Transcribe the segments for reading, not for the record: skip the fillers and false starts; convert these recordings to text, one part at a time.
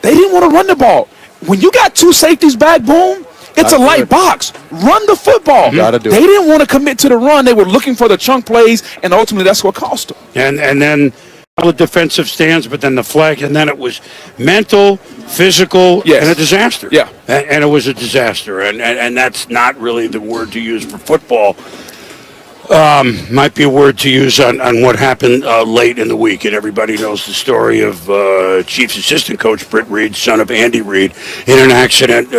They didn't want to run the ball. When you got two safeties back, boom, it's a light box. Run the football. Gotta do they it. didn't want to commit to the run. They were looking for the chunk plays, and ultimately that's what cost them. And then all the defensive stands, but then the flag, and then it was mental, physical, and a disaster. Yeah. And it was a disaster. And that's not really the word to use for football. Might be a word to use on what happened late in the week. And everybody knows the story of Chiefs assistant coach Britt Reed, son of Andy Reid, in an accident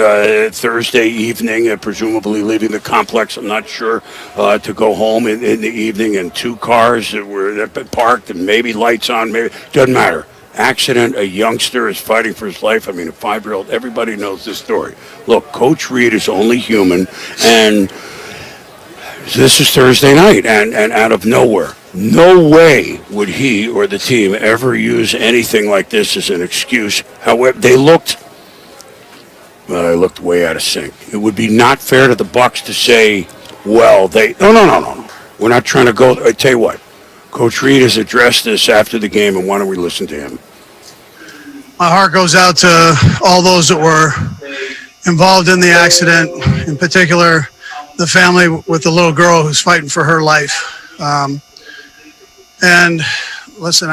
Thursday evening, presumably leaving the complex, I'm not sure, to go home in the evening, and two cars that were parked and maybe lights on, maybe, doesn't matter. Accident, a youngster is fighting for his life. I mean, a 5-year-old, everybody knows this story. Look, Coach Reed is only human, and this is Thursday night, and out of nowhere, no way would he or the team ever use anything like this as an excuse. However, they looked way out of sync. It would be not fair to the Bucs to say, well, no. We're not trying to go. I tell you what, Coach Reed has addressed this after the game, and why don't we listen to him? My heart goes out to all those that were involved in the accident, in particular the family with the little girl who's fighting for her life. And listen,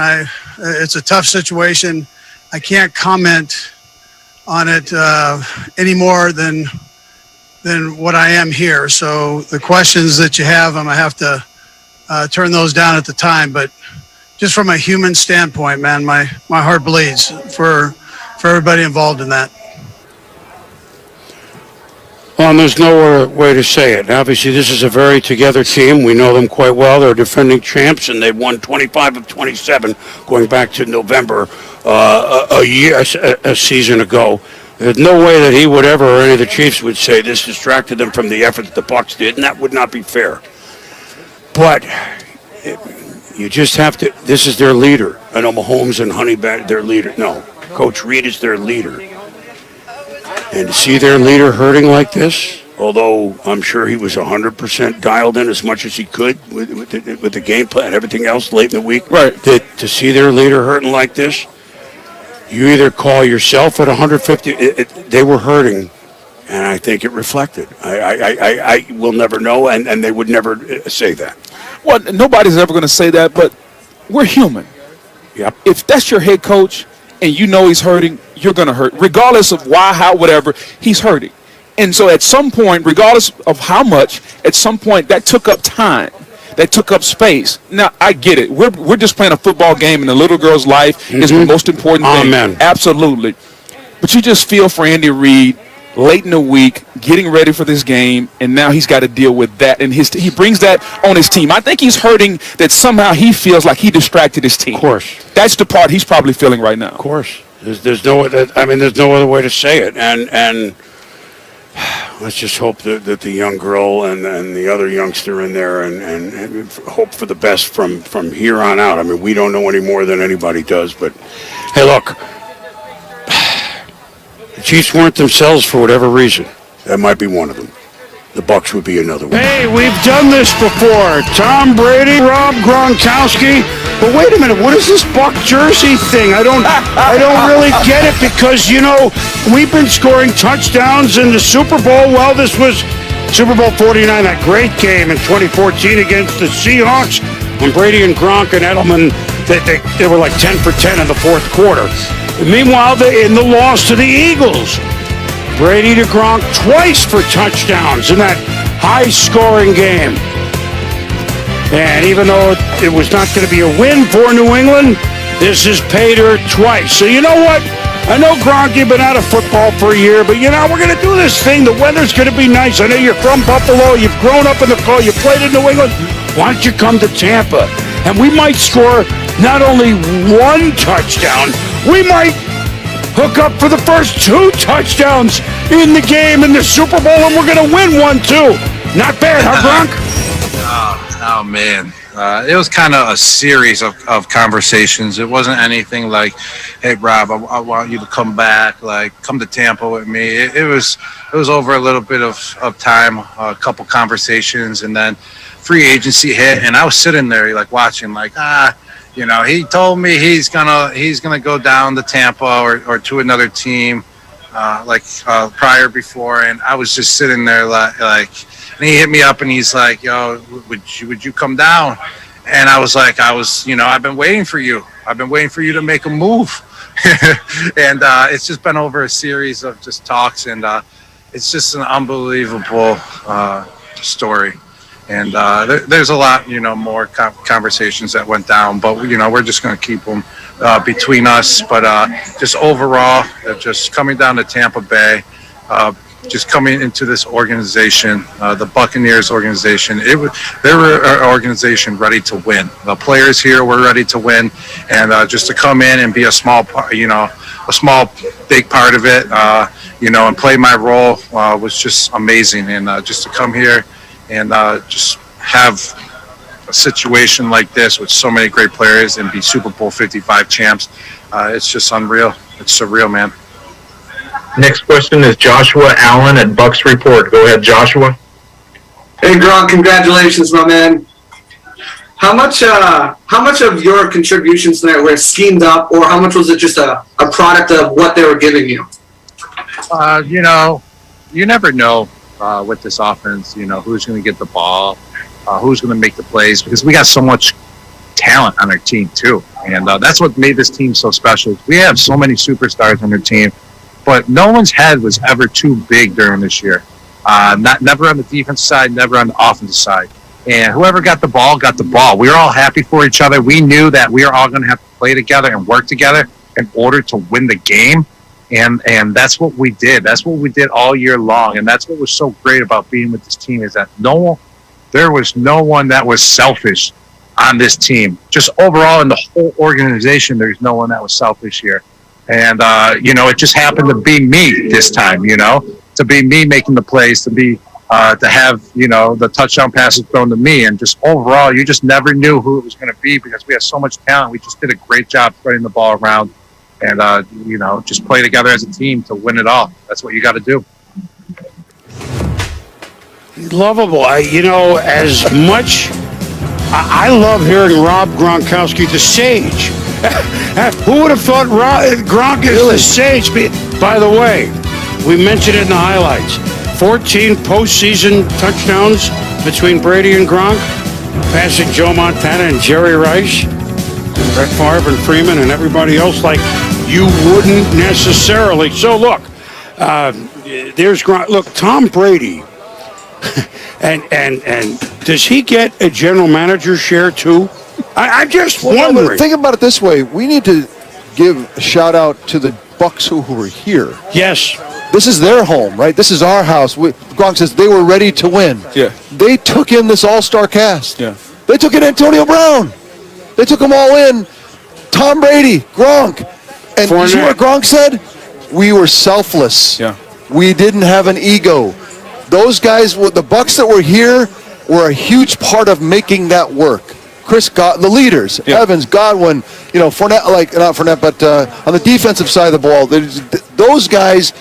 it's a tough situation. I can't comment on it any more than what I am here. So the questions that you have, I'm gonna have to turn those down at the time. But just from a human standpoint, man, my heart bleeds for everybody involved in that. Well, and there's no other way to say it. Obviously, this is a very together team. We know them quite well. They're defending champs, and they've won 25 of 27 going back to November a season ago. There's no way that he would ever, or any of the Chiefs would say this distracted them from the effort that the Bucs did, and that would not be fair. But you just have to. This is their leader. I know Mahomes and Honey Badger, their leader. No, Coach Reed is their leader. And to see their leader hurting like this, although I'm sure he was 100% dialed in as much as he could with the game plan and everything else late in the week, right? To see their leader hurting like this, you either call yourself at 150. They were hurting, and I think it reflected. I will never know, and they would never say that. Well, nobody's ever going to say that, but we're human. Yep. If that's your head coach and you know he's hurting, you're going to hurt. Regardless of why, how, whatever, he's hurting. And so at some point, regardless of how much, at some point that took up time. That took up space. Now, I get it. We're just playing a football game, and the little girl's life is the most important thing. Amen. Absolutely. But you just feel for Andy Reid late in the week, getting ready for this game, and now he's got to deal with that. And he brings that on his team. I think he's hurting that somehow he feels like he distracted his team. Of course. That's the part he's probably feeling right now. Of course. There's no other way to say it. And let's just hope that the young girl and the other youngster in there and hope for the best from here on out. I mean, we don't know any more than anybody does. But, hey, look, the Chiefs weren't themselves for whatever reason. That might be one of them. The Bucs would be another one. Hey, we've done this before. Tom Brady, Rob Gronkowski. But wait a minute, what is this Buck jersey thing? I don't really get it because, we've been scoring touchdowns in the Super Bowl. Well, this was Super Bowl 49, that great game in 2014 against the Seahawks when Brady and Gronk and Edelman, they were like 10 for 10 in the fourth quarter. And meanwhile, in the loss to the Eagles, Brady to Gronk twice for touchdowns in that high-scoring game. And even though it was not going to be a win for New England, this has paid her twice. So you know what? I know, Gronk, you've been out of football for a year, but we're going to do this thing. The weather's going to be nice. I know you're from Buffalo. You've grown up in the cold. You played in New England. Why don't you come to Tampa? And we might score not only one touchdown, we might hook up for the first 2 touchdowns in the game in the Super Bowl, and we're going to win one, too. Not bad, huh, Gronk? Oh man. It was kind of a series of conversations. It wasn't anything like, hey, Rob, I want you to come back, come to Tampa with me. It was over a little bit of time, a couple conversations, and then free agency hit, and I was sitting there watching he told me he's gonna go down to Tampa or to another team, prior before, and I was just sitting there like, and he hit me up and he's like, "Yo, would you come down?" And I was like, I've been waiting for you. I've been waiting for you to make a move, and it's just been over a series of just talks, and it's just an unbelievable story. And there's a lot, more conversations that went down, but we're just going to keep them between us. But just overall, just coming down to Tampa Bay, just coming into this organization, the Buccaneers organization, they were an organization ready to win. The players here were ready to win, and just to come in and be a small part, big part of it, and play my role was just amazing. And just to come here and just have a situation like this with so many great players and be Super Bowl 55 champs, it's just unreal. It's surreal, man. Next question is Joshua Allen at Bucks Report. Go ahead, Joshua. Hey, Gronk, congratulations, my man. How much of your contributions tonight were schemed up, or how much was it just a product of what they were giving you? You never know with this offense, who's going to get the ball, who's going to make the plays, because we got so much talent on our team too. And that's what made this team so special. We have so many superstars on our team, but no one's head was ever too big during this year. Never on the defense side, never on the offensive side. And whoever got the ball, got the ball. We were all happy for each other. We knew that we were all going to have to play together and work together in order to win the game. And that's what we did. That's what we did all year long. And that's what was so great about being with this team, is that there was no one that was selfish on this team. Just overall in the whole organization, there's no one that was selfish here. And, it just happened to be me this time, to be me making the plays, to be to have, the touchdown passes thrown to me. And just overall, you just never knew who it was going to be, because we had so much talent. We just did a great job spreading the ball around and, just play together as a team to win it all. That's what you got to do. Lovable. As much I love hearing Rob Gronkowski, the sage. Who would have thought Gronk is the sage? By the way, we mentioned it in the highlights. 14 postseason touchdowns between Brady and Gronk, passing Joe Montana and Jerry Rice, and Brett Favre and Freeman and everybody else like you wouldn't necessarily. So look, there's Gronk. Look, Tom Brady, and does he get a general manager share too? I'm just wondering. No, think about it this way: we need to give a shout out to the Bucks who were here. Yes. This is their home, right? This is our house. Gronk says they were ready to win. Yeah. They took in this all-star cast. Yeah. They took in Antonio Brown. They took them all in. Tom Brady, Gronk. And you see what Gronk said? We were selfless. Yeah. We didn't have an ego. Those guys, the Bucks that were here, were a huge part of making that work. The leaders, yeah. Evans, Godwin, Fournette, not Fournette, but on the defensive side of the ball, those guys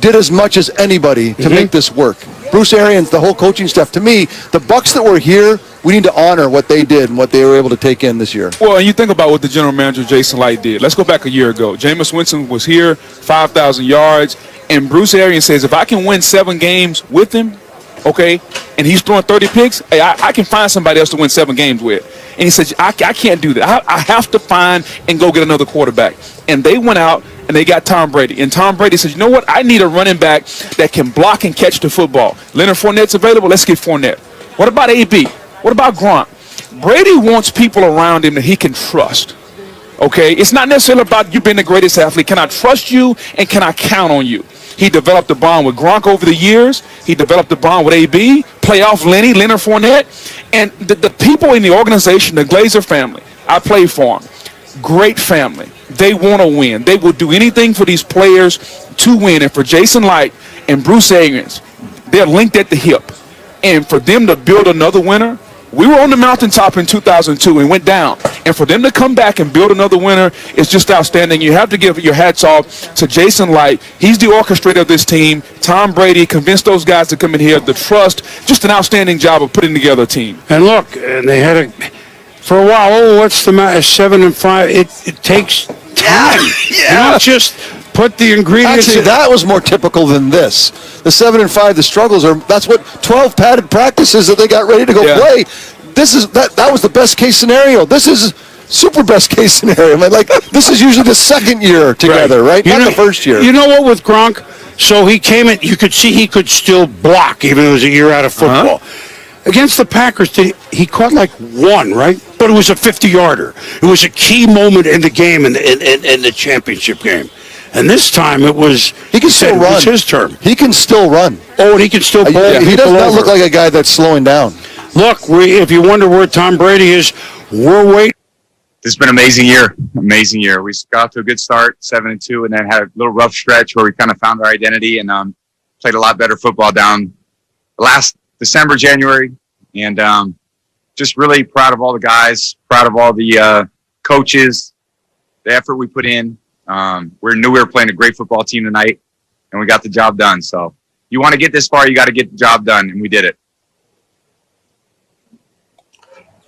did as much as anybody to make this work. Bruce Arians, the whole coaching staff. To me, the Bucks that were here, we need to honor what they did and what they were able to take in this year. Well, and you think about what the general manager, Jason Light, did. Let's go back a year ago. Jameis Winston was here, 5,000 yards, and Bruce Arians says, if I can win 7 games with him, okay, and he's throwing 30 picks, hey, I can find somebody else to win 7 games with. And he said, I can't do that. I have to find and go get another quarterback. And they went out and they got Tom Brady. And Tom Brady said, you know what? I need a running back that can block and catch the football. Leonard Fournette's available. Let's get Fournette. What about AB? What about Gronk? Brady wants people around him that he can trust. Okay? It's not necessarily about you being the greatest athlete. Can I trust you and can I count on you? He developed a bond with Gronk over the years. He developed a bond with AB, playoff Leonard Fournette. And the people in the organization, the Glazer family, I play for them. Great family. They want to win. They will do anything for these players to win. And for Jason Light and Bruce Arians, they're linked at the hip. And for them to build another winner, we were on the mountaintop in 2002 and went down. And for them to come back and build another winner is just outstanding. You have to give your hats off to Jason Light. He's the orchestrator of this team. Tom Brady convinced those guys to come in here. The trust, just an outstanding job of putting together a team. And look, and they had for a while, what's the matter? 7-5. It takes time. You don't just put the ingredients. Actually, that was more typical than this. The 7-5, the struggles that's what 12 padded practices that they got ready to go play. This is that was the best case scenario. This is super best case scenario. I mean, like, this is usually the second year together, right? Not the first year. You know what with Gronk? So he came in, you could see he could still block, even though it was a year out of football. Against the Packers, he caught like one, right? But it was a 50-yarder. It was a key moment in the game, in the championship game. And this time it was, he can still run. It was his turn. He can still run. Oh, and he can still bowl. He does not look like a guy that's slowing down. Look, if you wonder where Tom Brady is, we're waiting. It's been an amazing year. We got off to a good start, 7-2, and then had a little rough stretch where we kind of found our identity and played a lot better football down last December, January, and just really proud of all the guys, proud of all the coaches, the effort we put in. We knew we were playing a great football team tonight, and we got the job done. So you want to get this far, you got to get the job done, and we did it.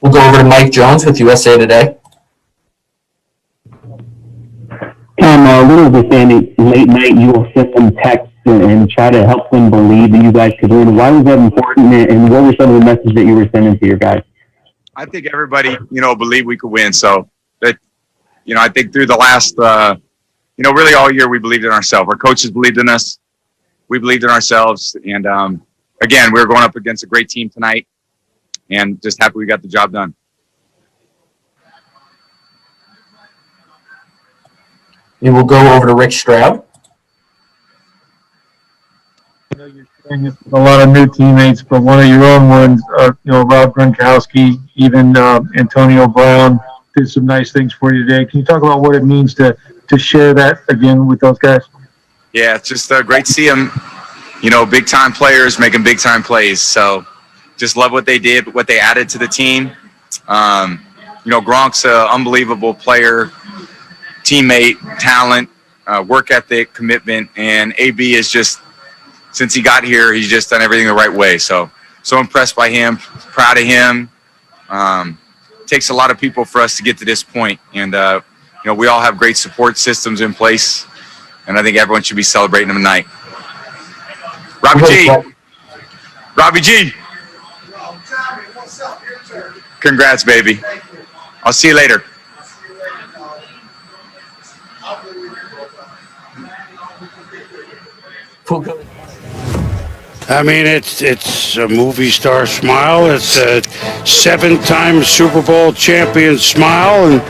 We'll go over to Mike Jones with USA Today. Tom, a little bit saying late night you will send them texts and try to help them believe that you guys could win. Why was that important, and what were some of the messages that you were sending to your guys? I think everybody, believed we could win. So that, I think through the last, really all year we believed in ourselves. Our coaches believed in us. We believed in ourselves. And again, we were going up against a great team tonight, and just happy we got the job done. And we'll go over to Rick Stroud. I know you're sharing it with a lot of new teammates, but one of your own ones, Rob Gronkowski, even Antonio Brown did some nice things for you today. Can you talk about what it means to share that again with those guys? Yeah, it's just great to see them, big time players making big time plays. So just love what they did, what they added to the team. Gronk's an unbelievable player, teammate, talent, work ethic, commitment, and AB is just, since he got here, he's just done everything the right way. So impressed by him, proud of him. Takes a lot of people for us to get to this point, and we all have great support systems in place, and I think everyone should be celebrating him tonight. Robbie G. Congrats, baby. I'll see you later. I mean, it's a movie star smile. It's a 7-time Super Bowl champion smile, and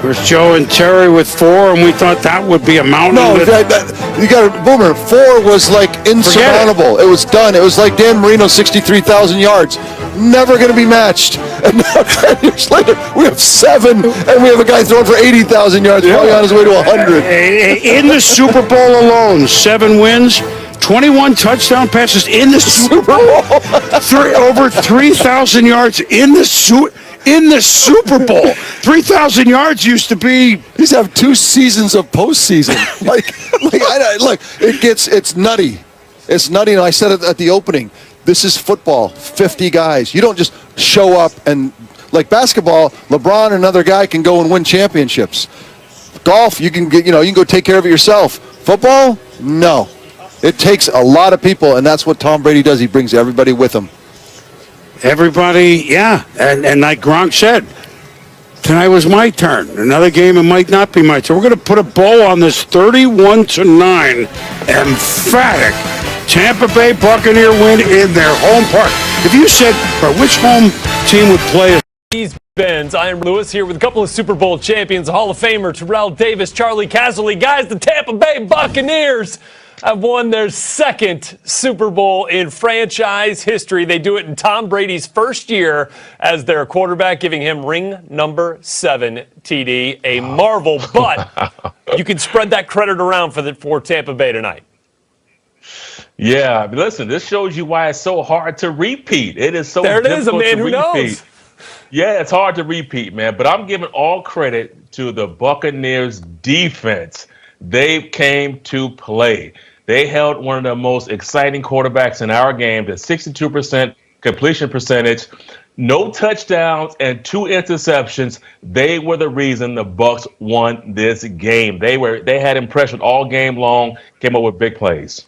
there's Joe and Terry with 4, and we thought that would be a mountain. No, you got to, Boomer. 4 was like insurmountable. It was done. It was like Dan Marino, 63,000 yards. Never going to be matched. And now 10 years later, we have 7, and we have a guy throwing for 80,000 yards, probably on his way to 100. In the Super Bowl alone, 7 wins. 21 touchdown passes in the Super Bowl. Over 3,000 yards in the Super Bowl. 3,000 yards used to be. These have 2 seasons of postseason. It's nutty. It's nutty, and I said it at the opening. This is football. 50 guys. You don't just show up and, like basketball, LeBron and another guy can go and win championships. Golf, you can go take care of it yourself. Football, no. It takes a lot of people, and that's what Tom Brady does. He brings everybody with him. Everybody, yeah. And like Gronk said, tonight was my turn. Another game, it might not be my turn. We're going to put a bow on this 31-9 emphatic Tampa Bay Buccaneer win in their home park. If you said, which home team would play Benz. I am Lewis here with a couple of Super Bowl champions, Hall of Famer Terrell Davis, Charlie Casserly. Guys, the Tampa Bay Buccaneers have won their 2nd Super Bowl in franchise history. They do it in Tom Brady's first year as their quarterback, giving him ring number 7, TD. A marvel, but you can spread that credit around for Tampa Bay tonight. Yeah, listen, this shows you why it's so hard to repeat. It is so there it difficult is, a man to who repeat. knows. Yeah, it's hard to repeat, man. But I'm giving all credit to the Buccaneers defense. They came to play. They held one of the most exciting quarterbacks in our game to 62% completion percentage. no touchdowns and 2 interceptions. They were the reason the Bucs won this game. They had impression all game long, came up with big plays.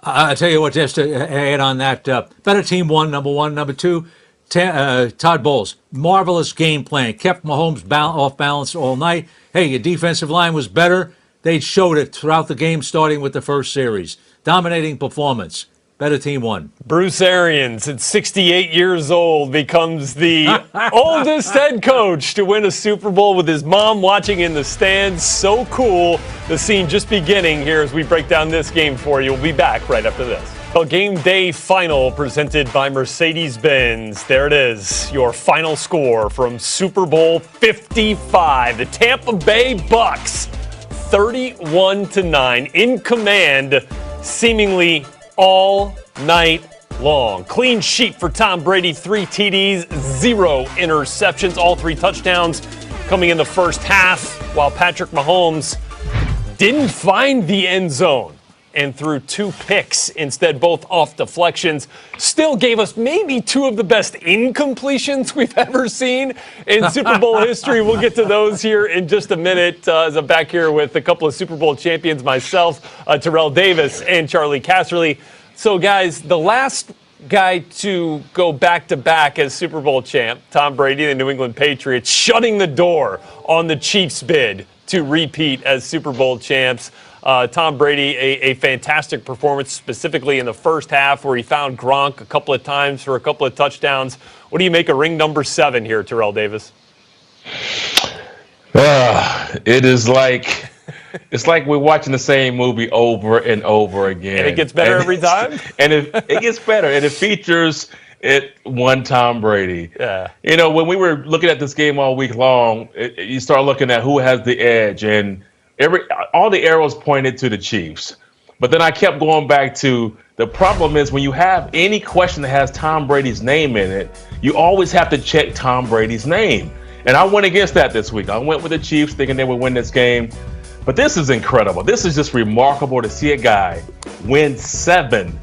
I'll tell you what, just to add on that, better team won, number one. Number two, Todd Bowles, marvelous game plan. Kept Mahomes off balance all night. Hey, your defensive line was better. They showed it throughout the game, starting with the first series. Dominating performance. Better team won. Bruce Arians, at 68 years old, becomes the oldest head coach to win a Super Bowl with his mom watching in the stands. So cool. The scene just beginning here as we break down this game for you. We'll be back right after this. Well, game day final presented by Mercedes-Benz. There it is, your final score from Super Bowl 55. The Tampa Bay Bucs, 31-9, in command, seemingly all night long. Clean sheet for Tom Brady, 3 TDs, 0 interceptions, all 3 touchdowns coming in the first half, while Patrick Mahomes didn't find the end zone and threw 2 picks instead, both off deflections. Still gave us maybe 2 of the best incompletions we've ever seen in Super Bowl history. We'll get to those here in just a minute as I'm back here with a couple of Super Bowl champions myself, Terrell Davis and Charlie Casserly. So, guys, the last guy to go back-to-back as Super Bowl champ, Tom Brady, the New England Patriots, shutting the door on the Chiefs' bid to repeat as Super Bowl champs. Tom Brady, a fantastic performance, specifically in the first half where he found Gronk a couple of times for a couple of touchdowns. What do you make of ring number 7 here, Terrell Davis? It is like... It's like we're watching the same movie over and over again. And it gets better every time? And it gets better. And it features one Tom Brady. Yeah. You know, when we were looking at this game all week long, you start looking at who has the edge. And all the arrows pointed to the Chiefs. But then I kept going back to the problem is when you have any question that has Tom Brady's name in it, you always have to check Tom Brady's name. And I went against that this week. I went with the Chiefs thinking they would win this game. But this is incredible. This is just remarkable to see a guy win seven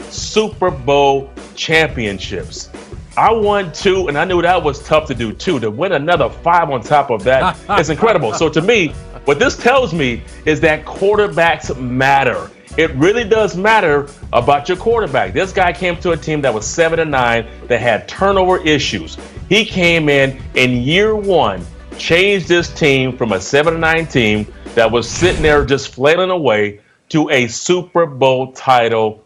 Super Bowl championships. I won 2, and I knew that was tough to do too. To win another 5 on top of that is incredible. So to me, what this tells me is that quarterbacks matter. It really does matter about your quarterback. This guy came to a team that was 7-9 that had turnover issues. He came in year 1, changed this team from a 7-9 team that was sitting there just flailing away to a Super Bowl title.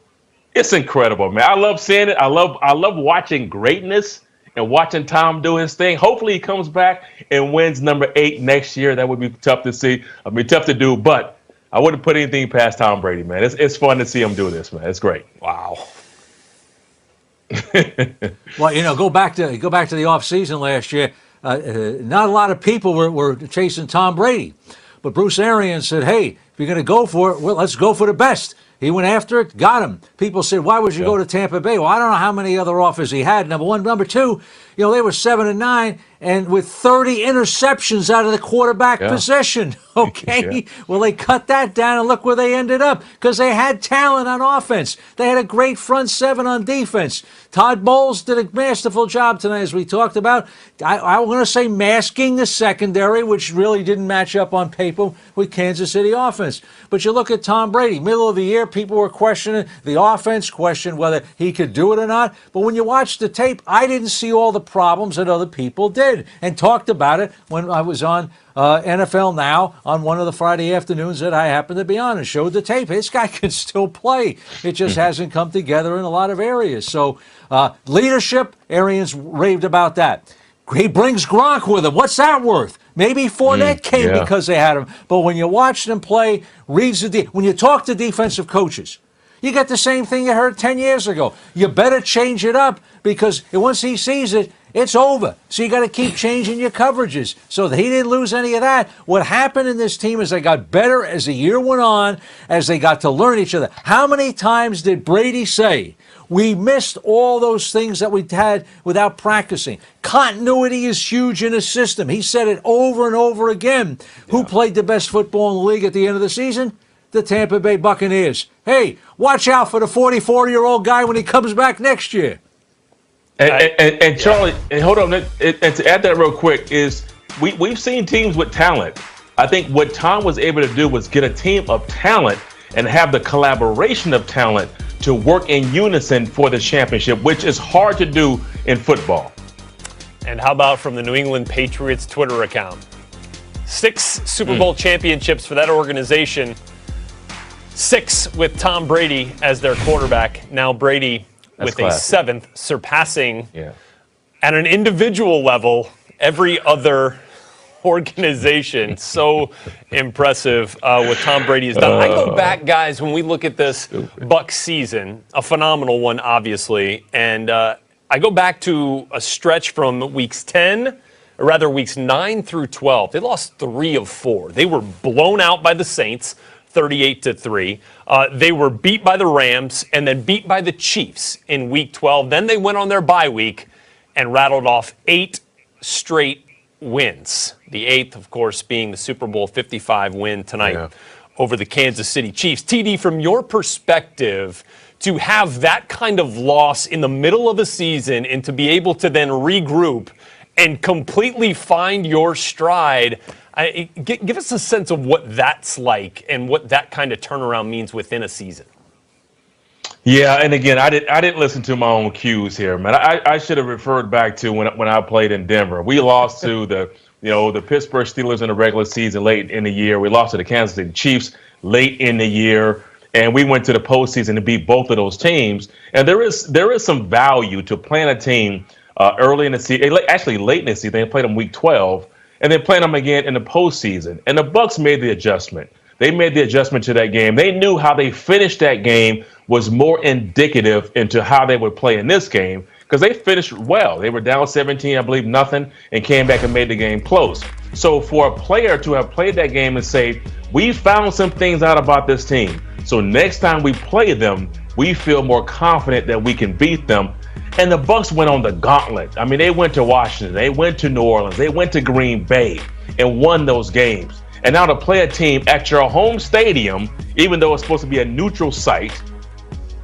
It's incredible, man. I love seeing it. I love watching greatness and watching Tom do his thing. Hopefully he comes back and wins number 8 next year. That would be tough to see. It'd be tough to do, but I wouldn't put anything past Tom Brady, man. It's fun to see him do this, man. It's great. Wow. Well, you know, go back to the offseason last year. Not a lot of people were chasing Tom Brady. But Bruce Arians said, hey, if you're going to go for it, well, let's go for the best. He went after it, got him. People said, why would you go to Tampa Bay? Well, I don't know how many other offers he had, number one. Number two, you know, they were 7-9 and with 30 interceptions out of the quarterback position. Okay? Well, they cut that down, and look where they ended up because they had talent on offense. They had a great front 7 on defense. Todd Bowles did a masterful job tonight, as we talked about. I'm going to say masking the secondary, which really didn't match up on paper with Kansas City offense. But you look at Tom Brady, middle of the year, people were questioning the offense, questioned whether he could do it or not. But when you watch the tape, I didn't see all the problems that other people did and talked about it when I was on NFL Now on one of the Friday afternoons that I happened to be on and showed the tape. This guy can still play. It just hasn't come together in a lot of areas. So leadership, Arians raved about that. He brings Gronk with him. What's that worth? Maybe Fournette came because they had him. But when you watch them play, when you talk to defensive coaches, you get the same thing you heard 10 years ago. You better change it up because once he sees it, it's over. So you got to keep changing your coverages. So he didn't lose any of that. What happened in this team is they got better as the year went on, as they got to learn each other. How many times did Brady say, we missed all those things that we had without practicing? Continuity is huge in a system. He said it over and over again. Who played the best football in the league at the end of the season? the Tampa Bay Buccaneers. Hey, watch out for the 44-year-old guy when he comes back next year. And Charlie, and hold on, and to add that real quick is we've seen teams with talent. I think what Tom was able to do was get a team of talent and have the collaboration of talent to work in unison for the championship, which is hard to do in football. And how about from the New England Patriots Twitter account? 6 Super Bowl championships for that organization. 6 with Tom Brady as their quarterback. Now Brady with a 7th, surpassing at an individual level every other organization. So impressive what Tom Brady has done. I go back, guys, when we look at this Bucs season, a phenomenal one, obviously, and I go back to a stretch from weeks 10, or rather weeks 9 through 12. They lost 3 of 4. They were blown out by the Saints, 38-3. They were beat by the Rams and then beat by the Chiefs in week 12. Then they went on their bye week and rattled off 8 straight wins. The 8th, of course, being the Super Bowl 55 win tonight over the Kansas City Chiefs. TD, from your perspective, to have that kind of loss in the middle of a season and to be able to then regroup and completely find your stride, give us a sense of what that's like and what that kind of turnaround means within a season. Yeah, and again, I didn't listen to my own cues here, man. I should have referred back to when I played in Denver. We lost to the Pittsburgh Steelers in the regular season late in the year. We lost to the Kansas City Chiefs late in the year, and we went to the postseason to beat both of those teams. And there is some value to playing a team early in the season, actually late in the season. They played them week 12, and then playing them again in the postseason. And the Bucs made the adjustment. They made the adjustment to that game. They knew how they finished that game was more indicative into how they would play in this game, because they finished well. They were down 17, I believe, nothing, and came back and made the game close. So for a player to have played that game and say, we found some things out about this team, so next time we play them, we feel more confident that we can beat them. And the Bucs went on the gauntlet. I mean, they went to Washington, they went to New Orleans, they went to Green Bay and won those games. And now to play a team at your home stadium, even though it's supposed to be a neutral site,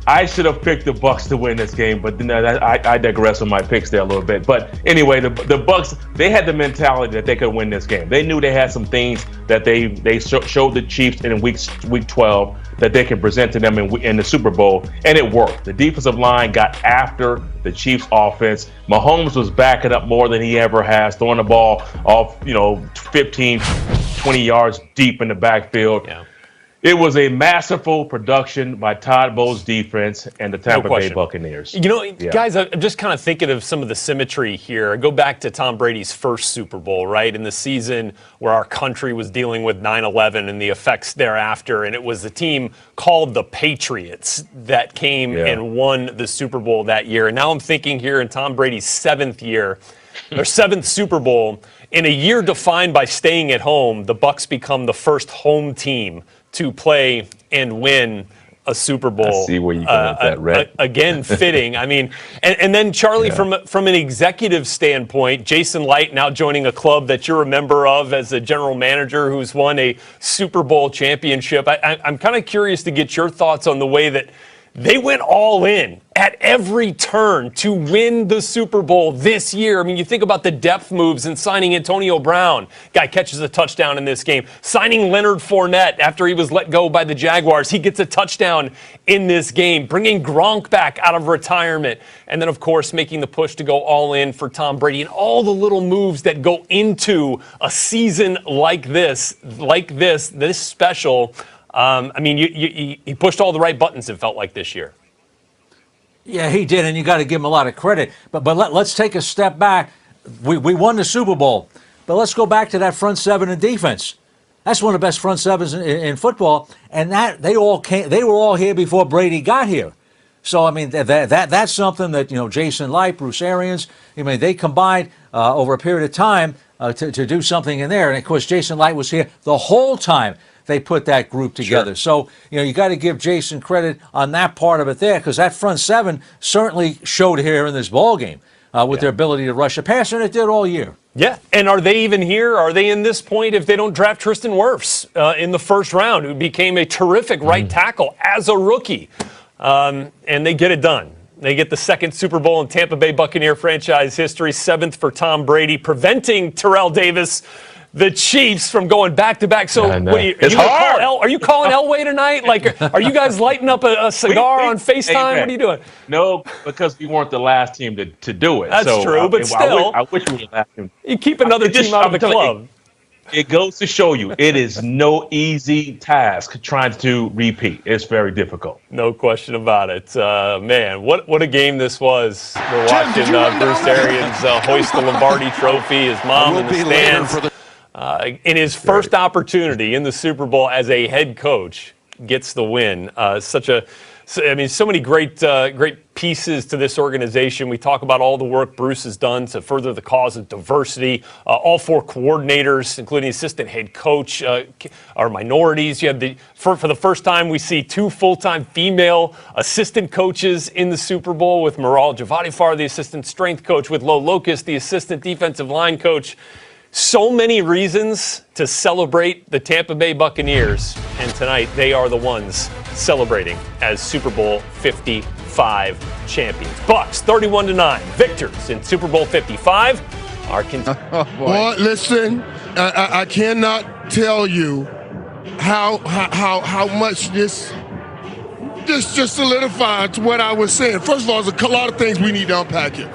I should have picked the Bucs to win this game, but I digress on my picks there a little bit. But anyway, the Bucs, they had the mentality that they could win this game. They knew they had some things that they showed the Chiefs in week 12 that they can present to them in the Super Bowl, and it worked. The defensive line got after the Chiefs offense. Mahomes was backing up more than he ever has, throwing the ball off 15, 20 yards deep in the backfield. Yeah. It was a masterful production by Todd Bowles' defense and the Tampa Bay Buccaneers. Guys, I'm just kind of thinking of some of the symmetry here. I go back to Tom Brady's first Super Bowl, right? In the season where our country was dealing with 9/11 and the effects thereafter. And it was the team called the Patriots that came and won the Super Bowl that year. And now I'm thinking here in Tom Brady's 7th year, their 7th Super Bowl. In a year defined by staying at home, the Bucs become the first home team to play and win a Super Bowl. I see where you go with that, Red. Again, fitting. I mean, and then Charlie, from an executive standpoint, Jason Light now joining a club that you're a member of as a general manager who's won a Super Bowl championship. I'm kind of curious to get your thoughts on the way that they went all in at every turn to win the Super Bowl this year. I mean, you think about the depth moves and signing Antonio Brown. Guy catches a touchdown in this game. Signing Leonard Fournette after he was let go by the Jaguars. He gets a touchdown in this game. Bringing Gronk back out of retirement. And then, of course, making the push to go all in for Tom Brady. And all the little moves that go into a season like this special. I mean, he pushed all the right buttons, it felt like, this year. Yeah, he did, and you got to give him a lot of credit. But let's take a step back. We won the Super Bowl, but let's go back to that front seven in defense. That's one of the best front sevens in football, and that they were all here before Brady got here. So I mean that's something that Jason Light, Bruce Arians, I mean they combined over a period of time to do something in there. And of course Jason Light was here the whole time they put that group together. Sure. So, you got to give Jason credit on that part of it there, because that front seven certainly showed here in this ball game. with their ability to rush the passer, and it did all year. Yeah, and are they even here? Are they in this point if they don't draft Tristan Wirfs in the first round, who became a terrific right tackle as a rookie? And they get it done. They get the second Super Bowl in Tampa Bay Buccaneer franchise history, 7th for Tom Brady, preventing Terrell Davis, the Chiefs, from going back-to-back. So what are you calling Elway tonight? Like, are you guys lighting up a cigar on FaceTime? What are you doing? No, because we weren't the last team to do it. That's true, but still. I wish we were the last team. You keep another team out of the club. It goes to show you it is no easy task trying to repeat. It's very difficult. No question about it. Man, what a game this was. We're watching Bruce Arians hoist the Lombardi Trophy, his mom in the stands. In his first opportunity in the Super Bowl as a head coach, gets the win. So many great pieces to this organization. We talk about all the work Bruce has done to further the cause of diversity. All 4 coordinators, including assistant head coach, are minorities. You have for the first time, we see 2 full-time female assistant coaches in the Super Bowl, with Maral Javadifar, the assistant strength coach, with Lo Locust, the assistant defensive line coach. So many reasons to celebrate the Tampa Bay Buccaneers, and tonight they are the ones celebrating as Super Bowl 55 champions. Bucs 31-9 victors in Super Bowl 55. Boy, listen, I cannot tell you how much this just solidifies what I was saying. First of all, there's a lot of things we need to unpack here.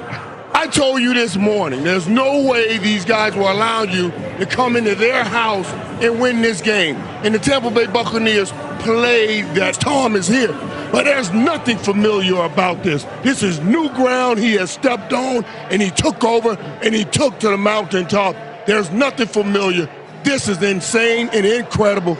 I told you this morning, there's no way these guys will allow you to come into their house and win this game. And the Tampa Bay Buccaneers played that Tom is here. But there's nothing familiar about this. This is new ground he has stepped on, and he took over, and he took to the mountaintop. There's nothing familiar. This is insane and incredible.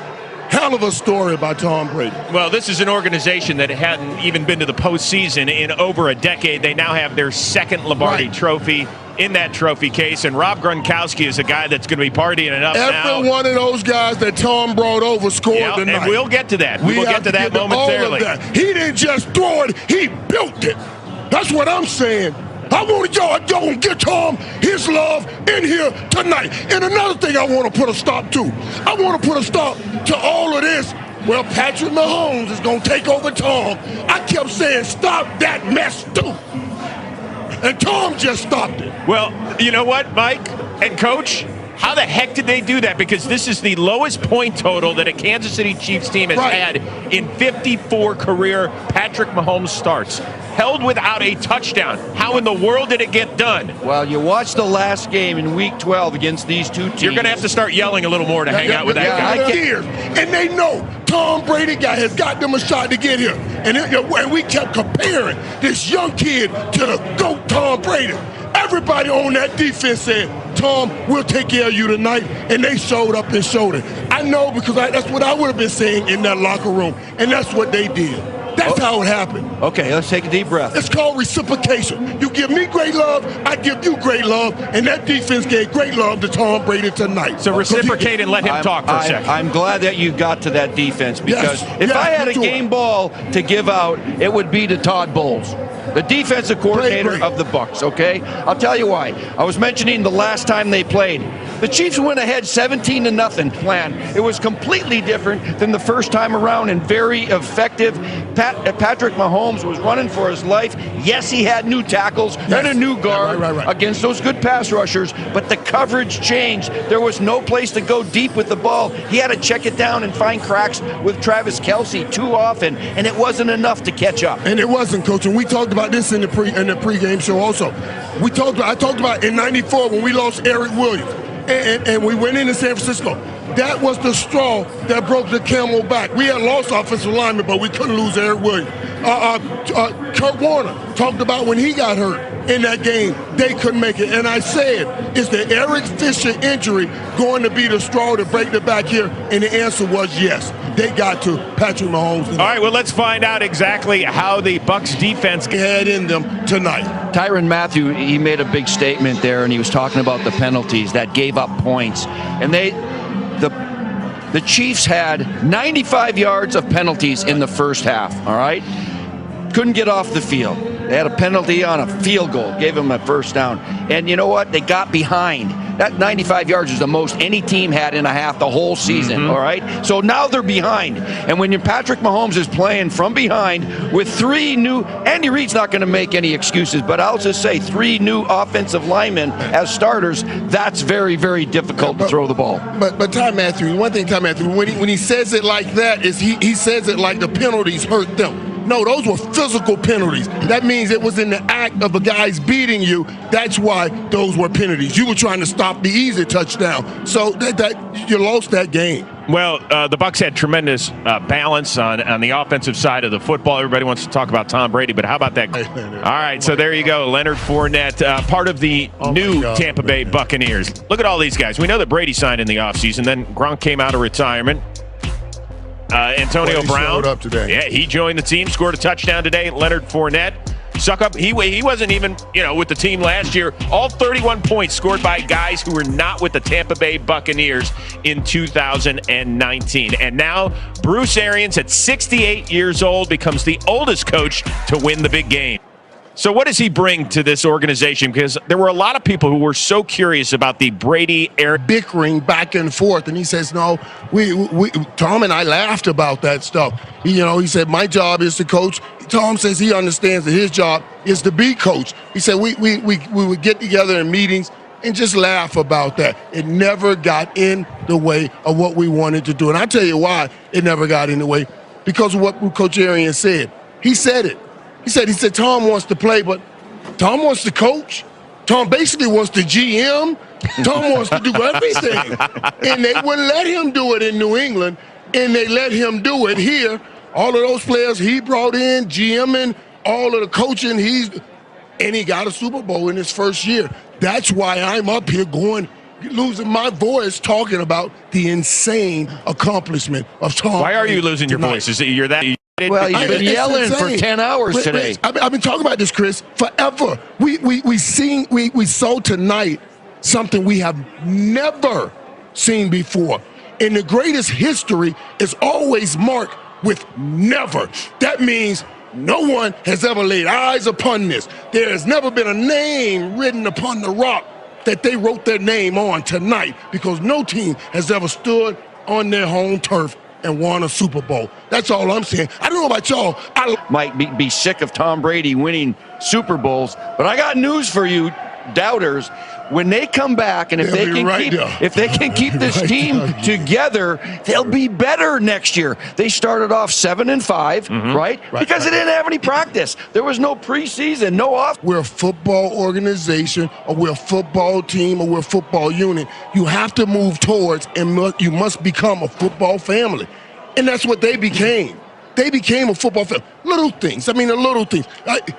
Hell of a story by Tom Brady. Well, this is an organization that hadn't even been to the postseason in over a decade. They now have their second Lombardi Trophy in that trophy case, and Rob Gronkowski is a guy that's going to be partying it up now. Every one of those guys that Tom brought over scored tonight. And we'll get to that. We will get to that momentarily. All of that. He didn't just throw it, he built it. That's what I'm saying. I want y'all to get Tom his love in here tonight. And another thing I want to put a stop to. I want to put a stop to all of this. Well, Patrick Mahomes is going to take over Tom. I kept saying, stop that mess too. And Tom just stopped it. Well, you know what, Mike and Coach? How the heck did they do that? Because this is the lowest point total that a Kansas City Chiefs team has had in 54 career Patrick Mahomes starts. Held without a touchdown. How in the world did it get done? Well, you watched the last game in Week 12 against these two teams. You're going to have to start yelling a little more to hang out with that guy. And they know Tom Brady has got them a shot to get here. And we kept comparing this young kid to the GOAT Tom Brady. Everybody on that defense said, Tom, we'll take care of you tonight. And they showed up and showed it. I know because that's what I would have been saying in that locker room. And that's what they did. That's how it happened. Okay, let's take a deep breath. It's called reciprocation. You give me great love, I give you great love, and that defense gave great love to Tom Brady tonight. So reciprocate and let him talk for a second. I'm glad that you got to that defense because if I had a game ball to give out, it would be to Todd Bowles, the defensive coordinator of the Bucs, okay? I'll tell you why. I was mentioning the last time they played. The Chiefs went ahead 17-0 plan. It was completely different than the first time around and very effective. Patrick Mahomes was running for his life. Yes, he had new tackles and a new guard against those good pass rushers, but the coverage changed. There was no place to go deep with the ball. He had to check it down and find cracks with Travis Kelce too often, and it wasn't enough to catch up. And it wasn't, Coach, and we talked about this in the pregame show also. I talked about in '94 when we lost Eric Williams. And we went into San Francisco. That was the straw that broke the camel back. We had lost offensive linemen, but we couldn't lose Eric Williams. Kurt Warner talked about when he got hurt in that game, they couldn't make it. And I said, is the Eric Fisher injury going to be the straw to break the back here? And the answer was yes. They got to Patrick Mahomes. All right, well, let's find out exactly how the Bucs defense had in them tonight. Tyrann Mathieu, he made a big statement there, and he was talking about the penalties that gave up points. And the Chiefs had 95 yards of penalties in the first half, all right? couldn't get off the field. They had a penalty on a field goal, gave them a first down. And you know what? They got behind. That 95 yards is the most any team had in a half the whole season, all right? So now they're behind. And when Patrick Mahomes is playing from behind with 3 new, Andy Reid's not going to make any excuses, but I'll just say 3 new offensive linemen as starters, that's very, very difficult to throw the ball. But Ty Matthews, one thing, Ty Matthews, when he says it like that, is he says it like the penalties hurt them. No, those were physical penalties. That means it was in the act of the guys beating you. That's why those were penalties. You were trying to stop the easy touchdown. So that you lost that game. Well, the Bucs had tremendous balance on the offensive side of the football. Everybody wants to talk about Tom Brady, but how about that? All right, so there you go. Leonard Fournette, part of the new Tampa Bay Buccaneers. Look at all these guys. We know that Brady signed in the offseason. Then Gronk came out of retirement. Antonio Brown, up today. Yeah, he joined the team, scored a touchdown today. Leonard Fournette, suck up. He wasn't even, with the team last year. All 31 points scored by guys who were not with the Tampa Bay Buccaneers in 2019. And now Bruce Arians, at 68 years old, becomes the oldest coach to win the big game. So what does he bring to this organization? Because there were a lot of people who were so curious about the Brady-Arians bickering back and forth, and he says, "No, we Tom and I laughed about that stuff." He said, "My job is to coach." Tom says he understands that his job is to be coach. He said we would get together in meetings and just laugh about that. It never got in the way of what we wanted to do, and I tell you why it never got in the way, because of what Coach Arians said. He said it. He said, Tom wants to play, but Tom wants to coach. Tom basically wants to GM. Tom wants to do everything. And they wouldn't let him do it in New England, and they let him do it here. All of those players he brought in, GMing, all of the coaching, and he got a Super Bowl in his first year. That's why I'm up here losing my voice talking about the insane accomplishment of Tom. Why are you losing your voice? Is it you're that... Well, he's been yelling for 10 hours today. I've been talking about this, Chris, forever. We saw tonight something we have never seen before. And the greatest history is always marked with never. That means no one has ever laid eyes upon this. There has never been a name written upon the rock that they wrote their name on tonight, because no team has ever stood on their home turf and won a Super Bowl. That's all I'm saying. I don't know about y'all. I might be sick of Tom Brady winning Super Bowls, but I got news for you, doubters. When they come back, and if they can keep this team together, they'll be better next year. They started off 7-5, right? Because they didn't have any practice. There was no preseason, no off. We're a football organization, or we're a football team, or we're a football unit. You have to move towards, and you must become a football family. And that's what they became. They became a football family. Little things. The little things.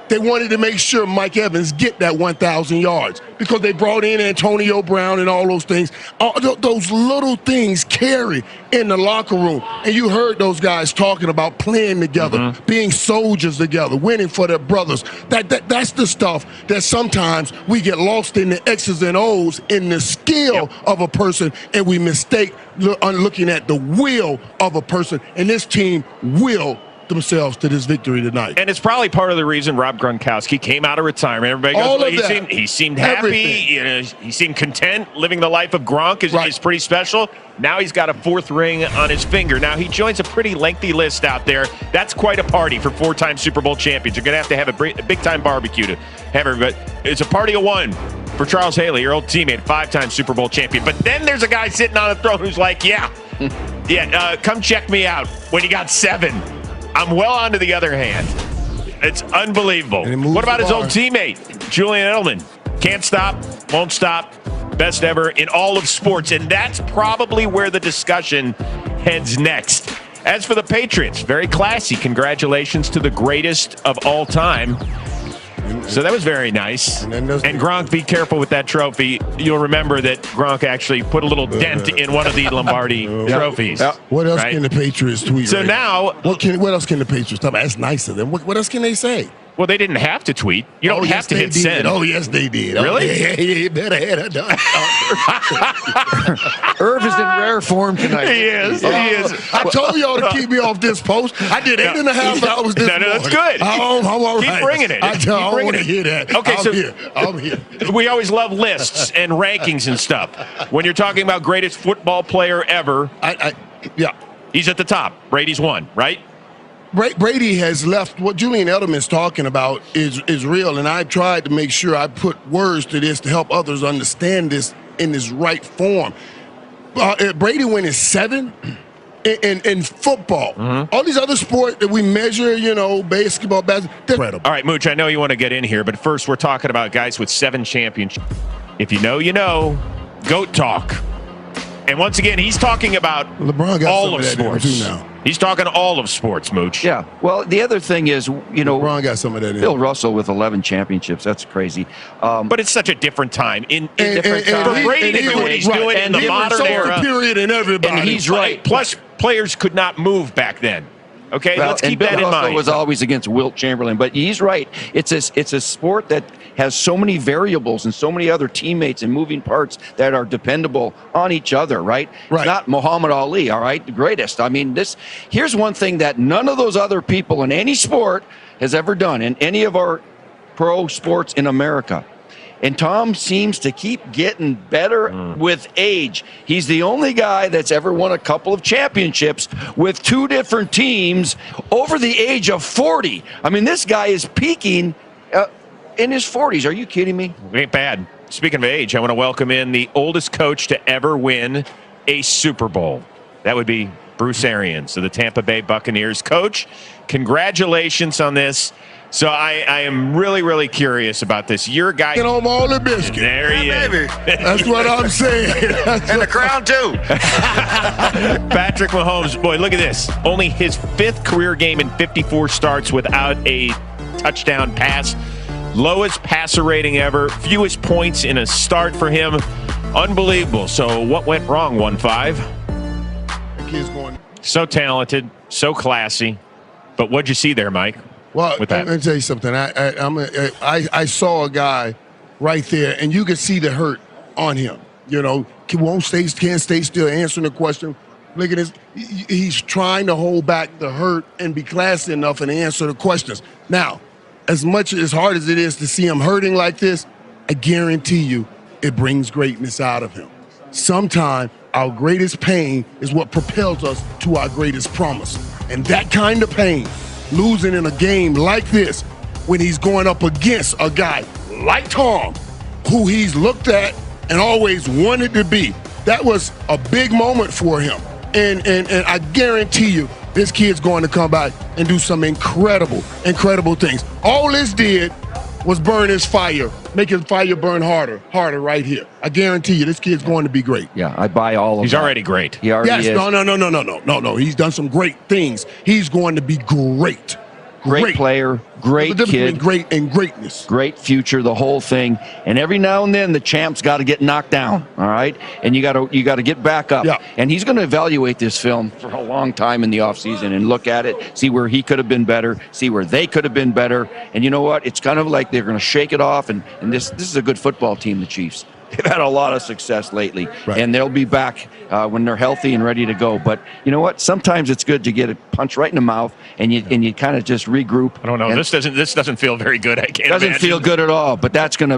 They wanted to make sure Mike Evans get that 1,000 yards because they brought in Antonio Brown and all those things. Those little things carry in the locker room. And you heard those guys talking about playing together, being soldiers together, winning for their brothers. That's the stuff that sometimes we get lost in the X's and O's in the skill of a person, and we mistake looking at the will of a person. And this team will themselves to this victory tonight. And it's probably part of the reason Rob Gronkowski came out of retirement. Everybody goes, he seemed happy. He seemed content. Living the life of Gronk is pretty special. Now he's got a 4th ring on his finger. Now he joins a pretty lengthy list out there. That's quite a party for 4-time Super Bowl champions. You're going to have a big-time barbecue to have everybody. It's a party of one for Charles Haley, your old teammate, 5-time Super Bowl champion. But then there's a guy sitting on a throne who's like, come check me out when you got 7. I'm well on to the other hand. It's unbelievable. What about his old teammate, Julian Edelman? Can't stop, won't stop, best ever in all of sports. And that's probably where the discussion heads next. As for the Patriots, very classy. Congratulations to the greatest of all time. So that was very nice. And Gronk, be careful with that trophy. You'll remember that Gronk actually put a little dent in one of the Lombardi trophies. What else can the Patriots tweet? So now, what else can the Patriots talk about? That's nice of them. What else can they say? Well, they didn't have to tweet. You don't have to hit send. Oh, yes, they did. Really? Yeah, you better have it done. Irv is in rare form tonight. He is. I told y'all to keep me off this post. I did 8.5 hours this morning. That's good. I'm all right. Keep bringing it. I don't want to hear that. Okay, I'm here. We always love lists and rankings and stuff. When you're talking about greatest football player ever, yeah, he's at the top. Brady's one, right? Brady has left. What Julian Edelman's talking about is real, and I tried to make sure I put words to this to help others understand this in this right form. Brady went in 7 in football. Mm-hmm. All these other sports that we measure, basketball, incredible. All right, Mooch, I know you want to get in here, but first we're talking about guys with 7 championships. If you know, you know. GOAT talk. And once again, he's talking about LeBron got all some of that sports. Too now. He's talking all of sports, Mooch. Yeah. Well, the other thing is, LeBron got some of that. Bill Russell with 11 championships. That's crazy. But it's such a different time. For time. Brady to do what he's doing in the modern era. Period and everybody. And he's right. Plus, players could not move back then. Okay, let's keep that in Bill Russell mind. was always against Wilt Chamberlain, but he's right. It's a sport that has so many variables and so many other teammates and moving parts that are dependable on each other, right? It's not Muhammad Ali, all right, the greatest. I mean, here's one thing that none of those other people in any sport has ever done, in any of our pro sports in America. And Tom seems to keep getting better with age. He's the only guy that's ever won a couple of championships with 2 different teams over the age of 40. I mean, this guy is peaking in his 40s. Are you kidding me? Ain't bad. Speaking of age, I want to welcome in the oldest coach to ever win a Super Bowl. That would be Bruce Arians of the Tampa Bay Buccaneers. Coach, congratulations on this. So I am really, really curious about this. You're a guy. Get home all the biscuit. There he is. That's what I'm saying. And the crown, too. Patrick Mahomes, boy, look at this. Only his 5th career game in 54 starts without a touchdown pass. Lowest passer rating ever. Fewest points in a start for him. Unbelievable. So what went wrong, 1-5? The kid's going. So talented, so classy. But what'd you see there, Mike? Well, with that? let me tell you something. I saw a guy right there, and you could see the hurt on him. Can't stay still, answering the question. Look at this. He's trying to hold back the hurt and be classy enough and answer the questions. Now, as hard as it is to see him hurting like this, I guarantee you it brings greatness out of him. Sometimes our greatest pain is what propels us to our greatest promise. And that kind of pain, losing in a game like this, when he's going up against a guy like Tom, who he's looked at and always wanted to be, that was a big moment for him. And I guarantee you, this kid's going to come back and do some incredible things. All this did was burn his fire, make his fire burn harder right here. I guarantee you, this kid's going to be great. Yeah, I buy all of that. He's already great. He already is. No. He's done some great things. He's going to be great. Great player, great kid. Great and greatness. Great future, the whole thing. And every now and then the champ's got to get knocked down, all right? And you got to get back up. Yeah. And he's going to evaluate this film for a long time in the offseason and look at it, see where he could have been better, see where they could have been better. And you know what? It's kind of like they're going to shake it off. And this is a good football team, the Chiefs. They've had a lot of success lately, and they'll be back when they're healthy and ready to go. But you know what? Sometimes it's good to get a punch right in the mouth, and you kind of just regroup. I don't know. This doesn't feel very good. I can't. Doesn't imagine. feel good at all. But that's gonna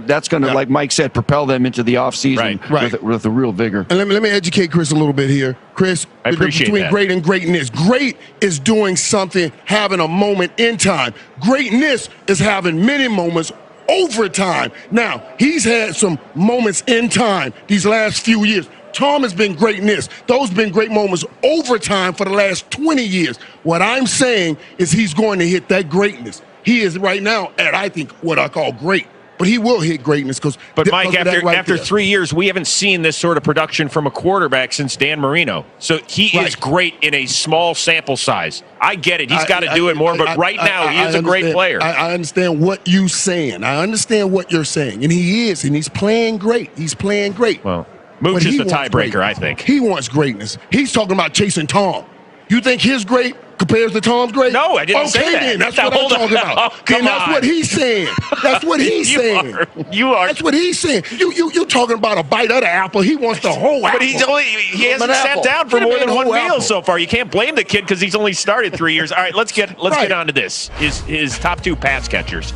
like Mike said, propel them into the offseason with a real vigor. And let me educate Chris a little bit here. Chris, I appreciate between that. great and greatness. Great is doing something, having a moment in time. Greatness is having many moments over time. Now, he's had some moments in time these last few years. Tom has been greatness. Those have been great moments over time for the last 20 years. What I'm saying is he's going to hit that greatness. He is right now at, I think, what I call great. But he will hit greatness because. But Mike, after 3 years, we haven't seen this sort of production from a quarterback since Dan Marino. So he is great in a small sample size. I get it; he's got to do it more. But right now, he is a great player. I understand what you're saying. I understand what you're saying, and he is, and he's playing great. He's playing great. Well, Mooch is the tiebreaker, I think. He wants greatness. He's talking about chasing Tom. You think his great compares to Tom Brady? No, I didn't say that. Okay, then that's Now, what I'm hold on. talking about. Oh, come Then that's on. what he's saying. That's what he's saying. You are. That's what he's saying. You talking about a bite of the apple. He wants the whole apple. But he hasn't sat down for more than one meal so far. You can't blame the kid because he's only started 3 years. All right, let's get on to this. His top 2 pass catchers,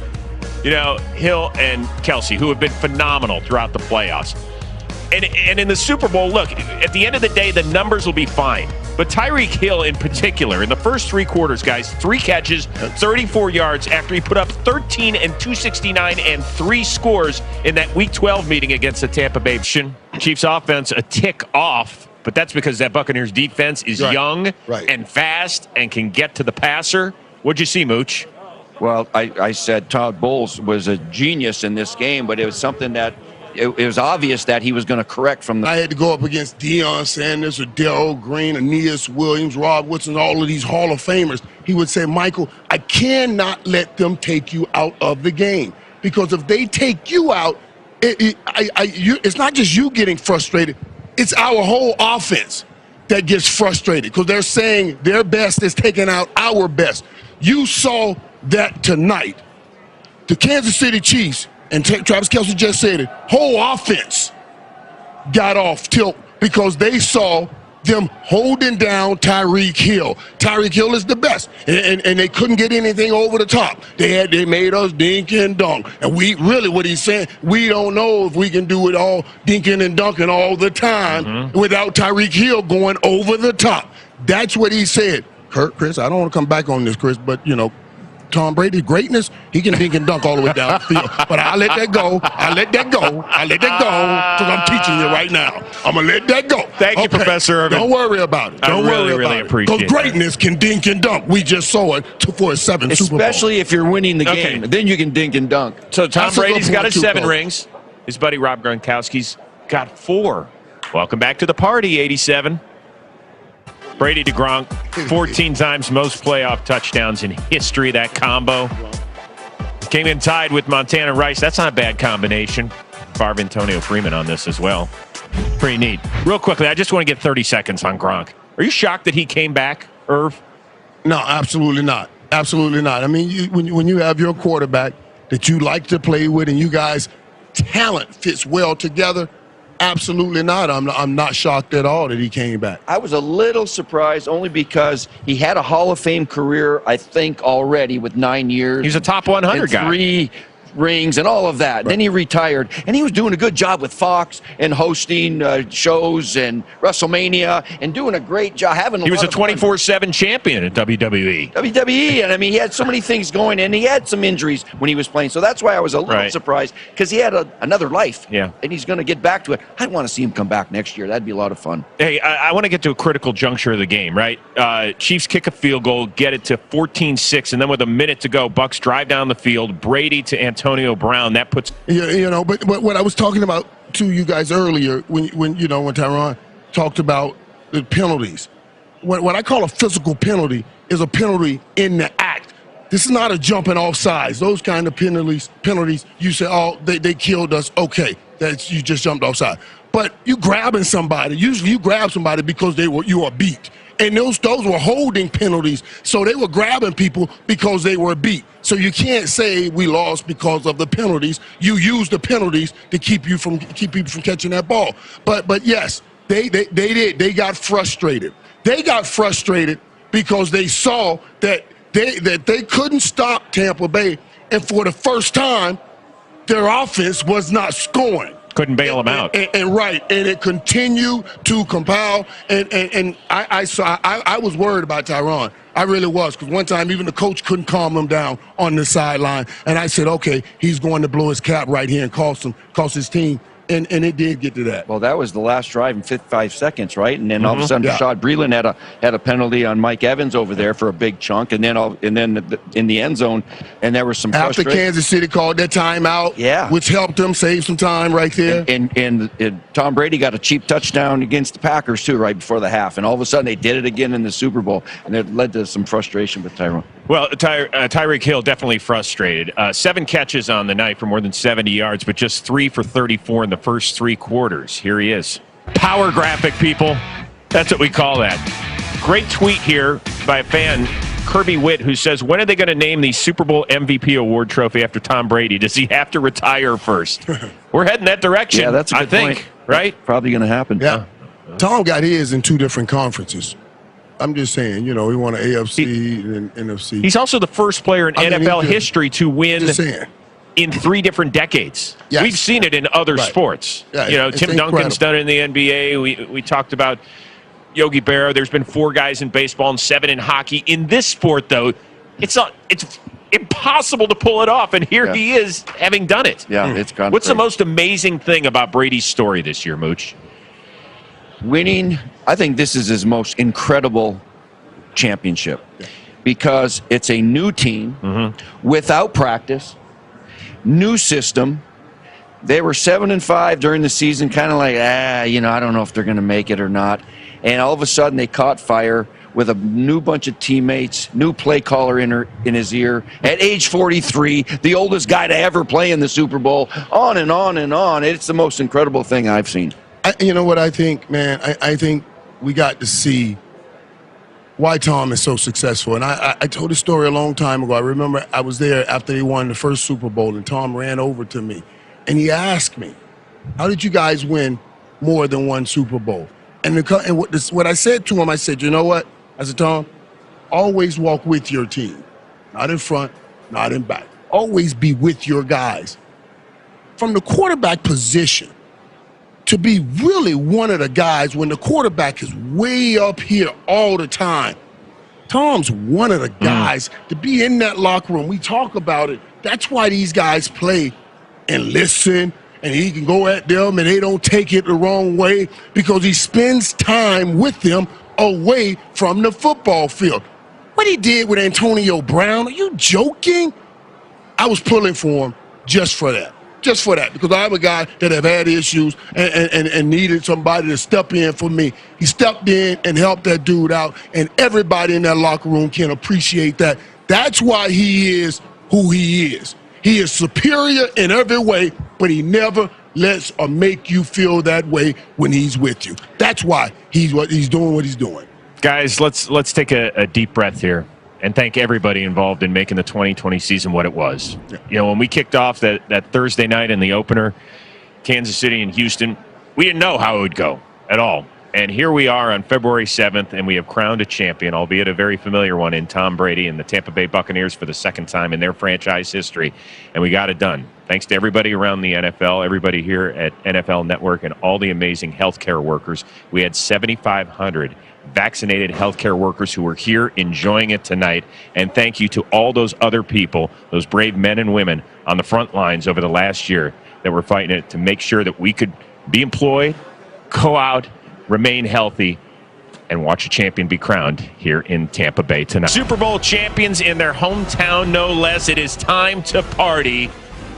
Hill and Kelsey, who have been phenomenal throughout the playoffs. And in the Super Bowl, look, at the end of the day, the numbers will be fine. But Tyreek Hill in particular, in the first 3 quarters, guys, 3 catches, 34 yards after he put up 13 and 269 and 3 scores in that Week 12 meeting against the Tampa Bay Chiefs offense, a tick off. But that's because that Buccaneers defense is young and fast and can get to the passer. What'd you see, Mooch? Well, I said Todd Bowles was a genius in this game, but it was something that it was obvious that he was going to correct from the. I had to go up against Deion Sanders or Darrell Green, Aeneas Williams, Rob Woodson, all of these Hall of Famers. He would say, Michael, I cannot let them take you out of the game, because if they take you out, it's not just you getting frustrated. It's our whole offense that gets frustrated because they're saying their best is taking out our best. You saw that tonight. The Kansas City Chiefs, and Travis Kelce just said it, whole offense got off tilt because they saw them holding down Tyreek Hill. Tyreek Hill is the best, and they couldn't get anything over the top. They made us dink and dunk, and we really, what he's saying, we don't know if we can do it all dinking and dunking all the time without Tyreek Hill going over the top. That's what he said. Chris, I don't want to come back on this, Chris, but Tom Brady greatness, he can dink and dunk all the way down the field. But I let that go. I let that go because I'm teaching you right now. I'm going to let that go. Thank you, Professor Irvin. Don't worry about it. Don't worry about it. Appreciate because greatness can dink and dunk. We just saw it for a 7 Super Bowl. Especially if you're winning the game. Then you can dink and dunk. So Tom Brady's got his 7 rings. His buddy Rob Gronkowski's got 4. Welcome back to the party, 87. Brady to Gronk, 14 times most playoff touchdowns in history, that combo. Came in tied with Montana Rice. That's not a bad combination. Favre, Antonio Freeman on this as well. Pretty neat. Real quickly, I just want to get 30 seconds on Gronk. Are you shocked that he came back, Irv? No, absolutely not. Absolutely not. I mean, when you have your quarterback that you like to play with and you guys' talent fits well together, absolutely not. I'm not shocked at all that he came back. I was a little surprised only because he had a Hall of Fame career, I think, already with 9 years. He's a top 100 and guy. 3 rings and all of that. Right. Then he retired, and he was doing a good job with Fox and hosting shows and WrestleMania and doing a great job. He was a 24/7 champion at WWE. And I mean, he had so many things going, and he had some injuries when he was playing. So that's why I was a little surprised, because he had another life. Yeah, and he's going to get back to it. I want to see him come back next year. That'd be a lot of fun. Hey, I want to get to a critical juncture of the game, right? Chiefs kick a field goal, get it to 14-6, and then with a minute to go, Bucks drive down the field. Brady to Antonio Brown. That puts but what I was talking about to you guys earlier when Tyron talked about the penalties. What I call a physical penalty is a penalty in the act. This is not a jumping off sides. Those kind of penalties you say, oh, they killed us. Okay, that's you just jumped offside. But you grabbing somebody, usually you grab somebody because you are beat. And those were holding penalties, so they were grabbing people because they were beat. So you can't say we lost because of the penalties. You use the penalties to keep people from catching that ball. But yes, they did. They got frustrated. They got frustrated because they saw that they couldn't stop Tampa Bay, and for the first time, their offense was not scoring. Couldn't bail them out. And it continued to compile. And I was worried about Tyron. I really was, because one time even the coach couldn't calm him down on the sideline. And I said, okay, he's going to blow his cap right here and cost his team. And it did get to that. Well, that was the last drive in 5 seconds, right? And then all of a sudden, Rashad Breeland had a penalty on Mike Evans over there for a big chunk, and then in the end zone, and there was some after Kansas City called that timeout, which helped them save some time right there. And Tom Brady got a cheap touchdown against the Packers too, right before the half, and all of a sudden they did it again in the Super Bowl, and it led to some frustration with Tyron. Well, Tyreek Hill definitely frustrated. 7 catches on the night for more than 70 yards, but just 3 for 34 in the first 3 quarters. Here he is. Power graphic, people. That's what we call that. Great tweet here by a fan, Kirby Witt, who says, when are they going to name the Super Bowl MVP award trophy after Tom Brady? Does he have to retire first? We're heading that direction, Yeah, that's a good point. Right? Probably going to happen. Yeah. Tom got his in 2 different conferences. I'm just saying, he won an AFC and NFC. He's also the first player in NFL history to win in 3 different decades. Yes. We've seen it in other sports. Yeah, Tim Duncan's done it in the NBA. We talked about Yogi Berra. There's been 4 guys in baseball and 7 in hockey. In this sport, though, it's impossible to pull it off, and here he is having done it. Yeah, it's gone. What's the most amazing thing about Brady's story this year, Mooch? Winning, I think this is his most incredible championship because it's a new team without practice, new system. They were 7-5 during the season, kind of like, I don't know if they're going to make it or not. And all of a sudden they caught fire with a new bunch of teammates, new play caller in his ear. At age 43, the oldest guy to ever play in the Super Bowl, on and on and on. It's the most incredible thing I've seen. You know what I think, man? I think we got to see why Tom is so successful. And I told a story a long time ago. I remember I was there after they won the first Super Bowl, and Tom ran over to me, and he asked me, how did you guys win more than 1 Super Bowl? And what I said to him, I said, you know what? I said, Tom, always walk with your team. Not in front, not in back. Always be with your guys. From the quarterback position, to be really one of the guys when the quarterback is way up here all the time. Tom's one of the guys to be in that locker room. We talk about it. That's why these guys play and listen, and he can go at them and they don't take it the wrong way because he spends time with them away from the football field. What he did with Antonio Brown, are you joking? I was pulling for him just for that. Just for that, because I'm a guy that have had issues and needed somebody to step in for me. He stepped in and helped that dude out, and everybody in that locker room can appreciate that. That's why he is who he is. He is superior in every way, but he never lets or make you feel that way when he's with you. That's why he's doing what he's doing. Guys, let's take a deep breath here and thank everybody involved in making the 2020 season what it was. Yeah. When we kicked off that Thursday night in the opener, Kansas City and Houston, we didn't know how it would go at all. And here we are on February 7th, and we have crowned a champion, albeit a very familiar one, in Tom Brady and the Tampa Bay Buccaneers for the 2nd time in their franchise history. And we got it done. Thanks to everybody around the NFL, everybody here at NFL Network, and all the amazing healthcare workers. We had 7,500 vaccinated healthcare workers who were here enjoying it tonight. And thank you to all those other people, those brave men and women on the front lines over the last year that were fighting it to make sure that we could be employed, go out, remain healthy, and watch a champion be crowned here in Tampa Bay tonight. Super Bowl champions in their hometown, no less. It is time to party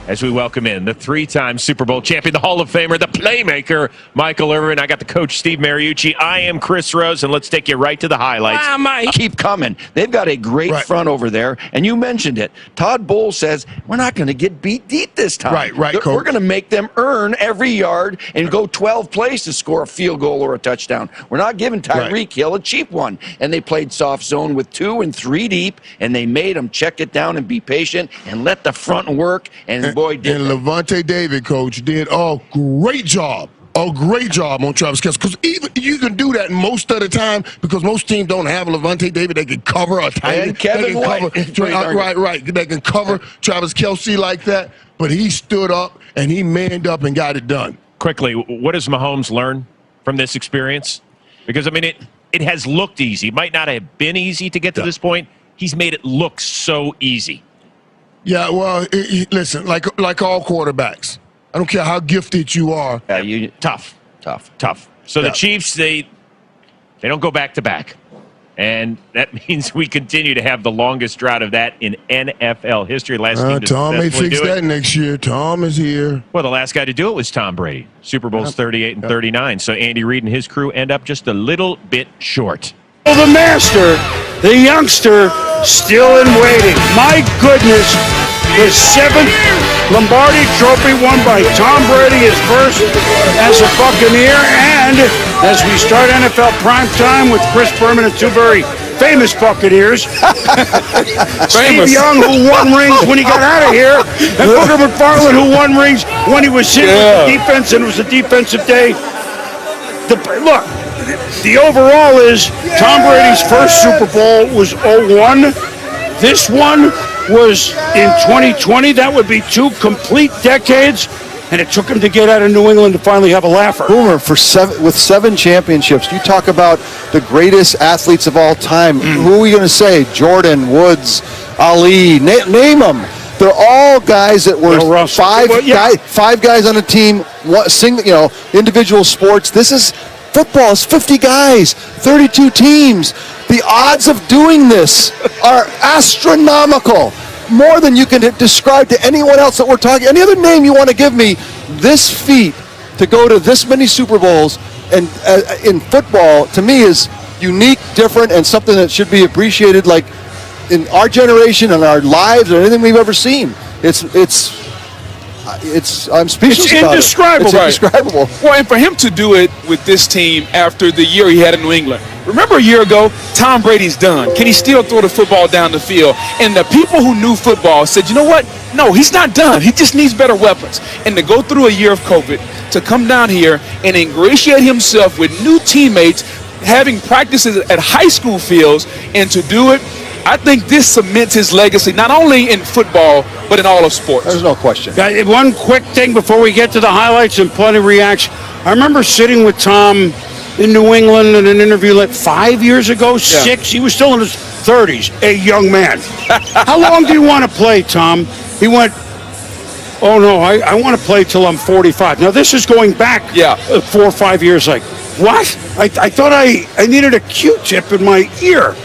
as we welcome in the 3-time Super Bowl champion, the Hall of Famer, the playmaker, Michael Irvin. I got the coach, Steve Mariucci. I am Chris Rose, and let's take you right to the highlights. Wow, Mike. Keep coming. They've got a great front over there, and you mentioned it. Todd Bowles says, we're not going to get beat deep this time. Right, Coach. We're going to make them earn every yard and go 12 plays to score a field goal or a touchdown. We're not giving Tyreek Hill a cheap one. And they played soft zone with 2 and 3 deep, and they made them check it down and be patient and let the front work, and boy, did and Levante David, Coach, did a great job on Travis Kelce, because even you can do that most of the time because most teams don't have Levante David. They can cover a tight end. Kevin White. Right. They can cover Travis Kelce like that, but he stood up and he manned up and got it done. Quickly, what does Mahomes learn from this experience? Because, I mean, it has looked easy. It might not have been easy to get to this point. He's made it look so easy. Yeah, well, listen, like all quarterbacks, I don't care how gifted you are. Tough. So the Chiefs, they don't go back-to-back. And that means we continue to have the longest drought of that in NFL history. Tom may fix that next year. Tom is here. Well, the last guy to do it was Tom Brady. Super Bowls 38 and 39. So Andy Reid and his crew end up just a little bit short. The master, the youngster, still in waiting. My goodness, the 7th Lombardi Trophy won by Tom Brady, his first as a Buccaneer. And as we start NFL primetime with Chris Berman and two very famous Buccaneers. Steve Famous. Young, who won rings when he got out of here, and Booger McFarland, who won rings when he was hit with the defense, and it was a defensive day. Look, the overall is Tom Brady's first Super Bowl was 0-1. This one was in 2020. That would be 2 complete decades. And it took him to get out of New England to finally have a laugher. Boomer, with 7 championships, you talk about the greatest athletes of all time. Who are we going to say? Jordan, Woods, Ali, name them. They're all guys that were five guys on a team, individual sports. This is football. It's 50 guys, 32 teams. The odds of doing this are astronomical. More than you can describe to anyone else that we're talking. Any other name you want to give me, this feat to go to this many Super Bowls and in football, to me, is unique, different, and something that should be appreciated, like in our generation and our lives or anything we've ever seen. I'm speechless about indescribable. It's indescribable. Well, and for him to do it with this team after the year he had in New England. Remember a year ago, Tom Brady's done. Can he still throw the football down the field? And the people who knew football said, you know what? No, he's not done. He just needs better weapons. And to go through a year of COVID, to come down here and ingratiate himself with new teammates, having practices at high school fields, and to do it, I think this cements his legacy, not only in football, but in all of sports. There's no question. One quick thing before we get to the highlights and plenty of reaction. I remember sitting with Tom in New England in an interview like 5 years ago, 6. He was still in his 30s, a young man. How long do you want to play, Tom? He went, oh, no, I want to play till I'm 45. Now, this is going back 4 or 5 years. Like, what? I thought I needed a Q-tip in my ear.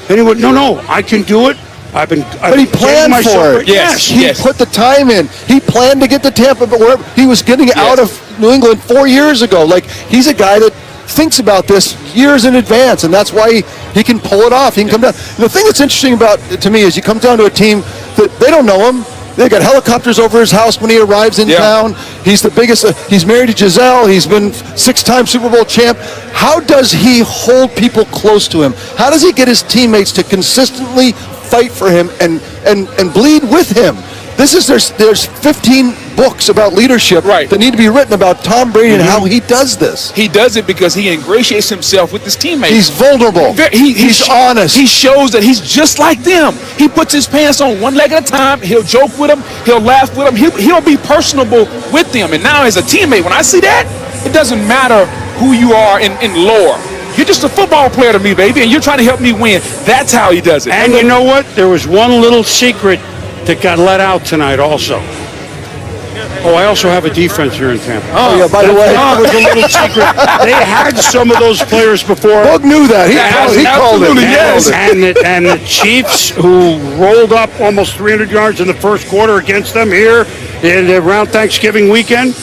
And he went, no, I can do it. But he planned for it. Yes. He put the time in. He planned to get to Tampa, but wherever he was getting out of New England 4 years ago. Like, he's a guy that thinks about this years in advance, and that's why he can pull it off. He can come down. And the thing that's interesting about to me is you come down to a team that they don't know him. They got helicopters over his house when he arrives in town. He's the biggest. He's married to Giselle. He's been 6-time Super Bowl champ. How does he hold people close to him? How does he get his teammates to consistently fight for him and bleed with him? There's 15 books about leadership that need to be written about Tom Brady and how he does this. He does it because he ingratiates himself with his teammates. He's vulnerable. He's honest. He shows that he's just like them. He puts his pants on one leg at a time. He'll joke with them. He'll laugh with them. He'll be personable with them. And now as a teammate, when I see that, it doesn't matter who you are in lore. You're just a football player to me, baby, and you're trying to help me win. That's how he does it. And you know what? There was one little secret that got let out tonight also. Oh, I also have a defense here in Tampa. Oh, yeah, by the way. That was a little secret. They had some of those players before. Doug knew that. He called it. Yes. And the Chiefs, who rolled up almost 300 yards in the first quarter against them here around Thanksgiving weekend,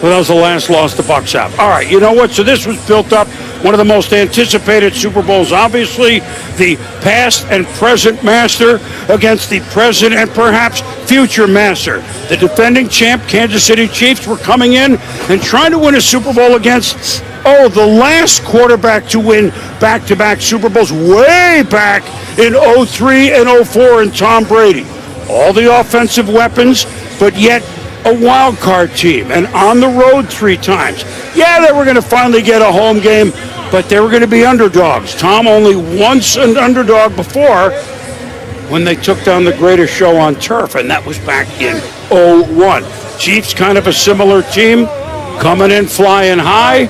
well, that was the last loss the Bucs have. All right, you know what? So this was built up. One of the most anticipated Super Bowls, obviously, the past and present master against the present and perhaps future master. The defending champ Kansas City Chiefs were coming in and trying to win a Super Bowl against, the last quarterback to win back-to-back Super Bowls way back in 03 and 04 in Tom Brady. All the offensive weapons, but yet a wild card team and on the road 3 times. Yeah, they were going to finally get a home game, but they were going to be underdogs. Tom only once an underdog before when they took down the greatest show on turf, and that was back in 01. Chiefs kind of a similar team, coming in flying high,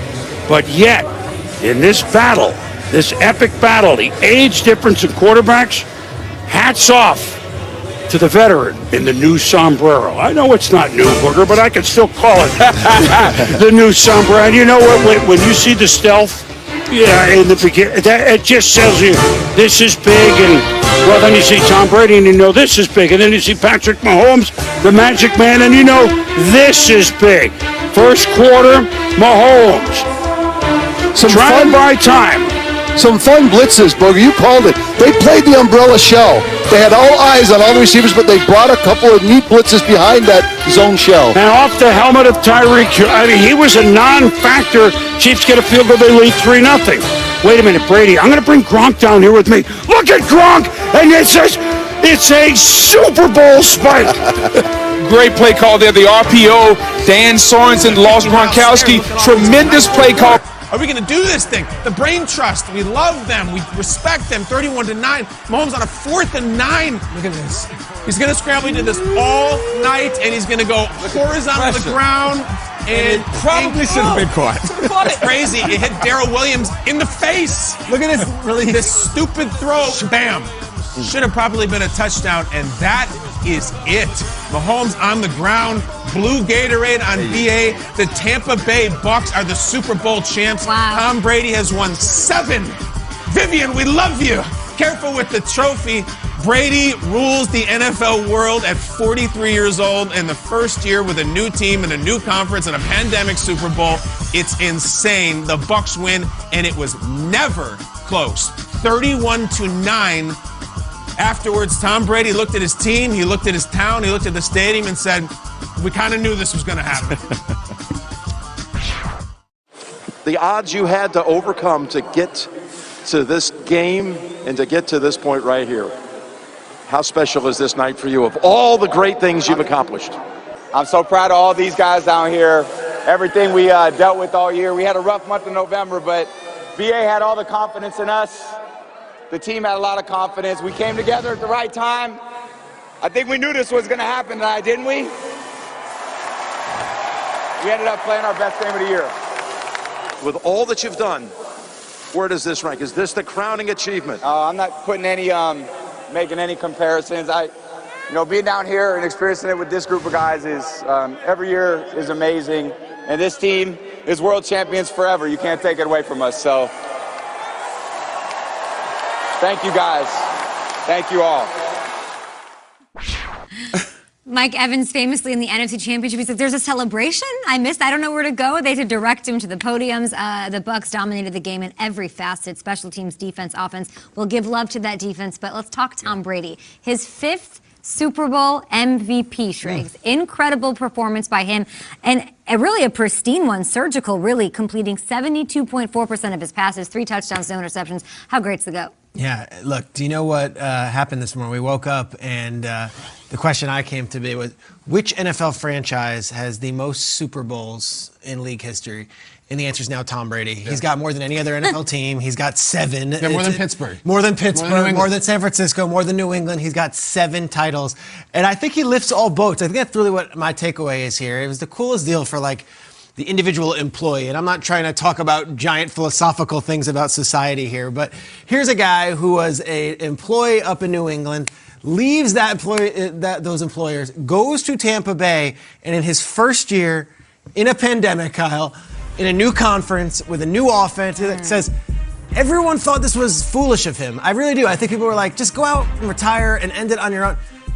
but yet in this battle, this epic battle, the age difference in quarterbacks, hats off to the veteran in the new sombrero. I know it's not new, Booger, but I can still call it the new sombrero. And you know what? When you see the stealth, in the beginning, it just tells you this is big. And well, then you see Tom Brady, and you know this is big. And then you see Patrick Mahomes, the Magic Man, and you know this is big. First quarter, Mahomes. Trying to buy time. Some fun blitzes, Booger. You called it. They played the umbrella shell. They had all eyes on all the receivers, but they brought a couple of neat blitzes behind that zone shell. And off the helmet of Tyreek, I mean, he was a non-factor. Chiefs get a field goal, they lead 3-0. wait a minute, Brady, I'm going to bring Gronk down here with me. Look at Gronk, and it's a Super Bowl spike. Great play call there. The RPO. Dan Sorensen lost Gronkowski. Tremendous play call. Are we going to do this thing? The Brain Trust, we love them. We respect them. 31-9. Mahomes on a 4th and 9. Look at this. He's going to scramble. He did this all night, and he's going to go horizontal to the ground. And probably should have been caught. It's crazy. It hit Darrell Williams in the face. Look at this. Really, this stupid throw. Bam. Should have probably been a touchdown, and that is it. Mahomes on the ground, blue Gatorade on BA. The Tampa Bay Bucks are the Super Bowl champs. Wow. Tom Brady has won 7. Vivian, we love you. Careful with the trophy. Brady rules the NFL world at 43 years old in the first year with a new team and a new conference and a pandemic Super Bowl. It's insane. The Bucks win, and it was never close. 31-9. Afterwards, Tom Brady looked at his team, he looked at his town, he looked at the stadium and said, we kind of knew this was going to happen. The odds you had to overcome to get to this game and to get to this point right here. How special is this night for you of all the great things you've accomplished? I'm so proud of all these guys down here. Everything we dealt with all year. We had a rough month in November, but BA had all the confidence in us. The team had a lot of confidence. We came together at the right time. I think we knew this was going to happen tonight, didn't we? We ended up playing our best game of the year. With all that you've done, where does this rank? Is this the crowning achievement? I'm not putting any, making any comparisons. Being down here and experiencing it with this group of guys is every year is amazing. And this team is world champions forever. You can't take it away from us. So thank you guys. Thank you all. Mike Evans famously in the NFC Championship, he said, there's a celebration? I missed. I don't know where to go. They had to direct him to the podiums. The Bucs dominated the game in every facet, special teams, defense, offense. We'll give love to that defense, but let's talk Tom Brady. His 5th Super Bowl MVP, Shriggs. Incredible performance by him, and really a pristine one, surgical, really, completing 72.4% of his passes, 3 touchdowns, no interceptions. How great's the GOAT? Yeah, look, do you know what happened this morning? We woke up and the question I came to be was, which NFL franchise has the most Super Bowls in league history? And the answer is now Tom Brady. Yeah. He's got more than any other NFL team. He's got 7. Yeah, more than Pittsburgh. More than Pittsburgh, more than San Francisco, more than New England. He's got 7 titles. And I think he lifts all boats. I think that's really what my takeaway is here. It was the coolest deal for, like, the individual employee. And I'm not trying to talk about giant philosophical things about society here, but here's a guy who was an employee up in New England, leaves those employers, goes to Tampa Bay, and in his first year in a pandemic, Kyle, in a new conference with a new offense that says, everyone thought this was foolish of him. I really do. I think people were like, just go out and retire and end it on your own.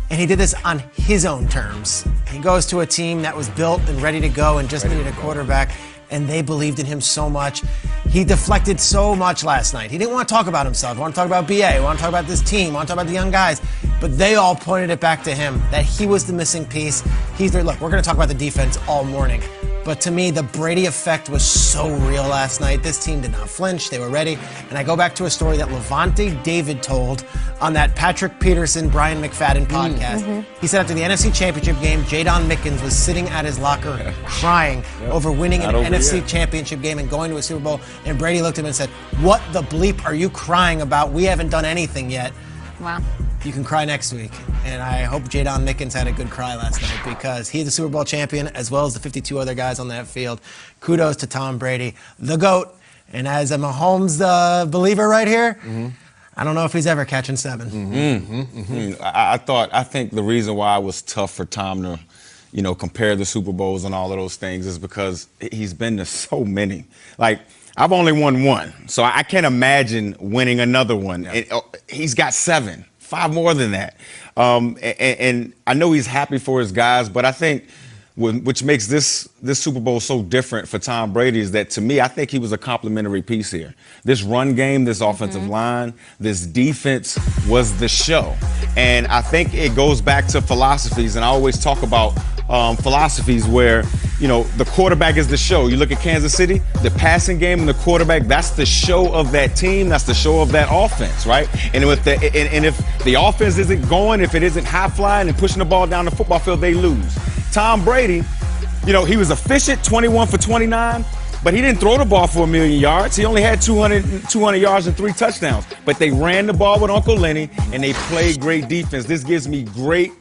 And he did this on his own terms. He goes to a team that was built and ready to go and just needed a quarterback, and they believed in him so much. He deflected so much last night. He didn't want to talk about himself. He wanted to talk about BA. He wanted to talk about this team. He wanted to talk about the young guys. But they all pointed it back to him, that he was the missing piece. Look, we're going to talk about the defense all morning. But to me, the Brady effect was so real last night. This team did not flinch. They were ready. And I go back to a story that Levante David told on that Patrick Peterson, Brian McFadden podcast. He said after the NFC Championship game, Jadon Mickens was sitting at his locker crying over winning an NFC Championship game and going to a Super Bowl. And Brady looked at him and said, what the bleep are you crying about? We haven't done anything yet. Wow. You can cry next week. And I hope Jadon Mickens had a good cry last night because he's the Super Bowl champion as well as the 52 other guys on that field. Kudos to Tom Brady, the GOAT. And as a Mahomes believer right here, I don't know if he's ever catching 7. I think the reason why it was tough for Tom to, compare the Super Bowls and all of those things is because he's been to so many. Like, I've only won 1, so I can't imagine winning another one. Yeah. He's got 7. 5 more than that. And I know he's happy for his guys, but I think which makes this Super Bowl so different for Tom Brady is that, to me, I think he was a complimentary piece here. This run game, this offensive line, this defense was the show. And I think it goes back to philosophies, and I always talk about philosophies where the quarterback is the show. You look at Kansas City, the passing game and the quarterback, that's the show of that team. That's the show of that offense, right? And if the offense isn't going, if it isn't high flying and pushing the ball down the football field, they lose. Tom Brady, he was efficient, 21 for 29, but he didn't throw the ball for 1 million yards. He only had 200 yards and 3 touchdowns. But they ran the ball with Uncle Lenny, and they played great defense. This gives me great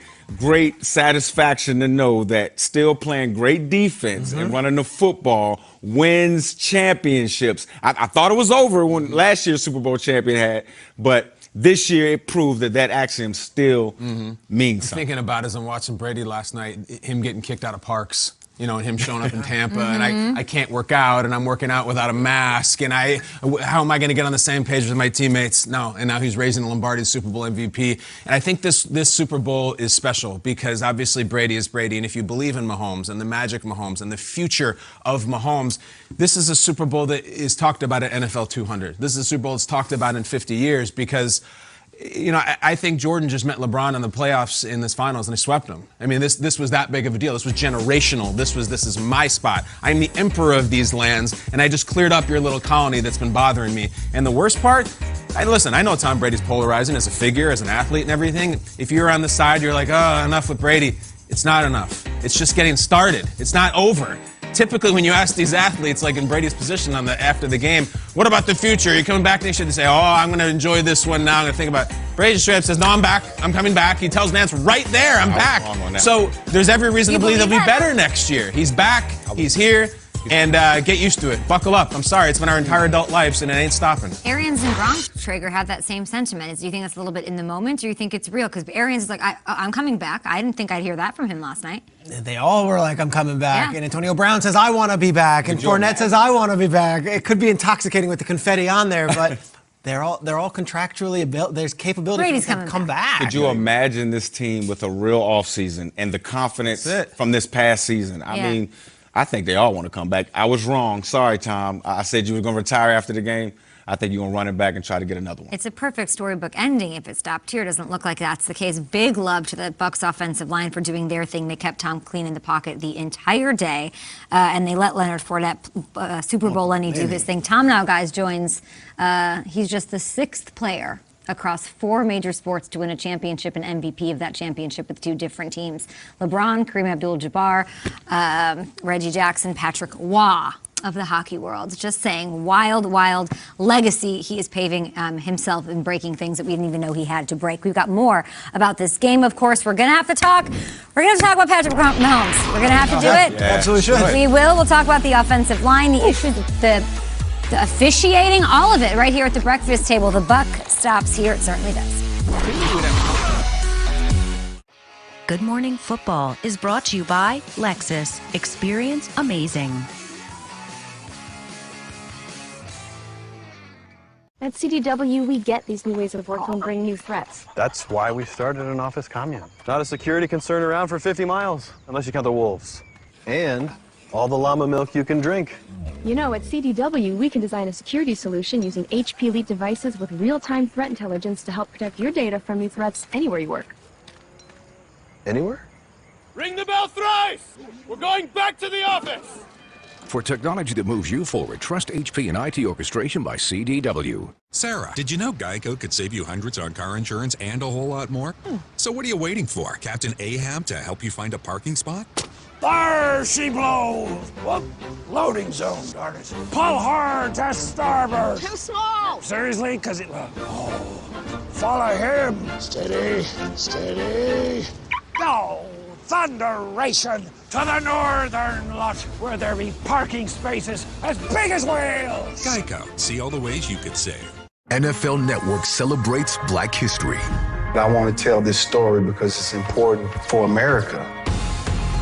satisfaction to know that still playing great defense and running the football wins championships. I thought it was over when last year's Super Bowl champion had, but this year it proved that axiom still means something. Thinking about as I'm watching Brady last night, him getting kicked out of parks. And him showing up in Tampa, and I can't work out, and I'm working out without a mask, and how am I going to get on the same page with my teammates? No, and now he's raising Lombardi's Super Bowl MVP, and I think this Super Bowl is special because obviously Brady is Brady, and if you believe in Mahomes and the magic Mahomes and the future of Mahomes, this is a Super Bowl that is talked about at NFL 200. This is a Super Bowl that's talked about in 50 years because I think Jordan just met LeBron in the playoffs in this finals, and he swept him. I mean, this was that big of a deal. This was generational. This is my spot. I'm the emperor of these lands, and I just cleared up your little colony that's been bothering me. And the worst part, I know Tom Brady's polarizing as a figure, as an athlete and everything. If you're on the side, you're like, oh, enough with Brady. It's not enough. It's just getting started. It's not over. Typically, when you ask these athletes, like in Brady's position after the game, what about the future? Are you coming back next year? They say, oh, I'm going to enjoy this one now. I'm going to think about it. Brady straight up says, no, I'm back. I'm coming back. He tells Nance right there, I'm back. So there's every reason to believe he'll be better next year. He's back. He's here. And get used to it. Buckle up. I'm sorry. It's been our entire adult lives, and it ain't stopping. Arians and Gronk, Traeger, have that same sentiment. Do you think that's a little bit in the moment, or do you think it's real? Because Arians is like, I'm coming back. I didn't think I'd hear that from him last night. They all were like, I'm coming back. Yeah. And Antonio Brown says, I want to be back. And Fournette says, I want to be back. It could be intoxicating with the confetti on there, but they're all contractually built. There's capability to come back. Could you imagine this team with a real offseason and the confidence from this past season? I mean, I think they all want to come back. I was wrong. Sorry, Tom. I said you were going to retire after the game. I think you're going to run it back and try to get another one. It's a perfect storybook ending if it stopped here. It doesn't look like that's the case. Big love to the Bucs offensive line for doing their thing. They kept Tom clean in the pocket the entire day, and they let Leonard Fournette, Super Bowl Lenny, do his thing. Tom now, guys, joins. He's just the 6th player across 4 major sports to win a championship and MVP of that championship with 2 different teams. LeBron, Kareem Abdul-Jabbar, Reggie Jackson, Patrick Waugh of the hockey world. Just saying, wild, wild legacy he is paving himself and breaking things that we didn't even know he had to break. We've got more about this game, of course. We're going to have to talk. We're going to talk about Patrick Mahomes. We're going to have to do it. Yeah, absolutely should. We will. We'll talk about the offensive line, the issues, the officiating, all of it right here at the breakfast table. The buck stops here. It certainly does. Good Morning Football is brought to you by Lexus. Experience amazing. At CDW, we get these new ways of working bring new threats. That's why we started an office commune. Not a security concern around for 50 miles, unless you count the wolves. And all the llama milk you can drink. You know, at CDW, we can design a security solution using HP Elite devices with real-time threat intelligence to help protect your data from new threats anywhere you work. Anywhere? Ring the bell thrice! We're going back to the office! For technology that moves you forward, trust HP and IT orchestration by CDW. Sarah, did you know Geico could save you hundreds on car insurance and a whole lot more? So what are you waiting for? Captain Ahab to help you find a parking spot? There she blows! Whoop. Loading zone, darn it. Pull hard to starboard. Too small. Seriously? Because it... follow him. Steady, steady. Go! Thunderation to the northern lot, where there be parking spaces as big as whales. Geico. See all the ways you could save. NFL Network celebrates Black History. I want to tell this story because it's important for America.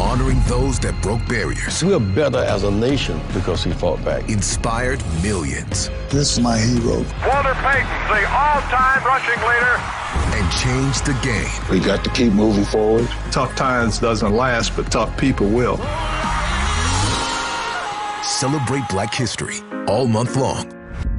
Honoring those that broke barriers. We're better as a nation because he fought back. Inspired millions. This is my hero. Walter Payton, the all-time rushing leader. And changed the game. We got to keep moving forward. Tough times doesn't last, but tough people will. Celebrate Black History all month long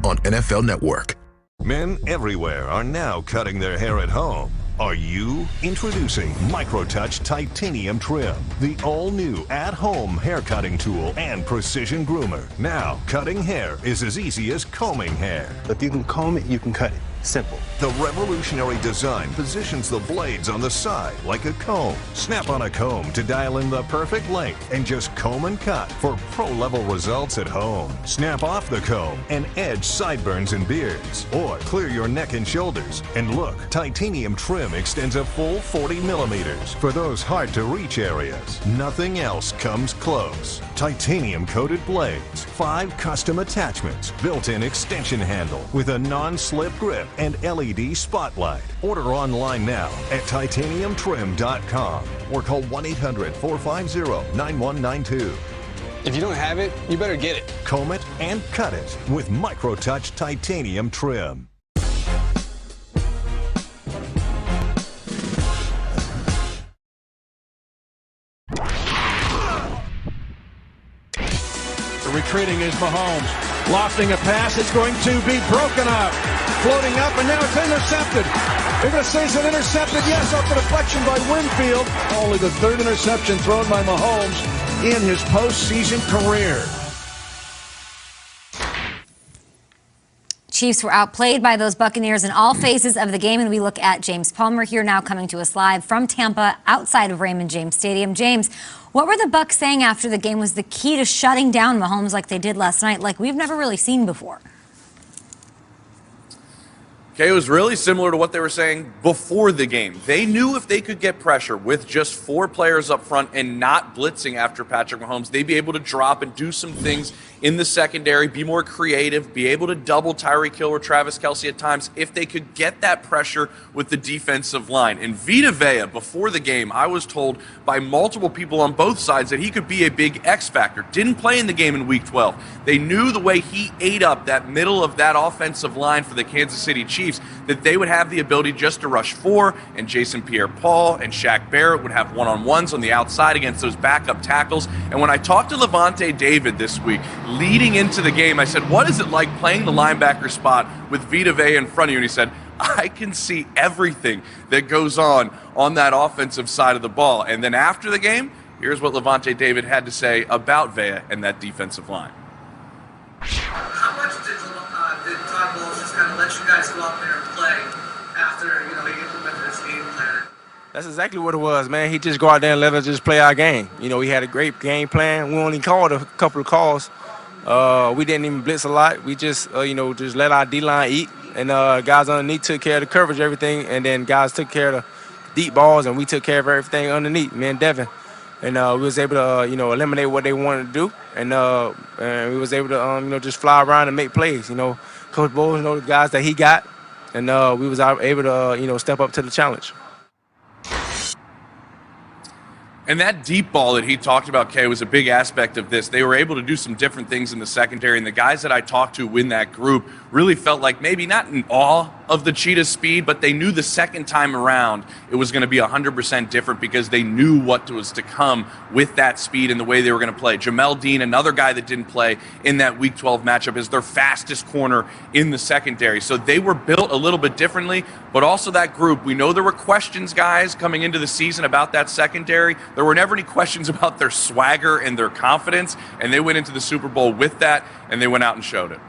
on NFL Network. Men everywhere are now cutting their hair at home. Are you? Introducing MicroTouch Titanium Trim, the all-new at-home hair cutting tool and precision groomer. Now, cutting hair is as easy as combing hair. If you can comb it, you can cut it. Simple. The revolutionary design positions the blades on the side like a comb. Snap on a comb to dial in the perfect length and just comb and cut for pro-level results at home. Snap off the comb and edge sideburns and beards. Or clear your neck and shoulders. And look, titanium trim extends a full 40 millimeters for those hard-to-reach areas. Nothing else comes close. Titanium-coated blades, 5 custom attachments, built-in extension handle with a non-slip grip and LED spotlight. Order online now at titaniumtrim.com or call 1-800-450-9192. If you don't have it, you better get it. Comb it and cut it with MicroTouch Titanium Trim. Retreating is Mahomes. Lofting a pass. It's going to be broken up. Floating up, and now it's intercepted. They're going to say it's an intercepted. Yes, off the deflection by Winfield. Only the 3rd interception thrown by Mahomes in his postseason career. Chiefs were outplayed by those Buccaneers in all phases of the game, and we look at James Palmer here now coming to us live from Tampa outside of Raymond James Stadium. James, what were the Bucs saying after the game was the key to shutting down Mahomes like they did last night, like we've never really seen before? Okay, it was really similar to what they were saying before the game. They knew if they could get pressure with just 4 players up front and not blitzing after Patrick Mahomes, they'd be able to drop and do some things in the secondary, be more creative, be able to double Tyreek Hill or Travis Kelce at times if they could get that pressure with the defensive line. And Vita Vea, before the game, I was told by multiple people on both sides that he could be a big X factor. Didn't play in the game in Week 12. They knew the way he ate up that middle of that offensive line for the Kansas City Chiefs, that they would have the ability just to rush 4, and Jason Pierre-Paul and Shaq Barrett would have one-on-ones on the outside against those backup tackles. And when I talked to Levante David this week, leading into the game, I said, what is it like playing the linebacker spot with Vita Vea in front of you? And he said, I can see everything that goes on that offensive side of the ball. And then after the game, here's what Levante David had to say about Vea and that defensive line. How much did Todd Bowles just kind of let you guys go out there and play after, he implemented his game plan? That's exactly what it was, man. He just go out there and let us just play our game. We had a great game plan. We only called a couple of calls. We didn't even blitz a lot. We just, just let our D-line eat. And guys underneath took care of the coverage, everything. And then guys took care of the deep balls, and we took care of everything underneath, me and Devin. And we was able to, eliminate what they wanted to do. And we was able to, just fly around and make plays. Coach Bowles, the guys that he got. And we was able to, step up to the challenge. And that deep ball that he talked about, Kay, was a big aspect of this. They were able to do some different things in the secondary, and the guys that I talked to in that group really felt like maybe not in awe of the Cheetah's speed, but they knew the second time around it was going to be 100% different because they knew what was to come with that speed and the way they were going to play. Jamel Dean, another guy that didn't play in that Week 12 matchup, is their fastest corner in the secondary. So they were built a little bit differently, but also that group, we know there were questions, guys, coming into the season about that secondary. There were never any questions about their swagger and their confidence, and they went into the Super Bowl with that, and they went out and showed it.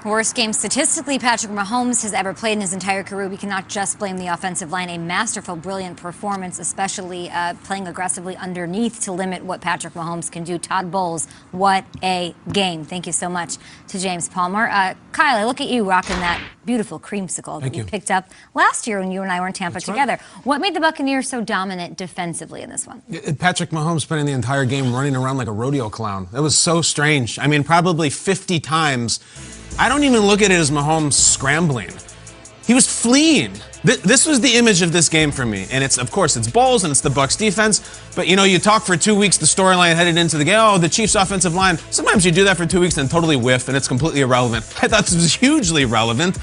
Worst game statistically Patrick Mahomes has ever played in his entire career. We cannot just blame the offensive line. A masterful, brilliant performance, especially playing aggressively underneath to limit what Patrick Mahomes can do. Todd Bowles, what a game. Thank you so much to James Palmer. Kyle, I look at you rocking that beautiful creamsicle that you picked up last year when you and I were in Tampa together. Right. What made the Buccaneers so dominant defensively in this one? Patrick Mahomes spending the entire game running around like a rodeo clown. That was so strange. I mean, probably 50 times. I don't even look at it as Mahomes scrambling. He was fleeing. This was the image of this game for me. And it's, of course, it's Bowles and it's the Bucs defense. But, you talk for 2 weeks, the storyline headed into the game, the Chiefs offensive line. Sometimes you do that for 2 weeks and totally whiff, and it's completely irrelevant. I thought this was hugely relevant.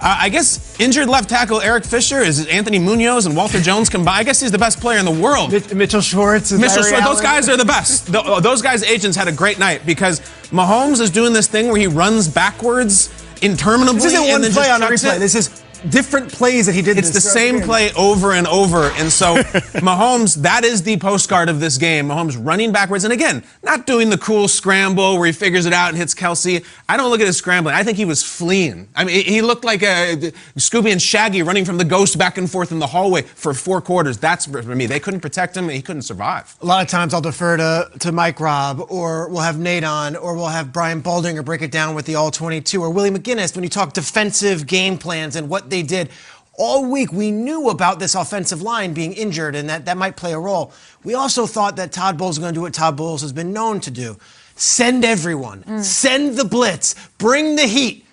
I guess injured left tackle Eric Fisher is Anthony Munoz and Walter Jones combined. I guess he's the best player in the world. Mitchell Schwartz. Those guys are the best. Those guys' agents had a great night because Mahomes is doing this thing where he runs backwards interminably. This isn't one play on every play. This is different plays that he did. It's the same play over and over. And so Mahomes, that is the postcard of this game. Mahomes running backwards. And again, not doing the cool scramble where he figures it out and hits Kelsey. I don't look at his scrambling. I think he was fleeing. I mean, he looked like Scooby and Shaggy running from the ghost back and forth in the hallway for 4 quarters. That's for me. They couldn't protect him and he couldn't survive. A lot of times I'll defer to Mike Robb, or we'll have Nate on, or we'll have Brian Baldinger break it down with the All-22, or Willie McGinnis when you talk defensive game plans and what they did. All week we knew about this offensive line being injured and that might play a role. We also thought that Todd Bowles was going to do what Todd Bowles has been known to do. Send everyone. Send the blitz. Bring the heat.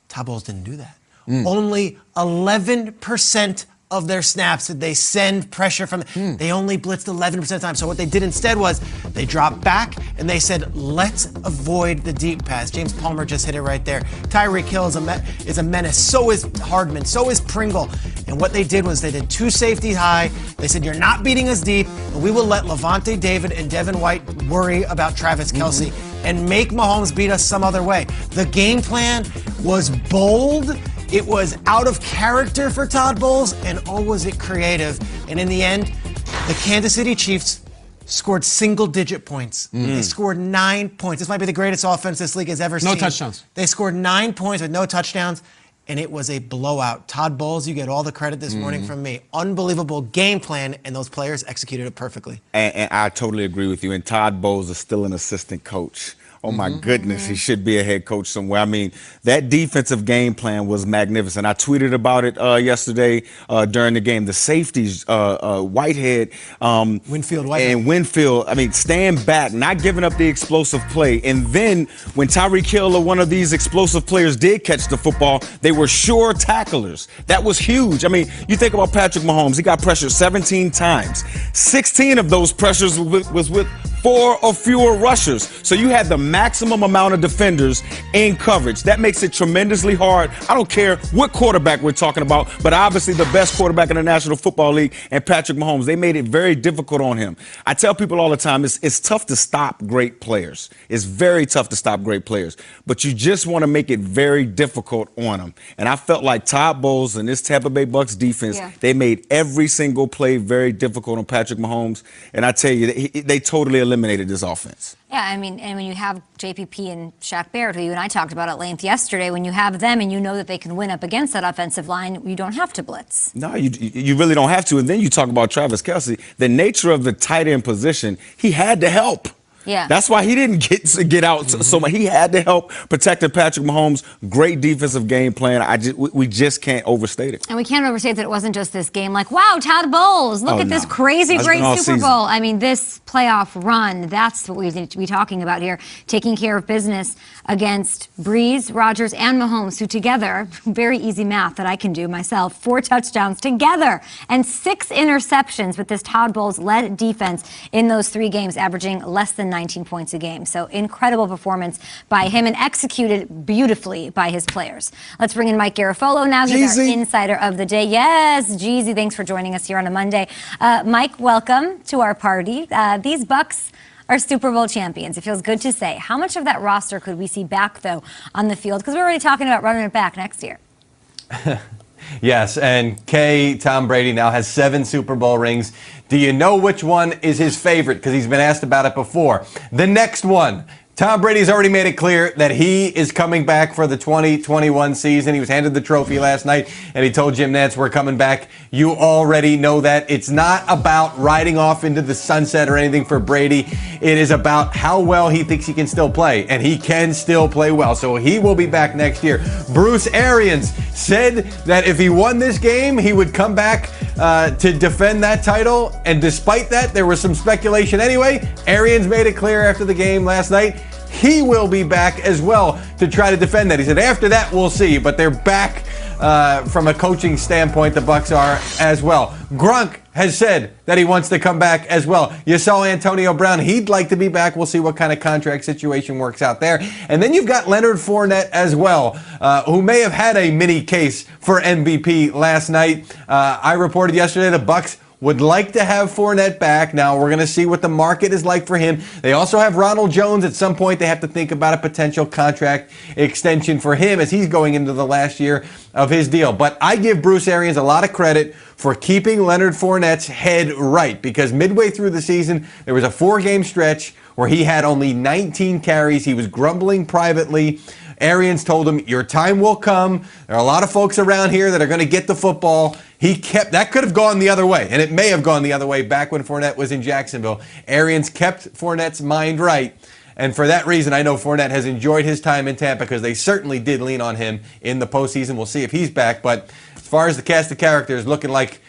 Todd Bowles didn't do that. Only 11% of their snaps did they send pressure from. They only blitzed 11% of the time. So what they did instead was they dropped back and they said, let's avoid the deep pass. James Palmer just hit it right there. Tyreek Hill is a menace. So is Hardman. So is Pringle. And what they did was they did 2 safeties high. They said, you're not beating us deep, and we will let Levante David and Devin White worry about Travis Kelce and make Mahomes beat us some other way. The game plan was bold. It was out of character for Todd Bowles, and oh, was it creative. And in the end, the Kansas City Chiefs scored single-digit points. They scored 9 points. This might be the greatest offense this league has ever seen. No touchdowns. They scored 9 points with no touchdowns, and it was a blowout. Todd Bowles, you get all the credit this morning from me. Unbelievable game plan, and those players executed it perfectly. And I totally agree with you. And Todd Bowles is still an assistant coach. Oh, my goodness, he should be a head coach somewhere. I mean, that defensive game plan was magnificent. I tweeted about it yesterday during the game. The safeties, Whitehead, Winfield, and Winfield, I mean, stand back, not giving up the explosive play. And then when Tyreek Hill or one of these explosive players did catch the football, they were sure tacklers. That was huge. I mean, you think about Patrick Mahomes. He got pressured 17 times. 16 of those pressures was with 4 or fewer rushers. So you had the maximum amount of defenders in coverage. That makes it tremendously hard. I don't care what quarterback we're talking about, but obviously the best quarterback in the National Football League and Patrick Mahomes. They made it very difficult on him. I tell people all the time, it's tough to stop great players. It's very tough to stop great players, but you just want to make it very difficult on them. And I felt like Todd Bowles and this Tampa Bay Bucs defense, they made every single play very difficult on Patrick Mahomes. And I tell you, they totally eliminated this offense. Yeah, I mean, and when you have JPP and Shaq Barrett, who you and I talked about at length yesterday, when you have them and you know that they can win up against that offensive line, you don't have to blitz. No, you really don't have to. And then you talk about Travis Kelce. The nature of the tight end position, he had to help. Yeah. That's why he didn't get out so much. He had to help protecting Patrick Mahomes. Great defensive game plan. We just can't overstate it. And we can't overstate that it wasn't just this game. Like, wow, Todd Bowles, look at this crazy, great Super Bowl. I mean, this playoff run, that's what we need to be talking about here. Taking care of business against Breeze, Rodgers, and Mahomes, who together, very easy math that I can do myself, 4 touchdowns together and 6 interceptions with this Todd Bowles-led defense in those 3 games, averaging less than 19 points a game. So incredible performance by him and executed beautifully by his players. Let's bring in Mike Garafolo now. He's our insider of the day. Yes, Jeezy, thanks for joining us here on a Monday. Mike, welcome to our party. These Bucs are Super Bowl champions. It feels good to say. How much of that roster could we see back, though, on the field? Because we're already talking about running it back next year. Yes, and Tom Brady now has 7 Super Bowl rings. Do you know which one is his favorite? Because he's been asked about it before. The next one. Tom Brady's already made it clear that he is coming back for the 2021 season. He was handed the trophy last night, and he told Jim Nantz, we're coming back. You already know that. It's not about riding off into the sunset or anything for Brady. It is about how well he thinks he can still play, and he can still play well. So he will be back next year. Bruce Arians said that if he won this game, he would come back to defend that title. And despite that, there was some speculation anyway. Arians made it clear after the game last night he will be back as well to try to defend that. He said, after that, we'll see. But they're back from a coaching standpoint, the Bucs are as well. Gronk has said that he wants to come back as well. You saw Antonio Brown. He'd like to be back. We'll see what kind of contract situation works out there. And then you've got Leonard Fournette as well, who may have had a mini case for MVP last night. I reported yesterday the Bucs would like to have Fournette back. Now, we're going to see what the market is like for him. They also have Ronald Jones. At some point, they have to think about a potential contract extension for him as he's going into the last year of his deal. But I give Bruce Arians a lot of credit for keeping Leonard Fournette's head right, because midway through the season, there was a 4-game stretch where he had only 19 carries. He was grumbling privately. Arians told him, your time will come. There are a lot of folks around here that are going to get the football. That could have gone the other way, and it may have gone the other way back when Fournette was in Jacksonville. Arians kept Fournette's mind right, and for that reason, I know Fournette has enjoyed his time in Tampa because they certainly did lean on him in the postseason. We'll see if he's back, but as far as the cast of characters, looking like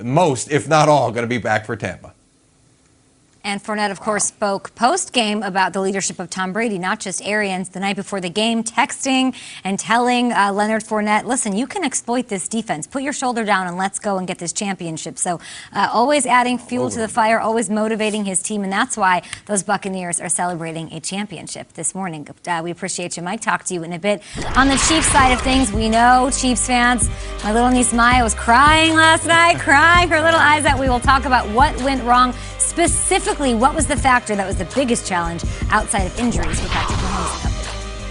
most, if not all, going to be back for Tampa. And Fournette, of course, spoke post-game about the leadership of Tom Brady, not just Arians, the night before the game, texting and telling Leonard Fournette, listen, you can exploit this defense. Put your shoulder down and let's go and get this championship. So always adding fuel to the fire, always motivating his team, and that's why those Buccaneers are celebrating a championship this morning. We appreciate you, Mike. Talk to you in a bit. On the Chiefs side of things, we know, Chiefs fans, my little niece Maya was crying last night, crying her little eyes out. We will talk about what went wrong. Specifically, what was the factor that was the biggest challenge outside of injuries for Patrick Mahomes and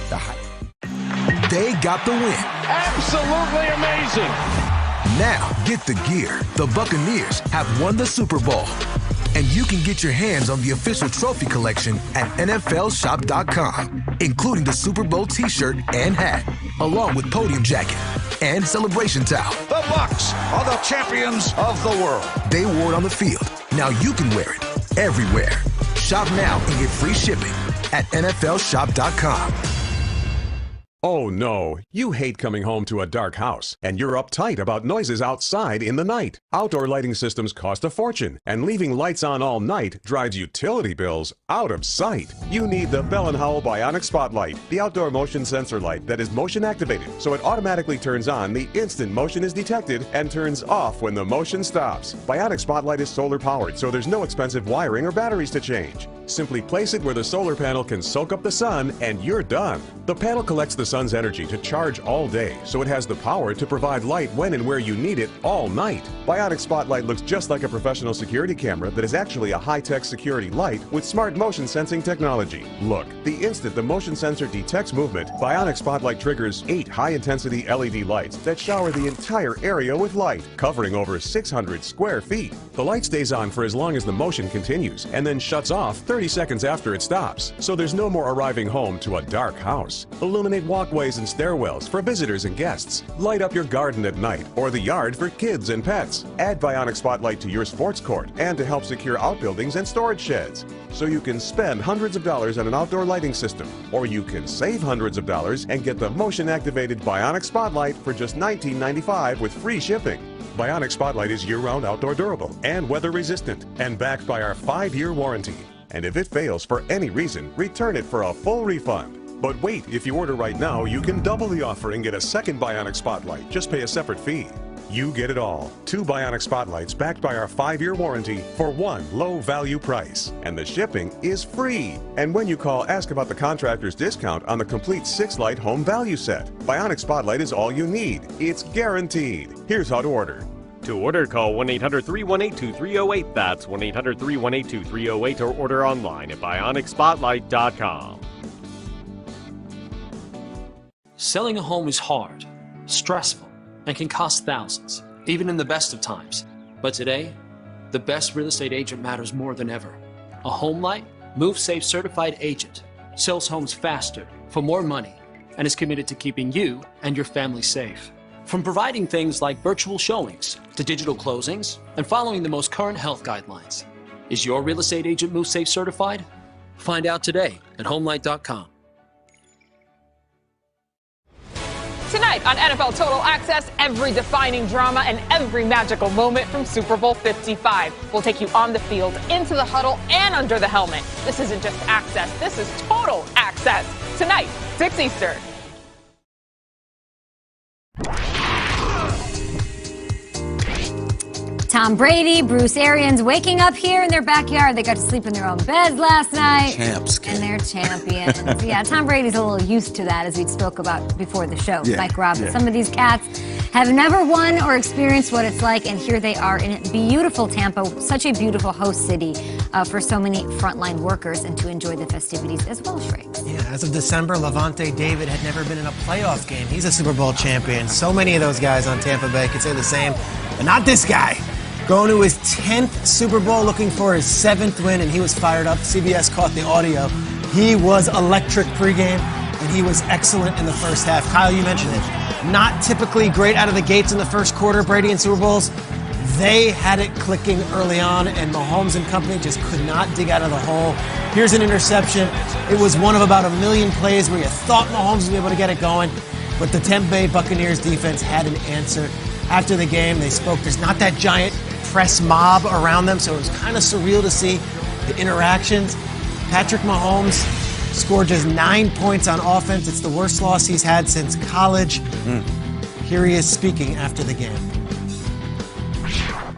company? They got the win. Absolutely amazing. Now get the gear. The Buccaneers have won the Super Bowl. And you can get your hands on the official trophy collection at NFLshop.com, including the Super Bowl t-shirt and hat, along with podium jacket and celebration towel. The Bucs are the champions of the world. They wore it on the field. Now you can wear it everywhere. Shop now and get free shipping at NFLshop.com. Oh no, you hate coming home to a dark house, and you're uptight about noises outside in the night. Outdoor lighting systems cost a fortune, and leaving lights on all night drives utility bills out of sight. You need the Bell & Howell Bionic Spotlight, the outdoor motion sensor light that is motion activated, so it automatically turns on the instant motion is detected and turns off when the motion stops. Bionic Spotlight is solar powered, so there's no expensive wiring or batteries to change. Simply place it where the solar panel can soak up the sun, and you're done. The panel collects the sun's energy to charge all day, so it has the power to provide light when and where you need it all night. Bionic Spotlight looks just like a professional security camera that is actually a high-tech security light with smart motion sensing technology. Look, the instant the motion sensor detects movement, Bionic Spotlight triggers 8 high-intensity LED lights that shower the entire area with light, covering over 600 square feet. The light stays on for as long as the motion continues, and then shuts off 30 seconds after it stops, so there's no more arriving home to a dark house. Illuminate walkways and stairwells for visitors and guests. Light up your garden at night or the yard for kids and pets. Add Bionic Spotlight to your sports court and to help secure outbuildings and storage sheds. So you can spend hundreds of dollars on an outdoor lighting system, or you can save hundreds of dollars and get the motion-activated Bionic Spotlight for just $19.95 with free shipping. Bionic Spotlight is year-round outdoor durable and weather-resistant and backed by our 5-year warranty. And if it fails for any reason, return it for a full refund. But wait, if you order right now, you can double the offer and get a second Bionic Spotlight. Just pay a separate fee. You get it all. 2 Bionic Spotlights backed by our 5-year warranty for one low-value price. And the shipping is free. And when you call, ask about the contractor's discount on the complete 6-light home value set. Bionic Spotlight is all you need. It's guaranteed. Here's how to order. To order, call 1-800-318-2308. That's 1-800-318-2308, or order online at BionicSpotlight.com. Selling a home is hard, stressful, and can cost thousands, even in the best of times. But today, the best real estate agent matters more than ever. A HomeLight, MoveSafe certified agent sells homes faster, for more money, and is committed to keeping you and your family safe. From providing things like virtual showings to digital closings and following the most current health guidelines. Is your real estate agent MoveSafe certified? Find out today at HomeLight.com. Tonight on NFL Total Access, every defining drama and every magical moment from Super Bowl 55. We'll take you on the field, into the huddle, and under the helmet. This isn't just access, this is total access. Tonight, 6 Eastern. Tom Brady, Bruce Arians waking up here in their backyard. They got to sleep in their own beds last night. Champs. And they're champions. Yeah, Tom Brady's a little used to that, as we spoke about before the show. Yeah, Mike Robbins. yeah. Some of these cats, have never won or experienced what it's like, and here they are in beautiful Tampa, such a beautiful host city for so many frontline workers, and to enjoy the festivities as well, Shriggs. Yeah, as of December, Levante David had never been in a playoff game. He's a Super Bowl champion. So many of those guys on Tampa Bay could say the same, but not this guy. Going to his 10th Super Bowl, looking for his 7th win, and he was fired up. CBS caught the audio. He was electric pregame, and he was excellent in the first half. Kyle, you mentioned it. Not typically great out of the gates in the first quarter, Brady, in Super Bowls. They had it clicking early on, and Mahomes and company just could not dig out of the hole. Here's an interception. It was one of about a million plays where you thought Mahomes would be able to get it going, but the Tampa Bay Buccaneers defense had an answer. After the game, they spoke. There's not that giant press mob around them, so it was kind of surreal to see the interactions. Patrick Mahomes scored just 9 points on offense. It's the worst loss he's had since college. Here he is speaking after the game.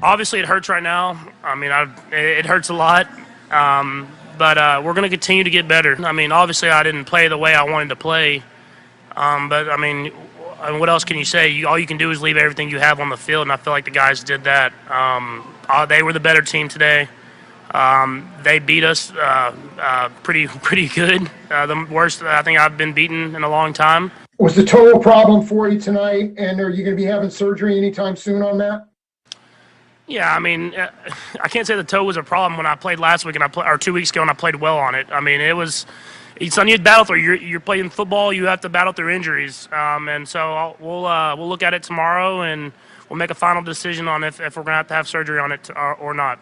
Obviously, it hurts right now. I mean, it hurts a lot, but we're going to continue to get better. I mean, obviously, I didn't play the way I wanted to play, but I mean, what else can you say? All you can do is leave everything you have on the field, and I feel like the guys did that. They were the better team today. They beat us pretty good. The worst I think I've been beaten in a long time. Was the toe a problem for you tonight, and are you going to be having surgery anytime soon on that? Yeah, I mean, I can't say the toe was a problem when I played last week or 2 weeks ago, and I played well on it. I mean, it was. It's something you battle through. You're playing football. You have to battle through injuries, and so we'll look at it tomorrow, and we'll make a final decision on if we're going to have surgery on it or not.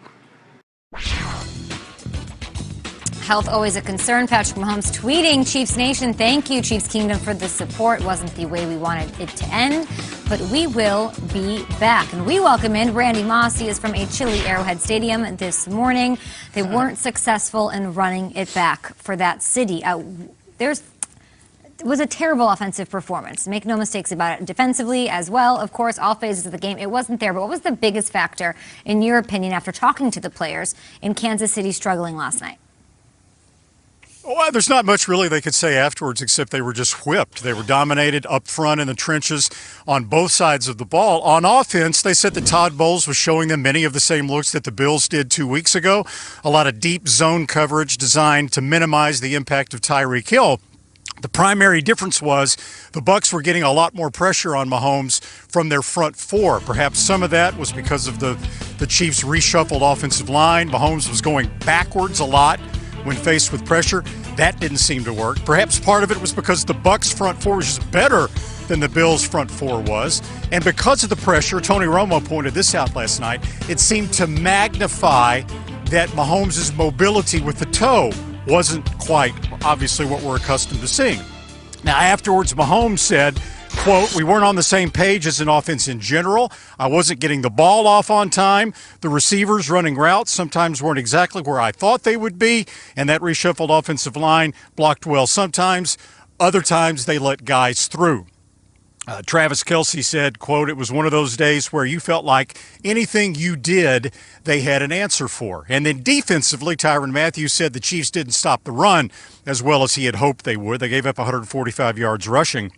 Health always a concern. Patrick Mahomes tweeting, Chiefs Nation, thank you, Chiefs Kingdom, for the support. Wasn't the way we wanted it to end, but we will be back. And we welcome in Randy Moss. He is from a chilly Arrowhead Stadium this morning. They weren't successful in running it back for that city. It was a terrible offensive performance. Make no mistakes about it. Defensively as well, of course, all phases of the game, it wasn't there. But what was the biggest factor, in your opinion, after talking to the players in Kansas City struggling last night? Well, there's not much really they could say afterwards except they were just whipped. They were dominated up front in the trenches on both sides of the ball. On offense, they said that Todd Bowles was showing them many of the same looks that the Bills did 2 weeks ago. A lot of deep zone coverage designed to minimize the impact of Tyreek Hill. The primary difference was the Bucs were getting a lot more pressure on Mahomes from their front four. Perhaps some of that was because of the Chiefs' reshuffled offensive line. Mahomes was going backwards a lot when faced with pressure. That didn't seem to work. Perhaps part of it was because the Bucs' front four was just better than the Bills' front four was. And because of the pressure, Tony Romo pointed this out last night, it seemed to magnify that Mahomes' mobility with the toe wasn't quite, obviously, what we're accustomed to seeing. Now, afterwards, Mahomes said, quote, we weren't on the same page as an offense in general. I wasn't getting the ball off on time. The receivers running routes sometimes weren't exactly where I thought they would be, and that reshuffled offensive line blocked well sometimes. Other times they let guys through. Travis Kelce said, quote, it was one of those days where you felt like anything you did, they had an answer for. And then defensively, Tyrann Mathieu said the Chiefs didn't stop the run as well as he had hoped they would. They gave up 145 yards rushing.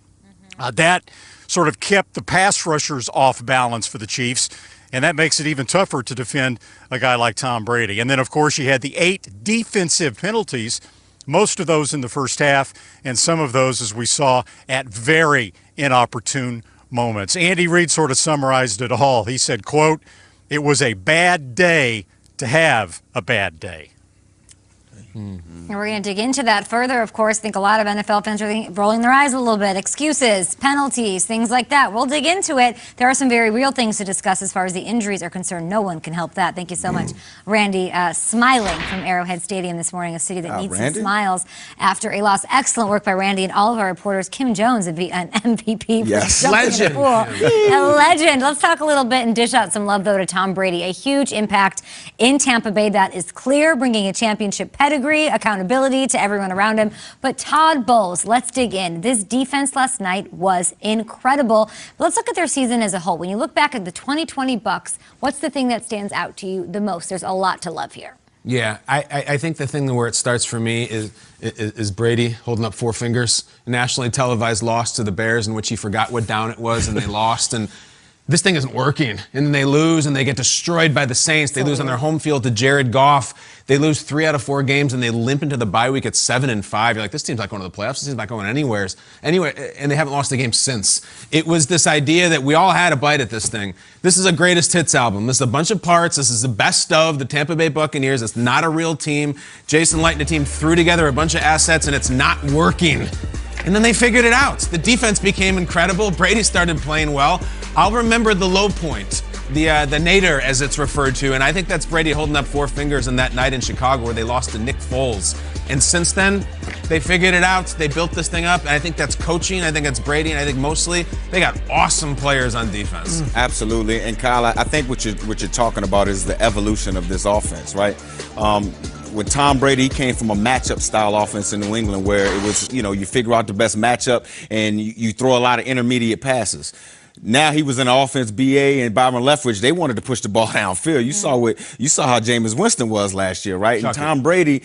That sort of kept the pass rushers off balance for the Chiefs, and that makes it even tougher to defend a guy like Tom Brady. And then, of course, you had the 8 defensive penalties, most of those in the first half, and some of those, as we saw, at very inopportune moments. Andy Reid sort of summarized it all. He said, quote, it was a bad day to have a bad day. And we're going to dig into that further. Of course, I think a lot of NFL fans are rolling their eyes a little bit. Excuses, penalties, things like that. We'll dig into it. There are some very real things to discuss as far as the injuries are concerned. No one can help that. Thank you so much, Randy. Smiling from Arrowhead Stadium this morning, a city that needs some smiles after a loss. Excellent work by Randy and all of our reporters. Kim Jones, an MVP. Yes. Legend. A legend. Let's talk a little bit and dish out some love, though, to Tom Brady. A huge impact in Tampa Bay. That is clear, bringing a championship pedigree, accountability to everyone around him. But Todd Bowles, let's dig in. This defense last night was incredible. But let's look at their season as a whole. When you look back at the 2020 Bucs, what's the thing that stands out to you the most? There's a lot to love here. Yeah, I think the thing where it starts for me is Brady holding up 4 fingers. Nationally televised loss to the Bears in which he forgot what down it was and they lost. And this thing isn't working. And then they lose and they get destroyed by the Saints. They lose on their home field to Jared Goff. They lose 3 out of 4 games and they limp into the bye week at 7-5. You're like, this team's not going to the playoffs. This team's not going anywhere. And they haven't lost a game since. It was this idea that we all had a bite at this thing. This is a greatest hits album. This is a bunch of parts. This is the best of the Tampa Bay Buccaneers. It's not a real team. Jason Light and the team threw together a bunch of assets and it's not working. And then they figured it out. The defense became incredible. Brady started playing well. I'll remember the low point, the nadir as it's referred to, and I think that's Brady holding up 4 fingers in that night in Chicago where they lost to Nick Foles. And since then, they figured it out. They built this thing up, and I think that's coaching. I think that's Brady, and I think mostly they got awesome players on defense. Absolutely. And Kyle, I think what you're talking about is the evolution of this offense, right? With Tom Brady, he came from a matchup-style offense in New England where it was, you figure out the best matchup and you throw a lot of intermediate passes. Now he was in offense, BA and Byron Leftwich. They wanted to push the ball downfield. You saw how Jameis Winston was last year, right? And Tom Brady,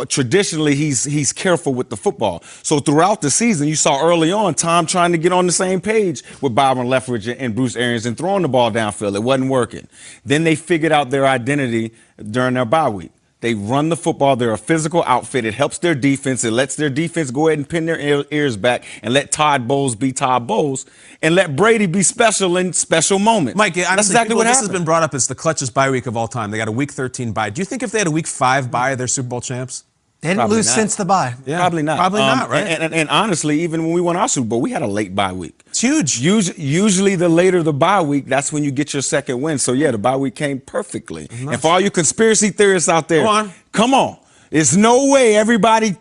traditionally, he's careful with the football. So throughout the season, you saw early on Tom trying to get on the same page with Byron Leftwich and Bruce Arians and throwing the ball downfield. It wasn't working. Then they figured out their identity during their bye week. They run the football. They're a physical outfit. It helps their defense. It lets their defense go ahead and pin their ears back and let Todd Bowles be Todd Bowles and let Brady be special in special moments. Mike, honestly, that's exactly what this happened. has been brought up as the clutchest bye week of all time. They got a Week 13 bye. Do you think if they had a Week 5 bye, they're Super Bowl champs? They didn't lose since the bye. Yeah. Probably not. Probably not, right? And honestly, even when we won our Super Bowl, we had a late bye week. It's huge. Usually the later the bye week, that's when you get your second win. So, yeah, the bye week came perfectly. And for all you conspiracy theorists out there, come on. There's no way everybody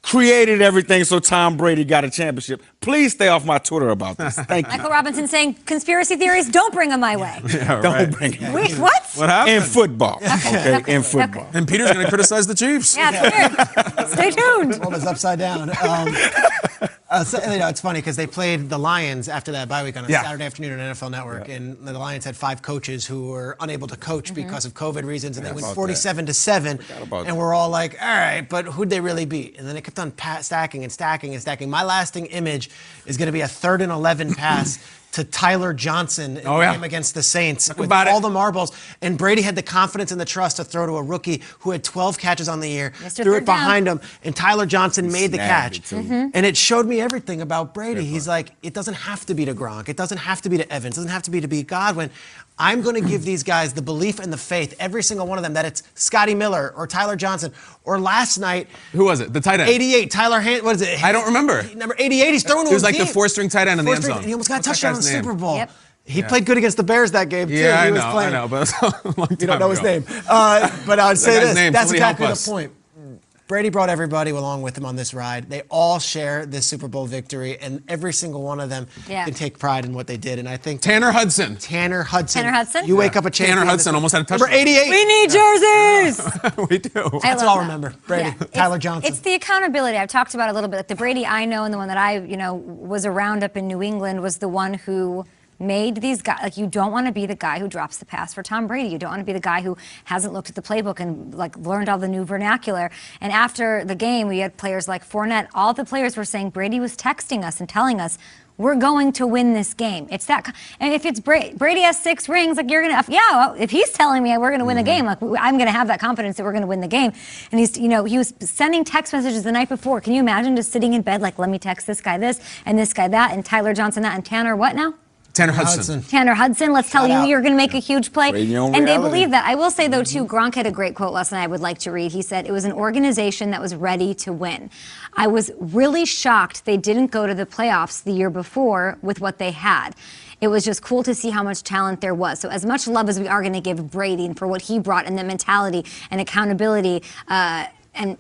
created everything so Tom Brady got a championship. Please stay off my Twitter about this. Thank you. Michael Robinson saying conspiracy theories, don't bring them my way. Yeah, Don't bring it. Wait, what? What happened? In football. Okay, in football. And Peter's going to criticize the Chiefs. Yeah, it's weird. Stay tuned. The world is upside down. It's funny because they played the Lions after that bye week on a Saturday afternoon on NFL Network, and the Lions had 5 coaches who were unable to coach because of COVID reasons, and they went 47-7. And we're all like, all right, but who'd they really beat? And then it kept on stacking and stacking and stacking. My lasting image is going to be a 3rd and 11 pass to Tyler Johnson in the game against the Saints with all the marbles. And Brady had the confidence and the trust to throw to a rookie who had 12 catches on the year, threw it behind him, and Tyler Johnson made the catch. And it showed me everything about Brady. He's like, it doesn't have to be to Gronk. It doesn't have to be to Evans. It doesn't have to be to beat Godwin. I'm going to give these guys the belief and the faith, every single one of them, that it's Scotty Miller or Tyler Johnson or last night. Who was it? The tight end. 88, Tyler what is it? I don't remember. Number 88, he's throwing to He was him like the 4-string tight end in the end zone. And he almost got a touchdown in the Super Bowl. Yep. He played good against the Bears that game, too. Yeah, I know, but it's a long time You don't know his ago. name. But I would say this. Name, That's exactly help the point. Brady brought everybody along with him on this ride. They all share this Super Bowl victory, and every single one of them can take pride in what they did. And I think Tanner Hudson. Tanner Hudson? You wake up a champion. Tanner Hudson almost had a touchdown. Number 88. We need jerseys. We do. That's what I'll remember. Brady, Tyler Johnson. It's the accountability. I've talked about it a little bit. Like the Brady I know and the one that I, was around up in New England was the one who made these guys, like, you don't want to be the guy who drops the pass for Tom Brady. You don't want to be the guy who hasn't looked at the playbook and learned all the new vernacular. And after the game, we had players like Fournette. All the players were saying Brady was texting us and telling us, we're going to win this game. It's that, and if it's Brady has 6 rings, like, you're gonna, if he's telling me we're gonna win the game, like, I'm gonna have that confidence that we're gonna win the game. And he's, he was sending text messages the night before. Can you imagine just sitting in bed, like, let me text this guy this and this guy that, and Tyler Johnson that, and Tanner what now? Tanner Hudson. Tanner Hudson, let's tell you you're going to make a huge play. And they believe that. I will say, though, too, Gronk had a great quote last night I would like to read. He said, it was an organization that was ready to win. I was really shocked they didn't go to the playoffs the year before with what they had. It was just cool to see how much talent there was. So as much love as we are going to give Brady and for what he brought and the mentality and accountability, and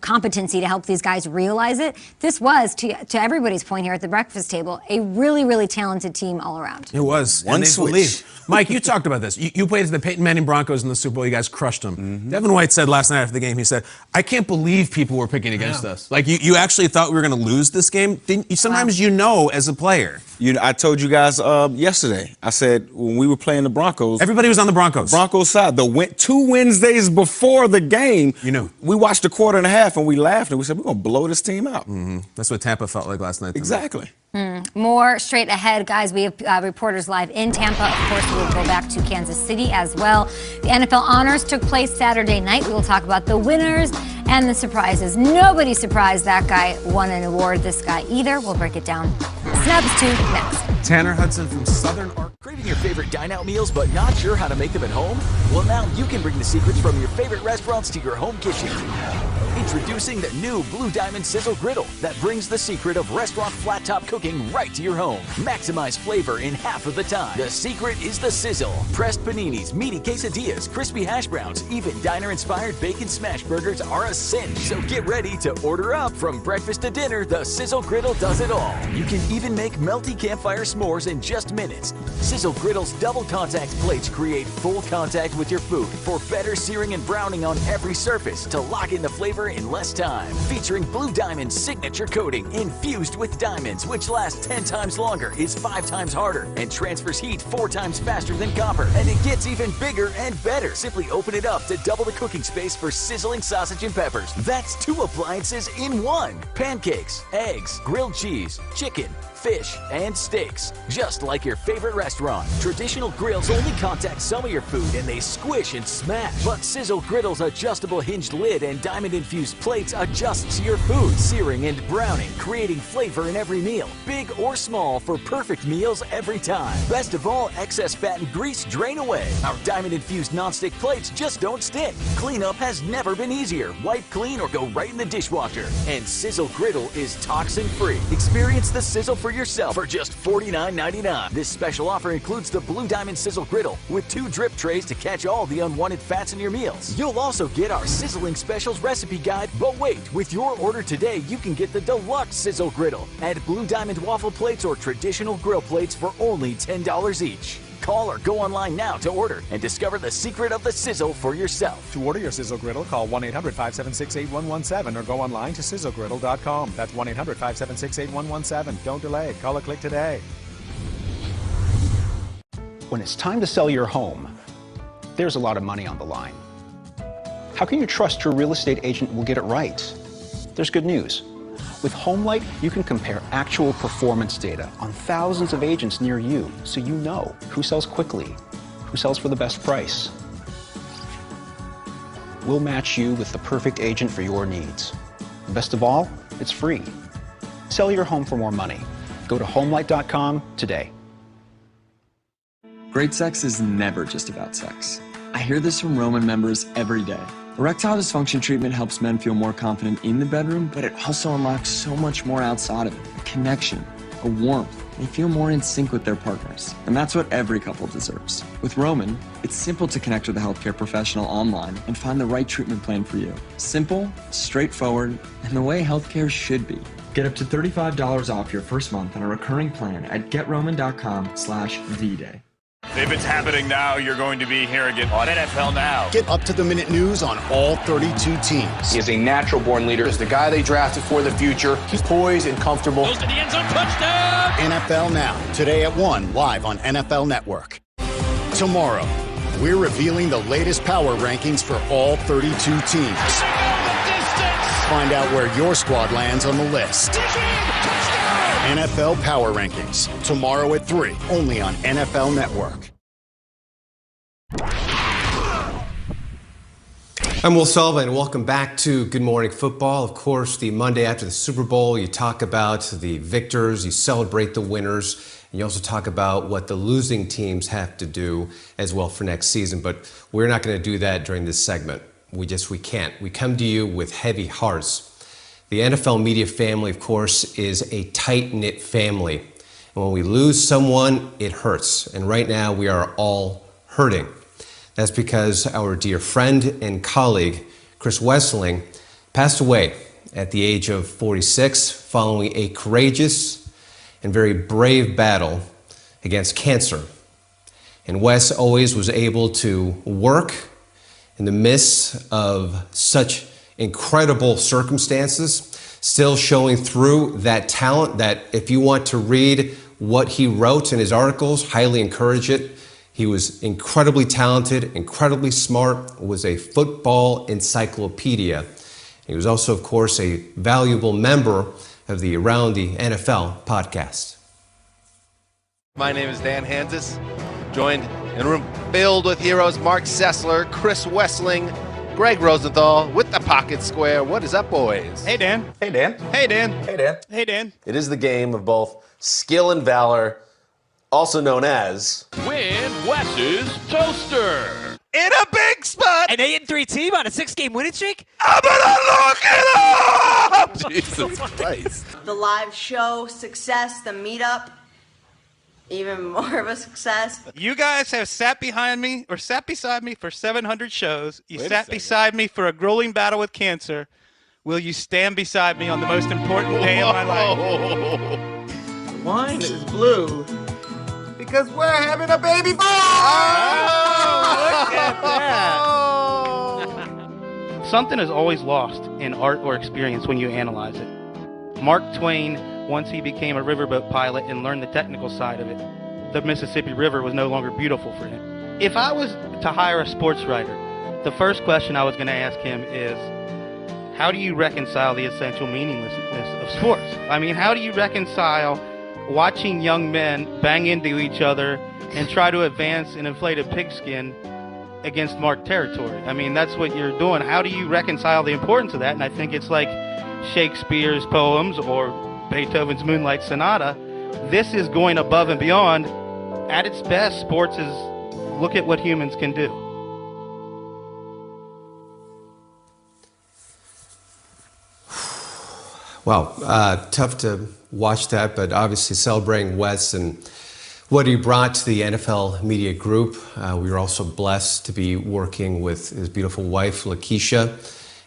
competency to help these guys realize it. This was, to everybody's point here at the breakfast table, a really, really talented team all around. It was. One and they switch. believed. Mike, you talked about this. You played the Peyton Manning Broncos in the Super Bowl. You guys crushed them. Devin White said last night after the game, he said, I can't believe people were picking against us. Like, you actually thought we were going to lose this game? Sometimes you know as a player. I told you guys yesterday, I said when we were playing the Broncos. Everybody was on the Broncos. Broncos side. 2 Wednesdays before the game, we watched a quarter and a half and we laughed and we said, we're going to blow this team out. That's what Tampa felt like last night. Exactly. More straight ahead, guys. We have reporters live in Tampa. Of course, we will go back to Kansas City as well. The NFL Honors took place Saturday night. We will talk about the winners and the surprises. Nobody surprised that guy won an award, this guy either. We'll break it down. Snubs 2 next. Tanner Hudson from Southern Arkansas. Craving your favorite dine-out meals but not sure how to make them at home? Well, now you can bring the secrets from your favorite restaurants to your home kitchen. Introducing the new Blue Diamond Sizzle Griddle that brings the secret of restaurant flat top cooking right to your home. Maximize flavor in half of the time. The secret is the sizzle. Pressed paninis, meaty quesadillas, crispy hash browns, even diner-inspired bacon smash burgers are a cinch. So get ready to order up. From breakfast to dinner, the Sizzle Griddle does it all. You can even make melty campfire s'mores in just minutes. Sizzle Griddle's double contact plates create full contact with your food for better searing and browning on every surface to lock in the flavor in less time. Featuring Blue Diamond's signature coating infused with diamonds, which lasts 10 times longer, is 5 times harder, and transfers heat 4 times faster than copper. And it gets even bigger and better. Simply open it up to double the cooking space for sizzling sausage and peppers. That's 2 appliances in 1. Pancakes, eggs, grilled cheese, chicken, fish, and steaks, just like your favorite restaurant. Traditional grills only contact some of your food and they squish and smash. But Sizzle Griddle's adjustable hinged lid and diamond-infused plates adjusts your food, searing and browning, creating flavor in every meal, big or small, for perfect meals every time. Best of all, excess fat and grease drain away. Our diamond-infused nonstick plates just don't stick. Cleanup has never been easier. Wipe clean or go right in the dishwasher. And Sizzle Griddle is toxin-free. Experience the sizzle for yourself for just $49.99. This special offer includes the Blue Diamond Sizzle Griddle with 2 drip trays to catch all the unwanted fats in your meals. You'll also get our Sizzling Specials recipe guide. But wait, with your order today, you can get the Deluxe Sizzle Griddle. Add Blue Diamond waffle plates or traditional grill plates for only $10 each. Call or go online now to order and discover the secret of the sizzle for yourself. To order your Sizzle Griddle, call 1-800-576-8117 or go online to sizzlegriddle.com. That's 1-800-576-8117. Don't delay. Call or click today. When it's time to sell your home, there's a lot of money on the line. How can you trust your real estate agent will get it right? There's good news. With HomeLight, you can compare actual performance data on thousands of agents near you, so you know who sells quickly, who sells for the best price. We'll match you with the perfect agent for your needs. Best of all, it's free. Sell your home for more money. Go to HomeLight.com today. Great sex is never just about sex. I hear this from Roman members every day. Erectile dysfunction treatment helps men feel more confident in the bedroom, but it also unlocks so much more outside of it. A connection, a warmth. They feel more in sync with their partners. And that's what every couple deserves. With Roman, it's simple to connect with a healthcare professional online and find the right treatment plan for you. Simple, straightforward, and the way healthcare should be. Get up to $35 off your first month on a recurring plan at GetRoman.com/VDay. If it's happening now, you're going to be hearing it on NFL Now. Get up-to-the-minute news on all 32 teams. He is a natural-born leader. He's the guy they drafted for the future. He's poised and comfortable. Goes to the end zone, touchdown! NFL Now, today at 1, live on NFL Network. Tomorrow, we're revealing the latest power rankings for all 32 teams. Find out where your squad lands on the list. NFL Power Rankings, tomorrow at 3, only on NFL Network. I'm Will Sullivan. Welcome back to Good Morning Football. Of course, the Monday after the Super Bowl, you talk about the victors, you celebrate the winners, and you also talk about what the losing teams have to do as well for next season. But we're not going to do that during this segment. We can't. We come to you with heavy hearts. The NFL media family, of course, is a tight-knit family. And when we lose someone, it hurts. And right now, we are all hurting. That's because our dear friend and colleague, Chris Wessling, passed away at the age of 46 following a courageous and very brave battle against cancer. And Wes always was able to work in the midst of such incredible circumstances, still showing through that talent that if you want to read what he wrote in his articles, highly encourage it. He was incredibly talented, incredibly smart, was a football encyclopedia. He was also, of course, a valuable member of the Around the NFL podcast. My name is Dan Hansis, joined in a room filled with heroes, Mark Sessler, Chris Wessling, Greg Rosenthal with the Pocket Square. What is up, boys? Hey, Dan. Hey, Dan. Hey, Dan. Hey, Dan. Hey, Dan. It is the game of both skill and valor, also known as... Win Wes's Toaster. In a big spot! An 8-3 team on a 6-game winning streak? I'm gonna look it up! Jesus Christ. The live show success, the meetup, even more of a success. You guys have sat behind me or sat beside me for 700 shows. You Wait a sat second. beside me for a grueling battle with cancer. Will you stand beside me on the most important day of my life? Wine is blue because we're having a baby boy! Oh, look at that. Something is always lost in art or experience when you analyze it. Mark Twain, once he became a riverboat pilot and learned the technical side of it, the Mississippi River was no longer beautiful for him. If I was to hire a sports writer, the first question I was going to ask him is, how do you reconcile the essential meaninglessness of sports? I mean, how do you reconcile watching young men bang into each other and try to advance an inflated pigskin against marked territory? I mean, that's what you're doing. How do you reconcile the importance of that? And I think it's like Shakespeare's poems or Beethoven's Moonlight Sonata. This is going above and beyond. At its best, sports is look at what humans can do. Wow, tough to watch that, but obviously celebrating Wes and what he brought to the NFL media group. We were also blessed to be working with his beautiful wife, Lakeisha,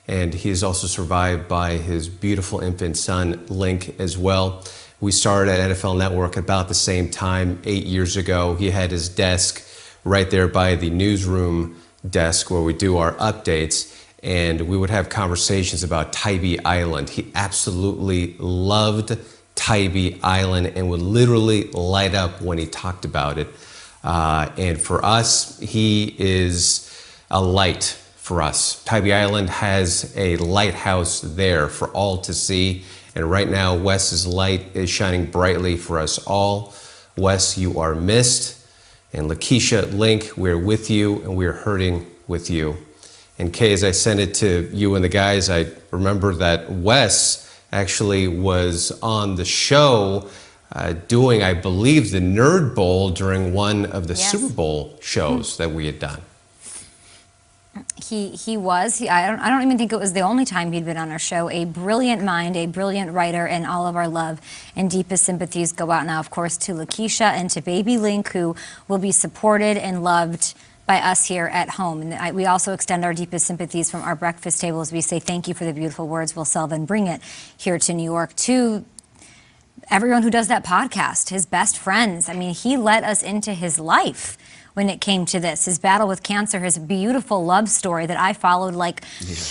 and he is also survived by his beautiful infant son, Link, as well. We started at NFL Network about the same time, 8 years ago. He had his desk right there by the newsroom desk where we do our updates, and we would have conversations about Tybee Island. He absolutely loved Tybee Island and would literally light up when he talked about it. And for us, he is a light for us. Tybee Island has a lighthouse there for all to see. And right now, Wes's light is shining brightly for us all. Wes, you are missed. And Lakeisha, Link, we're with you and we're hurting with you. And Kay, as I sent it to you and the guys, I remember that Wes actually was on the show doing, I believe, the Nerd Bowl during one of the Super Bowl shows that we had done. He was. I don't even think it was the only time he'd been on our show. A brilliant mind, a brilliant writer, and all of our love and deepest sympathies go out now, of course, to Lakeisha and to baby Link, who will be supported and loved by us here at home. And we also extend our deepest sympathies from our breakfast table as we say thank you for the beautiful words. We'll sell and bring it here to New York to everyone who does that podcast, his best friends. I mean, he let us into his life when it came to this. His battle with cancer, his beautiful love story that I followed like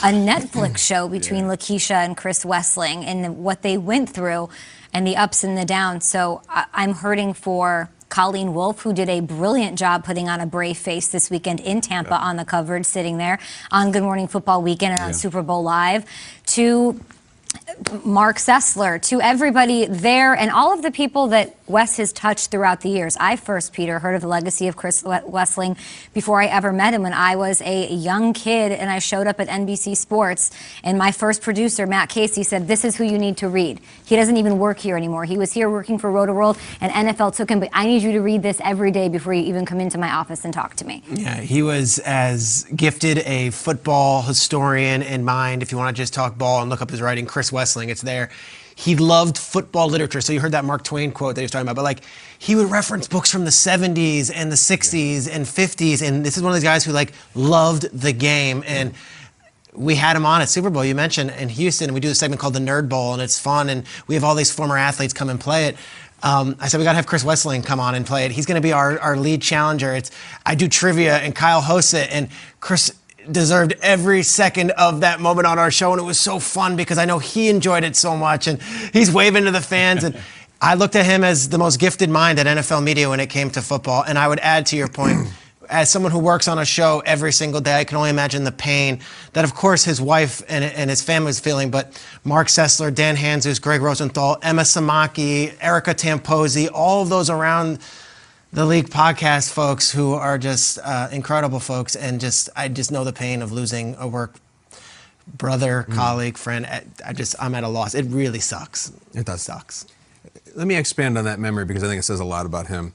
a Netflix show between Lakeisha and Chris Wessling and what they went through and the ups and the downs. So I'm hurting for Colleen Wolfe, who did a brilliant job putting on a brave face this weekend in Tampa on the coverage, sitting there on Good Morning Football Weekend and on Super Bowl Live, to Mark Sessler, to everybody there and all of the people that Wes has touched throughout the years. I first, Peter, heard of the legacy of Chris Wessling before I ever met him when I was a young kid and I showed up at NBC Sports and my first producer, Matt Casey, said, this is who you need to read. He doesn't even work here anymore. He was here working for Roto-World and NFL took him, but I need you to read this every day before you even come into my office and talk to me. Yeah, he was as gifted a football historian in mind. If you want to just talk ball and look up his writing, Chris Wessling, it's there. He loved football literature. So you heard that Mark Twain quote that he was talking about, but like he would reference books from the 70s and the 60s and 50s. And this is one of those guys who like loved the game. And we had him on at Super Bowl, you mentioned, in Houston. We do a segment called the Nerd Bowl, and it's fun, and we have all these former athletes come and play it. I said, we got to have Chris Wesseling come on and play it. He's going to be our lead challenger. I do trivia, and Kyle hosts it, and Chris deserved every second of that moment on our show, and it was so fun because I know he enjoyed it so much, and he's waving to the fans, and I looked at him as the most gifted mind at NFL media when it came to football, and I would add to your point, as someone who works on a show every single day, I can only imagine the pain that, of course, his wife and his family was feeling. But Mark Sessler, Dan Hanzus, Greg Rosenthal, Emma Samaki, Erica Tamposi, all of those around the league podcast folks who are just incredible folks. And I just know the pain of losing a work brother, colleague, friend. I'm at a loss. It really sucks. It does. Sucks. Let me expand on that memory because I think it says a lot about him.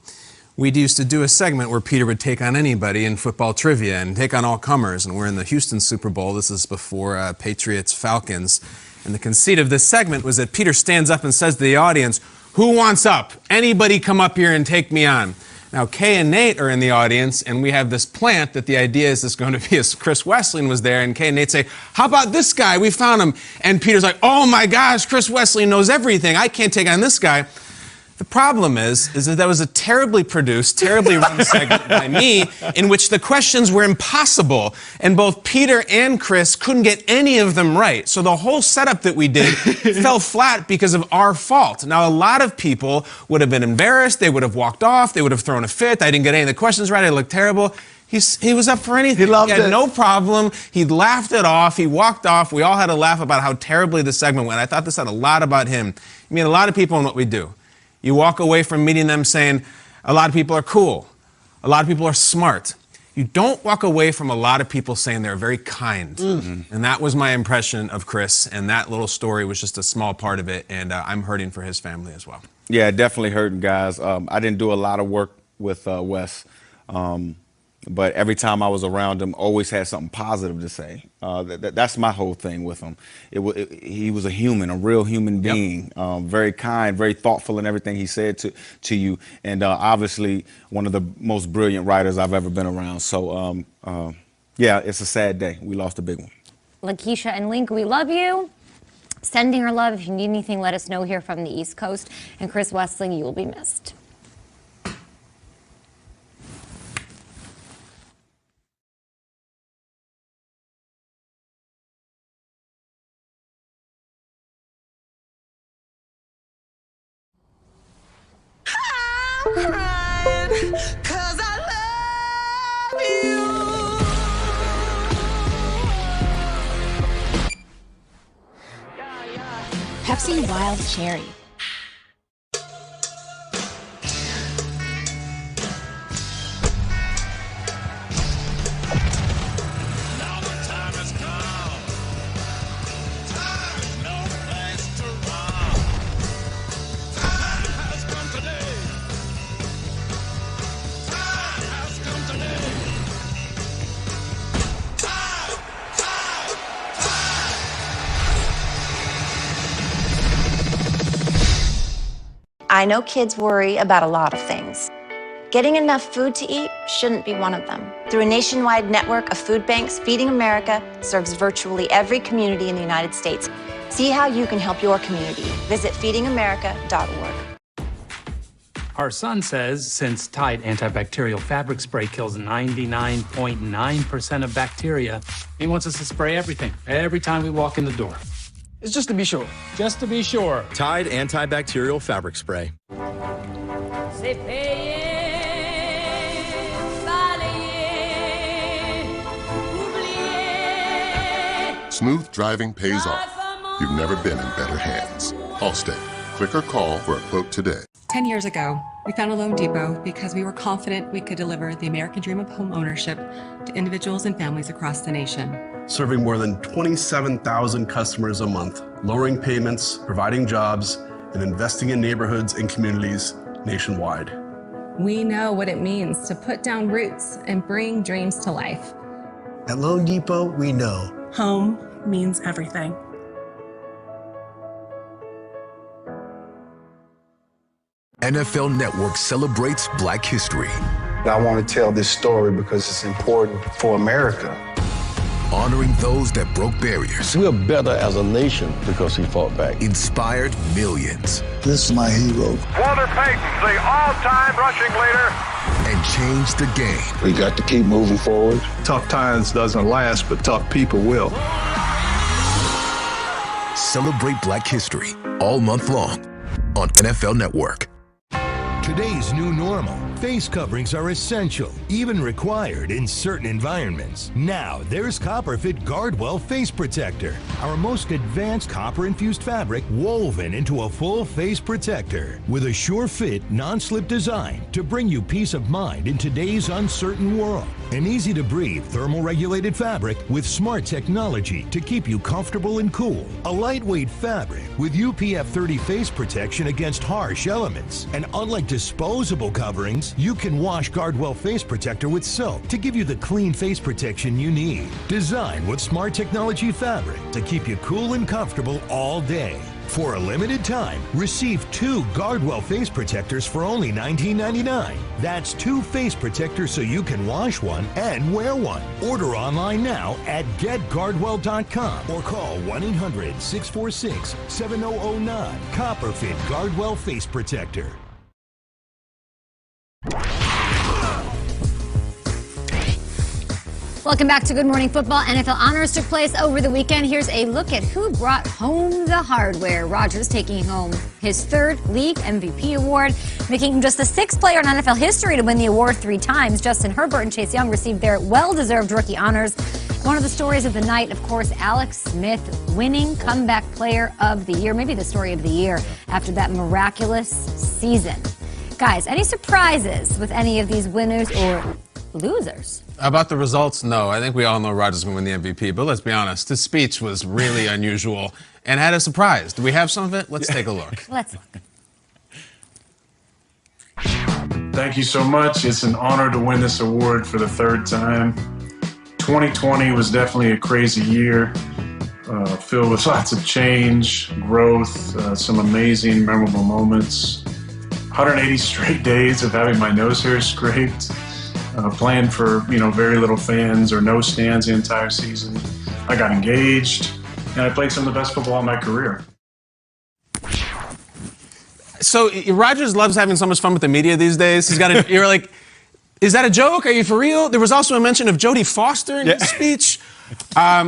We used to do a segment where Peter would take on anybody in football trivia and take on all comers, and we're in the Houston Super Bowl. This is before Patriots-Falcons. And the conceit of this segment was that Peter stands up and says to the audience, "Who wants up? Anybody come up here and take me on?" Now, Kay and Nate are in the audience, and we have this plant that the idea is going to be as Chris Wesseling was there, and Kay and Nate say, "How about this guy? We found him." And Peter's like, "Oh my gosh, Chris Wesseling knows everything. I can't take on this guy." The problem is that was a terribly produced, terribly run segment by me in which the questions were impossible, and both Peter and Chris couldn't get any of them right. So the whole setup that we did fell flat because of our fault. Now, a lot of people would have been embarrassed. They would have walked off. They would have thrown a fit. I didn't get any of the questions right. I looked terrible. He was up for anything. He loved it. He had no problem. He laughed it off. He walked off. We all had a laugh about how terribly the segment went. I thought this said a lot about him. I mean, a lot of people in what we do. You walk away from meeting them saying, a lot of people are cool. A lot of people are smart. You don't walk away from a lot of people saying they're very kind. And that was my impression of Chris, and that little story was just a small part of it, and I'm hurting for his family as well. Yeah, definitely hurting, guys. I didn't do a lot of work with Wes, but every time I was around him, always had something positive to say. That's my whole thing with him. He was a human, a real human being, very kind, very thoughtful in everything he said to you, and obviously one of the most brilliant writers I've ever been around. So, yeah, it's a sad day. We lost a big one. Lakeisha and Link, we love you. Sending our love. If you need anything, let us know here from the East Coast. And Chris Wesseling, you will be missed. Cause I love you. Pepsi Wild Cherry. I know kids worry about a lot of things. Getting enough food to eat shouldn't be one of them. Through a nationwide network of food banks, Feeding America serves virtually every community in the United States. See how you can help your community. Visit feedingamerica.org. Our son says since Tide antibacterial fabric spray kills 99.9% of bacteria, he wants us to spray everything every time we walk in the door. It's just to be sure. Just to be sure. Tide antibacterial fabric spray. Smooth driving pays off. You've never been in better hands. Allstate. Click or call for a quote today. 10 years ago, we founded Loan Depot because we were confident we could deliver the American dream of home ownership to individuals and families across the nation. Serving more than 27,000 customers a month, lowering payments, providing jobs, and investing in neighborhoods and communities nationwide. We know what it means to put down roots and bring dreams to life. At Loan Depot, we know home means everything. NFL Network celebrates Black History. I want to tell this story because it's important for America. honoring those that broke barriers. We're better as a nation because he fought back. Inspired millions. This is my hero. Walter Payton, the all-time rushing leader. And changed the game. We got to keep moving forward. Tough times doesn't last, but tough people will. Celebrate Black History all month long on NFL Network. Today's new normal. Face coverings are essential, even required in certain environments. Now, there's Copperfit Guardwell Face Protector, our most advanced copper-infused fabric woven into a full face protector with a sure-fit, non-slip design to bring you peace of mind in today's uncertain world. An easy-to-breathe, thermal-regulated fabric with smart technology to keep you comfortable and cool. A lightweight fabric with UPF 30 face protection against harsh elements. And unlike disposable coverings, you can wash Guardwell Face Protector with soap to give you the clean face protection you need. Designed with smart technology fabric to keep you cool and comfortable all day. For a limited time, receive 2 Guardwell Face Protectors for only $19.99. That's 2 face protectors so you can wash one and wear one. Order online now at getguardwell.com or call 1-800-646-7009. Copperfit Guardwell Face Protector. Welcome back to Good Morning Football. NFL Honors took place over the weekend. Here's a look at who brought home the hardware. Rodgers taking home his 3rd league MVP award, making him just the 6th player in NFL history to win the award 3 times. Justin Herbert and Chase Young received their well-deserved rookie honors. One of the stories of the night, of course, Alex Smith winning Comeback Player of the Year, maybe the story of the year after that miraculous season. Guys, any surprises with any of these winners or losers? About the results, no. I think we all know Rodgers going to win the MVP, but let's be honest, his speech was really unusual and had a surprise. Do we have some of it? Let's take a look. Let's look. Thank you so much. It's an honor to win this award for the 3rd time. 2020 was definitely a crazy year, filled with lots of change, growth, some amazing, memorable moments. 180 straight days of having my nose hair scraped. Playing for, very little fans or no stands the entire season. I got engaged, and I played some of the best football in my career. So Rodgers loves having so much fun with the media these days. You're like, is that a joke? Are you for real? There was also a mention of Jodie Foster in his speech.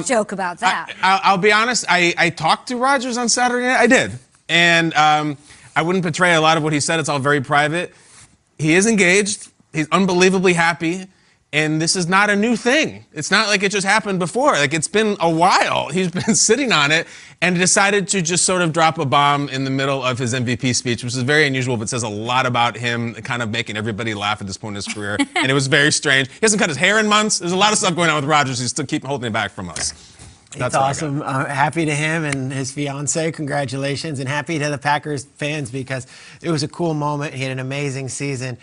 Joke about that. I'll be honest, I talked to Rodgers on Saturday night. I did. And I wouldn't portray a lot of what he said. It's all very private. He is engaged. He's unbelievably happy, and this is not a new thing. It's not like it just happened before. Like, it's been a while. He's been sitting on it and decided to just sort of drop a bomb in the middle of his MVP speech, which is very unusual, but says a lot about him, kind of making everybody laugh at this point in his career. And it was very strange. He hasn't cut his hair in months. There's a lot of stuff going on with Rodgers. He's still keeping holding it back from us. That's awesome. Happy to him and his fiance. Congratulations. And happy to the Packers fans because it was a cool moment. He had an amazing season.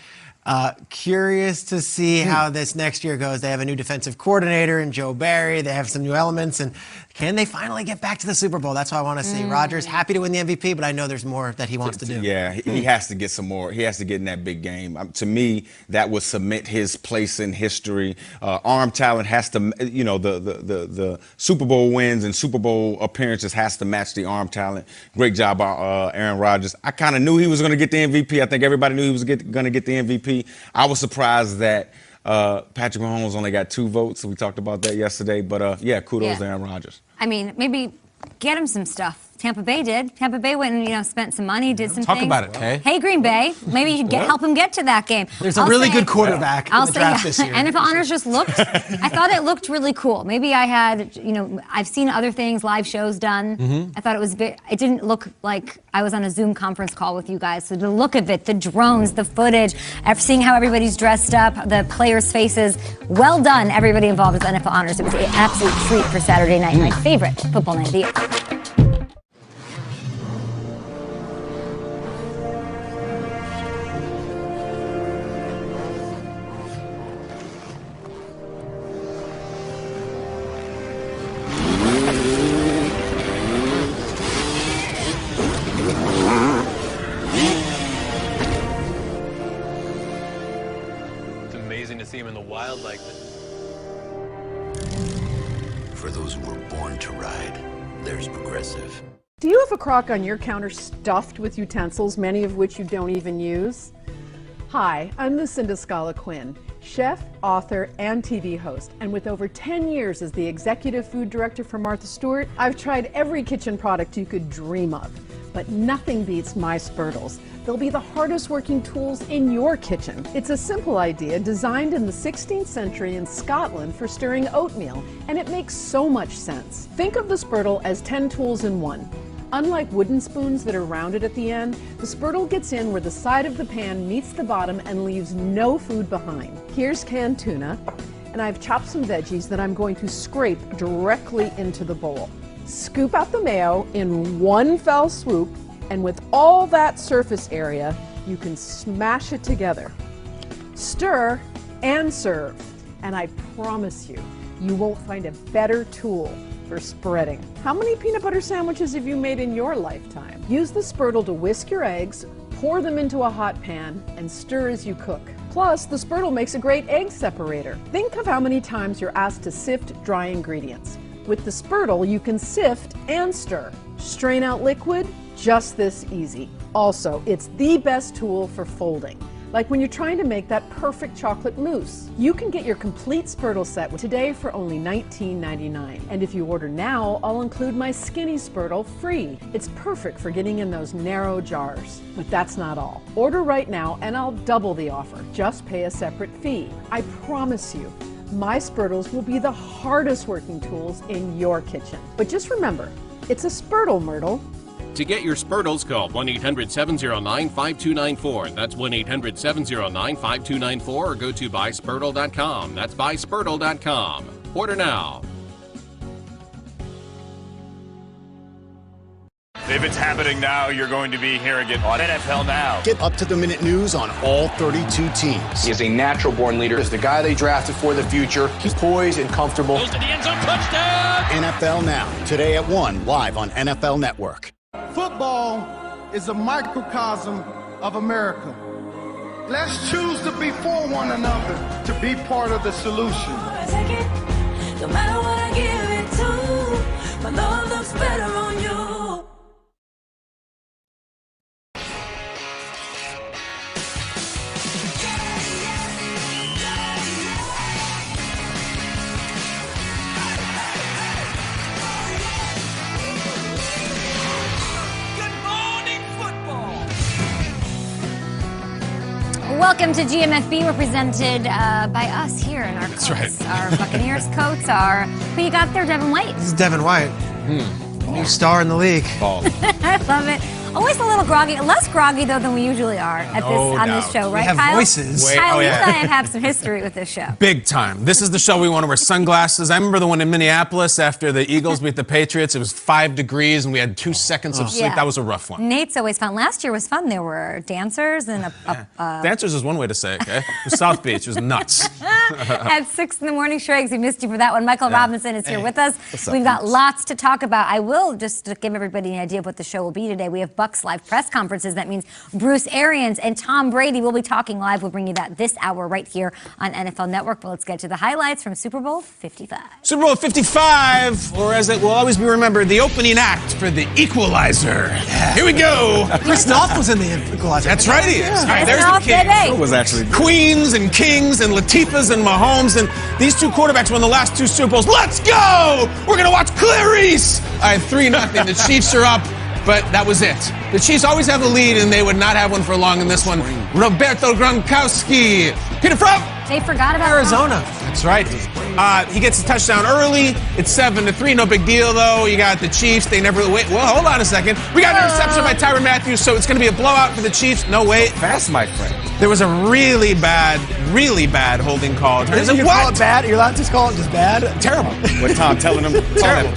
Curious to see how this next year goes. They have a new defensive coordinator in Joe Barry. They have some new elements. And can they finally get back to the Super Bowl? That's what I want to see. Rodgers, happy to win the MVP, but I know there's more that he wants to do. Yeah, he has to get some more. He has to get in that big game. To me, that would cement his place in history. Arm talent has to, the Super Bowl wins and Super Bowl appearances has to match the arm talent. Great job by Aaron Rodgers. I kind of knew he was going to get the MVP. I think everybody knew he was going to get the MVP. I was surprised that Patrick Mahomes only got 2 votes. We talked about that yesterday. But, kudos to Aaron Rodgers. I mean, maybe get him some stuff. Tampa Bay did. Tampa Bay went and, spent some money, did some things. Talk about it, Kay. Hey, Green Bay, maybe you should help him get to that game. There's a really good quarterback in the draft this year. NFL Honors just looked, I thought it looked really cool. Maybe I had, I've seen other things, live shows done. I thought it didn't look like I was on a Zoom conference call with you guys. So the look of it, the drones, the footage, seeing how everybody's dressed up, the players' faces, well done, everybody involved with NFL Honors. It was an absolute treat for Saturday night, my favorite football night of the year. To see him in the wild like this. for those who were born to ride. There's Progressive. Do you have a crock on your counter stuffed with utensils, many of which you don't even use? Hi, I'm Lucinda Scala Quinn, chef, author, and TV host. And with over 10 years as the executive food director for Martha Stewart, I've tried every kitchen product you could dream of. But nothing beats my Spurtles. They'll be the hardest working tools in your kitchen. It's a simple idea designed in the 16th century in Scotland for stirring oatmeal, and it makes so much sense. Think of the Spurtle as 10 tools in one. Unlike wooden spoons that are rounded at the end, the Spurtle gets in where the side of the pan meets the bottom and leaves no food behind. Here's canned tuna, and I've chopped some veggies that I'm going to scrape directly into the bowl. Scoop out the mayo in one fell swoop, and with all that surface area, you can smash it together. Stir and serve, and I promise you, you won't find a better tool for spreading. How many peanut butter sandwiches have you made in your lifetime? Use the Spurtle to whisk your eggs, pour them into a hot pan, and stir as you cook. Plus, the Spurtle makes a great egg separator. Think of how many times you're asked to sift dry ingredients. With the Spurtle, you can sift and stir. Strain out liquid, just this easy. Also, it's the best tool for folding. Like when you're trying to make that perfect chocolate mousse. You can get your complete Spurtle set today for only $19.99. And if you order now, I'll include my skinny Spurtle free. It's perfect for getting in those narrow jars. But that's not all. Order right now and I'll double the offer. Just pay a separate fee. I promise you, my Spurtles will be the hardest working tools in your kitchen. But just remember, it's a Spurtle, Myrtle. To get your Spurtles, call 1-800-709-5294. That's 1-800-709-5294 or go to buyspurtle.com. That's buyspurtle.com. Order now. If it's happening now, you're going to be hearing it on NFL Now. Get up-to-the-minute news on all 32 teams. He is a natural-born leader. He's the guy they drafted for the future. He's poised and comfortable. Goes to the end zone, touchdown! NFL Now, today at 1, live on NFL Network. Football is a microcosm of America. Let's choose to be for one another, to be part of the solution. No matter what I give it to, my love looks better on you. Welcome to GMFB. We're presented by us here in our coats. That's right. Our Buccaneers coats are... Who you got there, Devin White? This is Devin White. New star in the league. I love it. Always a little groggy. Less groggy, though, than we usually are on this show, right, we have Kyle? voices. Kyle, you and I have some history with this show. Big time. This is the show we want to wear sunglasses. I remember the one in Minneapolis after the Eagles beat the Patriots. It was 5 degrees and we had 2 seconds of sleep. Yeah. That was a rough one. Nate's always fun. Last year was fun. There were dancers and Dancers is one way to say it, okay? It was South Beach. It was nuts. At 6 in the morning, Shregs, we missed you for that one. Michael Robinson is here with us. We've got lots to talk about. I will just to give everybody an idea of what the show will be today. We have Bucs live press conferences. That means Bruce Arians and Tom Brady will be talking live. We'll bring you that this hour right here on NFL Network. But let's get to the highlights from Super Bowl 55. Super Bowl 55, or as it will always be remembered, the opening act for the Equalizer. Yeah. Here we go. Chris Noth was in the Equalizer. That's right, he is. Yeah. All right, there's the king. It was actually Queens and Kings and Latifahs and Mahomes and these two quarterbacks won the last 2 Super Bowls. Let's go! We're going to watch Clarice. All right, 3-0. The Chiefs are up. But that was it. The Chiefs always have the lead, and they would not have one for long in this one. Roberto Gronkowski. Peter Frump. They forgot about Arizona. That's right. He gets a touchdown early. It's 7-3. No big deal, though. You got the Chiefs. They never wait. Well, hold on a second. We got an interception by Tyrann Mathieu, so it's going to be a blowout for the Chiefs. No, wait. Fast, my friend. There was a really bad holding call. You can call it bad? You're allowed to just call it just bad? Terrible. What Tom telling him?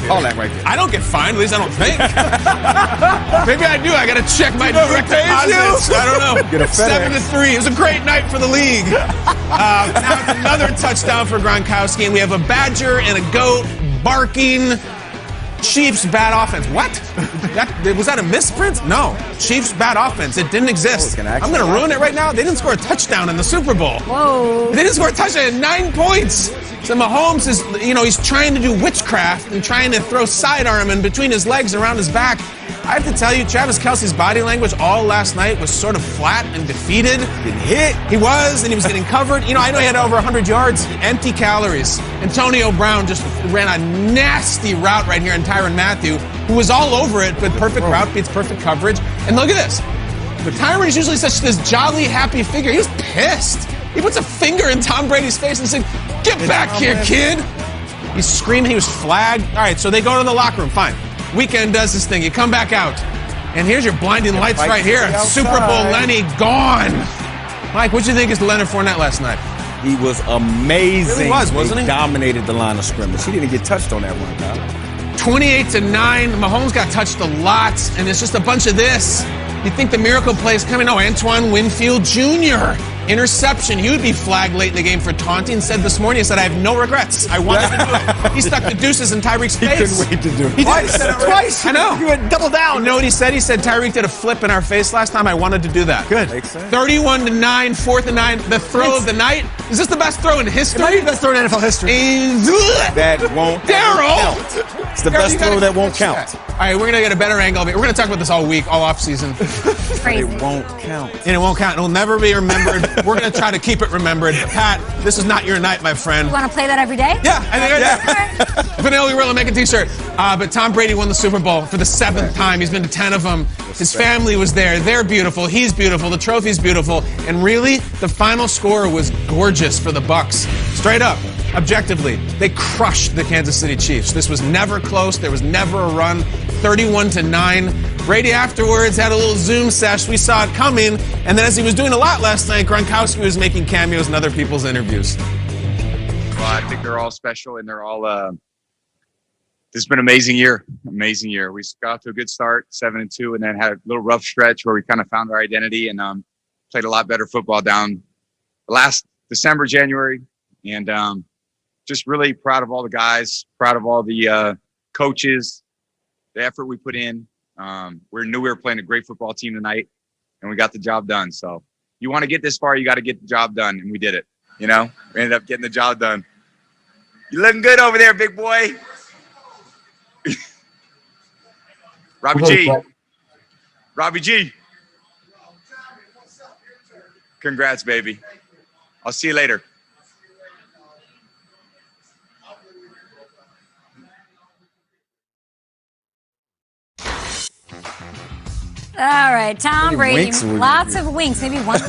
Call that right there. I don't get fined, at least I don't think. Maybe I do. I got to check my direct deposits. I don't know. Get a FedEx. 7-3. It was a great night for the league. Now it's another touchdown for Gronkowski, and we have a badger and a goat barking. Chiefs bad offense. What? Was that a misprint? No. Chiefs bad offense. It didn't exist. I'm going to ruin it right now. They didn't score a touchdown in the Super Bowl. Whoa. They didn't score a touchdown. 9 points. So Mahomes is, he's trying to do witchcraft and trying to throw sidearm in between his legs around his back. I have to tell you, Travis Kelce's body language all last night was sort of flat and defeated. Getting hit. He was, and he was getting covered. I know he had over 100 yards, empty calories. Antonio Brown just ran a nasty route right here in Tyrann Mathieu, who was all over it, but perfect route beats perfect coverage. And look at this. But Tyrann is usually such this jolly, happy figure. He was pissed. He puts a finger in Tom Brady's face and said, "Get back here, kid." He's screaming. He was flagged. All right, so they go to the locker room. Fine. Weekend does this thing. You come back out, and here's your blinding lights right here. Super Bowl Lenny gone. Mike, what'd you think of Leonard Fournette last night? He was amazing. He wasn't he? Dominated the line of scrimmage. He didn't get touched on that one, guy. 28-9. Mahomes got touched a lot, and it's just a bunch of this. You think the miracle play is coming? No, Antoine Winfield Jr. Interception. He would be flagged late in the game for taunting. Said this morning, he said, "I have no regrets. I wanted to do it." He stuck the deuces in Tyreek's face. He couldn't wait to do it. He did. Twice. I know. You went double down. You know what he said? He said, "Tyreek did a flip in our face last time. I wanted to do that." Good. 31-9, 4th and 9. The throw of the night. Is this the best throw in history? It might be the best throw in NFL history. That won't Daryl. count. It's the best throw that won't count. All right, we're going to get a better angle of it. We're going to talk about this all week, all off season. Crazy. It won't count. And it won't count. It will never be remembered. We're going to try to keep it remembered. Pat, this is not your night, my friend. You want to play that every day? Yeah, I think I do. Vanilla Gorilla, make a t-shirt. But Tom Brady won the Super Bowl for the 7th time. He's been to 10 of them. His family was there. They're beautiful. He's beautiful. The trophy's beautiful. And really, the final score was gorgeous for the Bucs. Straight up. Objectively, they crushed the Kansas City Chiefs. This was never close. There was never a run. 31-9. Brady afterwards had a little Zoom sesh. We saw it coming. And then as he was doing a lot last night, Gronkowski was making cameos in other people's interviews. Well, I think they're all special, and they're all this has been an amazing year. Amazing year. We got to a good start, 7-2, and then had a little rough stretch where we kind of found our identity and played a lot better football down last December, January. And just really proud of all the guys, proud of all the coaches, the effort we put in. We knew we were playing a great football team tonight, and we got the job done. So you want to get this far, you got to get the job done, and we did it. We ended up getting the job done. You looking good over there, big boy. Robbie G. Robbie G. Congrats, baby. I'll see you later. All right, Tom Brady, lots of winks. Maybe one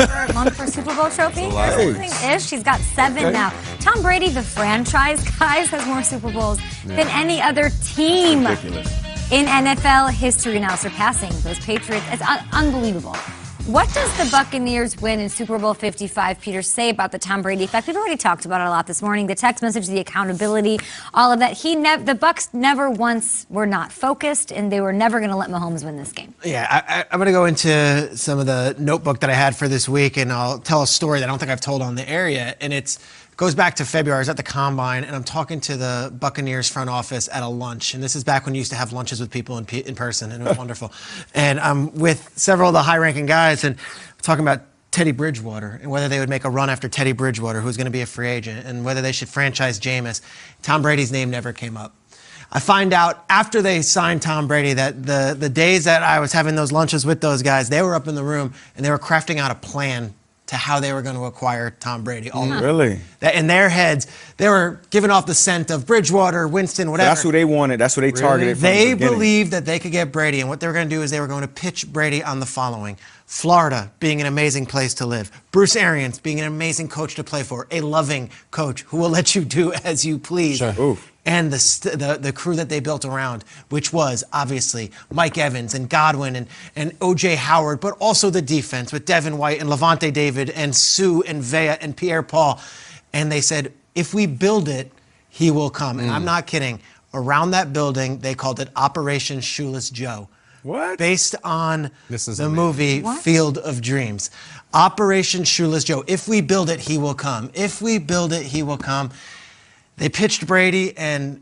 for Super Bowl trophy. Ish. He's got 7 now. Tom Brady, the franchise, guys, has more Super Bowls than any other team in NFL history now, surpassing those Patriots. It's unbelievable. What does the Buccaneers win in Super Bowl 55, Peter, say about the Tom Brady effect? We've already talked about it a lot this morning. The text message, the accountability, all of that. The Bucs never once were not focused, and they were never going to let Mahomes win this game. Yeah, I'm going to go into some of the notebook that I had for this week, and I'll tell a story that I don't think I've told on the air yet. And it goes back to February. I was at the Combine, and I'm talking to the Buccaneers front office at a lunch. And this is back when you used to have lunches with people in person, and it was wonderful. And I'm with several of the high-ranking guys, and we're talking about Teddy Bridgewater and whether they would make a run after Teddy Bridgewater, who's going to be a free agent, and whether they should franchise Jameis. Tom Brady's name never came up. I find out after they signed Tom Brady that the days that I was having those lunches with those guys, they were up in the room, and they were crafting out a plan to how they were going to acquire Tom Brady. Really? That in their heads, they were giving off the scent of Bridgewater, Winston, whatever. So that's who they wanted. That's who they targeted. They believed that they could get Brady, and what they were going to do is they were going to pitch Brady on the following: Florida being an amazing place to live, Bruce Arians being an amazing coach to play for, a loving coach who will let you do as you please. Sure. And the crew that they built around, which was obviously Mike Evans and Godwin and O.J. Howard, but also the defense with Devin White and Levante David and Sue and Vea and Pierre-Paul. And they said, if we build it, he will come. And I'm not kidding. Around that building, they called it Operation Shoeless Joe. What? Based on the movie Field of Dreams. Operation Shoeless Joe. If we build it, he will come. If we build it, he will come. They pitched Brady, and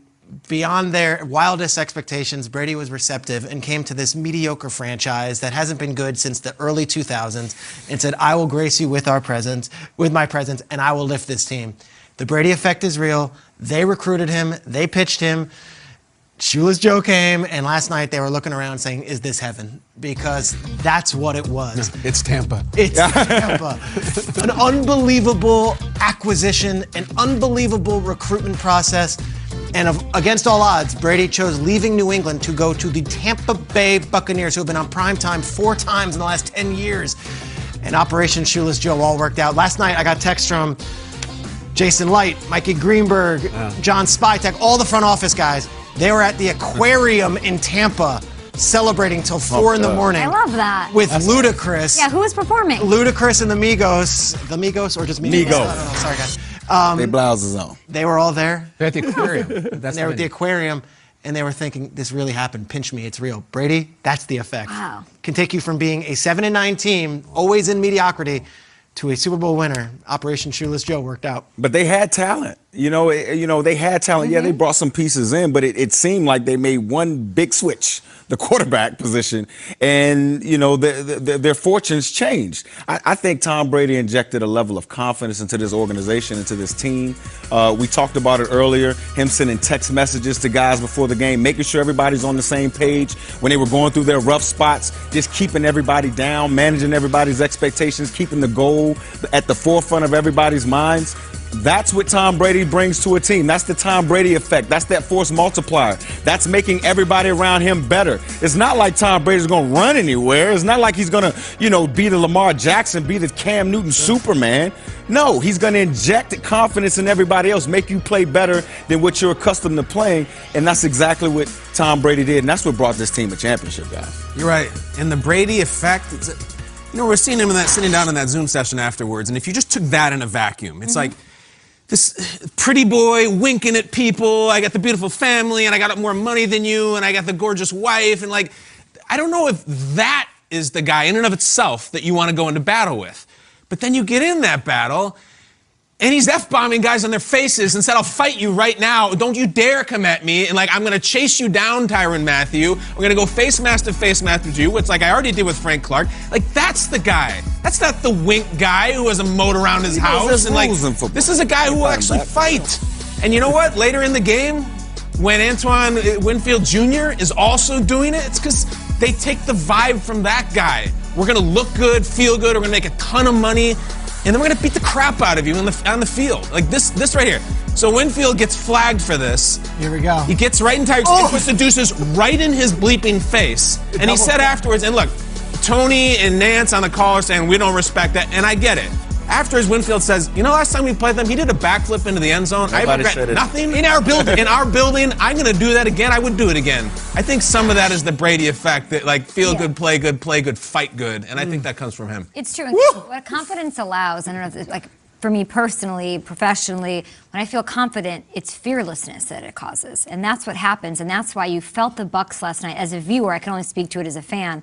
beyond their wildest expectations, Brady was receptive and came to this mediocre franchise that hasn't been good since the early 2000s and said, I will grace you with my presence, and I will lift this team. The Brady effect is real. They recruited him. They pitched him. Shoeless Joe came, and last night they were looking around saying, is this heaven? Because that's what it was. No, it's Tampa. It's Tampa. An unbelievable acquisition, an unbelievable recruitment process. And against all odds, Brady chose leaving New England to go to the Tampa Bay Buccaneers, who have been on primetime 4 times in the last 10 years. And Operation Shoeless Joe all worked out. Last night, I got texts from Jason Light, Mikey Greenberg, John Spytek, all the front office guys. They were at the aquarium in Tampa celebrating till 4 in the morning. I love that. With Ludacris. Yeah, who was performing? Ludacris and the Migos. The Migos or just Migos? Migos. I don't know. Sorry, guys. They blouses on. They were all there. They're at the aquarium. They were at the aquarium, and they were thinking, this really happened. Pinch me, it's real. Brady, that's the effect. Wow. Can take you from being a 7-9 team, always in mediocrity, to a Super Bowl winner. Operation Shoeless Joe worked out. But they had talent. You know, they had talent. Yeah, they brought some pieces in, but it seemed like they made one big switch, the quarterback position, and, you know, their fortunes changed. I think Tom Brady injected a level of confidence into this organization, into this team. We talked about it earlier, him sending text messages to guys before the game, making sure everybody's on the same page when they were going through their rough spots, just keeping everybody down, managing everybody's expectations, keeping the goal at the forefront of everybody's minds. That's what Tom Brady brings to a team. That's the Tom Brady effect. That's that force multiplier. That's making everybody around him better. It's not like Tom Brady's going to run anywhere. It's not like he's going to, you know, be the Lamar Jackson, be the Cam Newton Superman. No, he's going to inject confidence in everybody else, make you play better than what you're accustomed to playing. And that's exactly what Tom Brady did. And that's what brought this team a championship, guys. You're right. And the Brady effect, you know, we're seeing him sitting down in that Zoom session afterwards. And if you just took that in a vacuum, it's like, this pretty boy winking at people, I got the beautiful family, and I got more money than you, and I got the gorgeous wife, and like, I don't know if that is the guy in and of itself that you want to go into battle with. But then you get in that battle, and he's F-bombing guys on their faces and said, I'll fight you right now. Don't you dare come at me. And like, I'm going to chase you down, Tyrann Mathieu. We're going to go face mask to face mask with you, which like I already did with Frank Clark. Like, that's the guy. That's not the wink guy who has a moat around his house. And like, this is a guy who will actually fight. And you know what? Later in the game, when Antoine Winfield Jr. is also doing it, it's because they take the vibe from that guy. We're going to look good, feel good. We're going to make a ton of money. And then we're going to beat the crap out of you on the field. Like this right here. So Winfield gets flagged for this. Here we go. He gets right in Tyreek's and puts the deuces right in his bleeping face. And he said afterwards, and look, Tony and Nance on the call are saying, we don't respect that. And I get it. Afterwards, Winfield says, you know, last time we played them, he did a backflip into the end zone. I regret nothing. In our building, I'm going to do that again. I would do it again. I think some of that is the Brady effect, that like feel good, play good, fight good. And I think that comes from him. It's true. And what confidence allows, I don't know if it's like, for me personally, professionally, when I feel confident, it's fearlessness that it causes. And that's what happens. And that's why you felt the Bucs last night. As a viewer, I can only speak to it as a fan.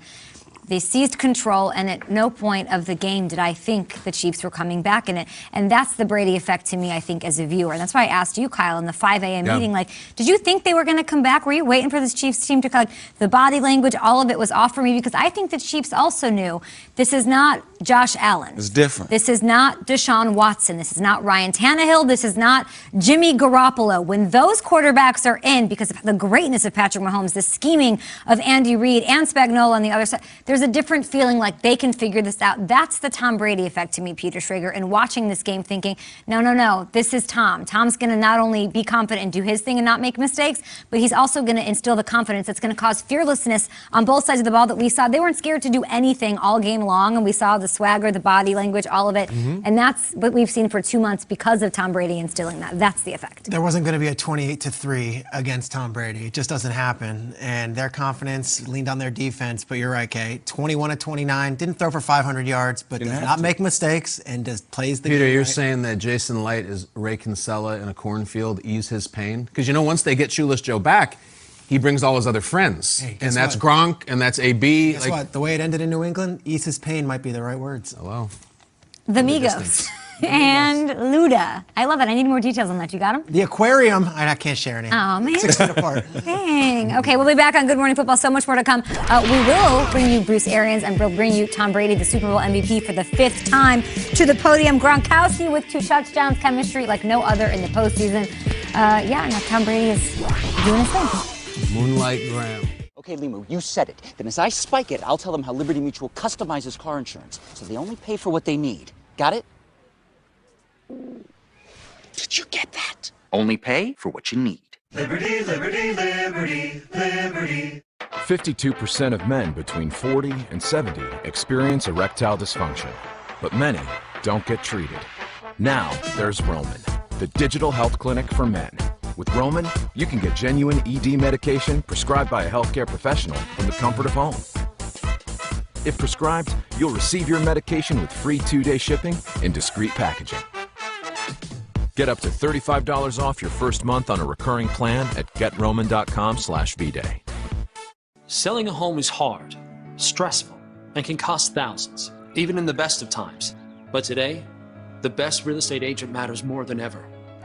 They seized control, and at no point of the game did I think the Chiefs were coming back in it. And that's the Brady effect to me, I think, as a viewer. And that's why I asked you, Kyle, in the 5 a.m. meeting, like, did you think they were going to come back? Were you waiting for this Chiefs team to come? The body language, all of it was off for me, because I think the Chiefs also knew this is not Josh Allen. It's different. This is not Deshaun Watson. This is not Ryan Tannehill. This is not Jimmy Garoppolo. When those quarterbacks are in, because of the greatness of Patrick Mahomes, the scheming of Andy Reid and Spagnuolo on the other side, there's a different feeling like they can figure this out. That's the Tom Brady effect to me, Peter Schrager, and watching this game thinking, no, this is Tom. Tom's going to not only be confident and do his thing and not make mistakes, but he's also going to instill the confidence that's going to cause fearlessness on both sides of the ball that we saw. They weren't scared to do anything all game long, and we saw the swagger, the body language, all of it. And that's what we've seen for 2 months because of Tom Brady instilling that. That's the effect. There wasn't going to be a 28-3 against Tom Brady. It just doesn't happen. And their confidence leaned on their defense. But you're right, Kay. 21-29, didn't throw for 500 yards, but does not make mistakes and just plays the game. Peter, you're saying that Jason Light is Ray Kinsella in a cornfield, ease his pain? Because, you know, once they get Shoeless Joe back, he brings all his other friends. Hey, and that's Gronk, and that's AB. Guess what? The way it ended in New England, ease his pain might be the right words. Hello. The Migos. and Luda. I love it. I need more details on that. You got them? The aquarium, I can't share any. Oh, man. 6 feet apart. Dang. Okay, we'll be back on Good Morning Football. So much more to come. We will bring you Bruce Arians, and we'll bring you Tom Brady, the Super Bowl MVP for the 5th time, to the podium. Gronkowski with 2 touchdowns, chemistry like no other in the postseason. Now Tom Brady is doing his thing. Moonlight Graham. Okay, Limu, you said it. Then as I spike it, I'll tell them how Liberty Mutual customizes car insurance, so they only pay for what they need. Got it? Did you get that? Only pay for what you need. Liberty, liberty, liberty, liberty. 52% of men between 40 and 70 experience erectile dysfunction, but many don't get treated. Now there's Roman, the digital health clinic for men. With Roman, you can get genuine ED medication prescribed by a healthcare professional from the comfort of home. If prescribed, you'll receive your medication with free 2-day shipping in discreet packaging. Get up to $35 off your first month on a recurring plan at GetRoman.com/VDay. Selling a home is hard, stressful, and can cost thousands, even in the best of times. But today, the best real estate agent matters more than ever.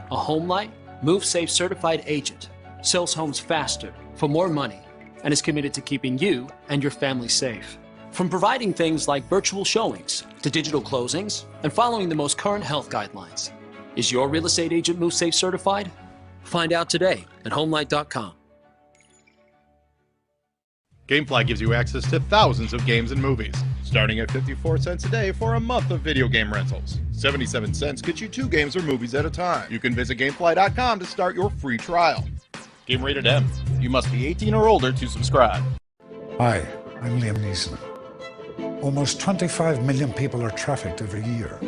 A HomeLight MoveSafe certified agent sells homes faster for more money and is committed to keeping you and your family safe. From providing things like virtual showings to digital closings and following the most current health guidelines. Is your real estate agent MoveSafe certified? Find out today at HomeLight.com. GameFly gives you access to thousands of games and movies, starting at 54 cents a day for a month of video game rentals. 77 cents gets you 2 games or movies at a time. You can visit GameFly.com to start your free trial. Game rated M. You must be 18 or older to subscribe. Hi, I'm Liam Neeson. Almost 25 million people are trafficked every year.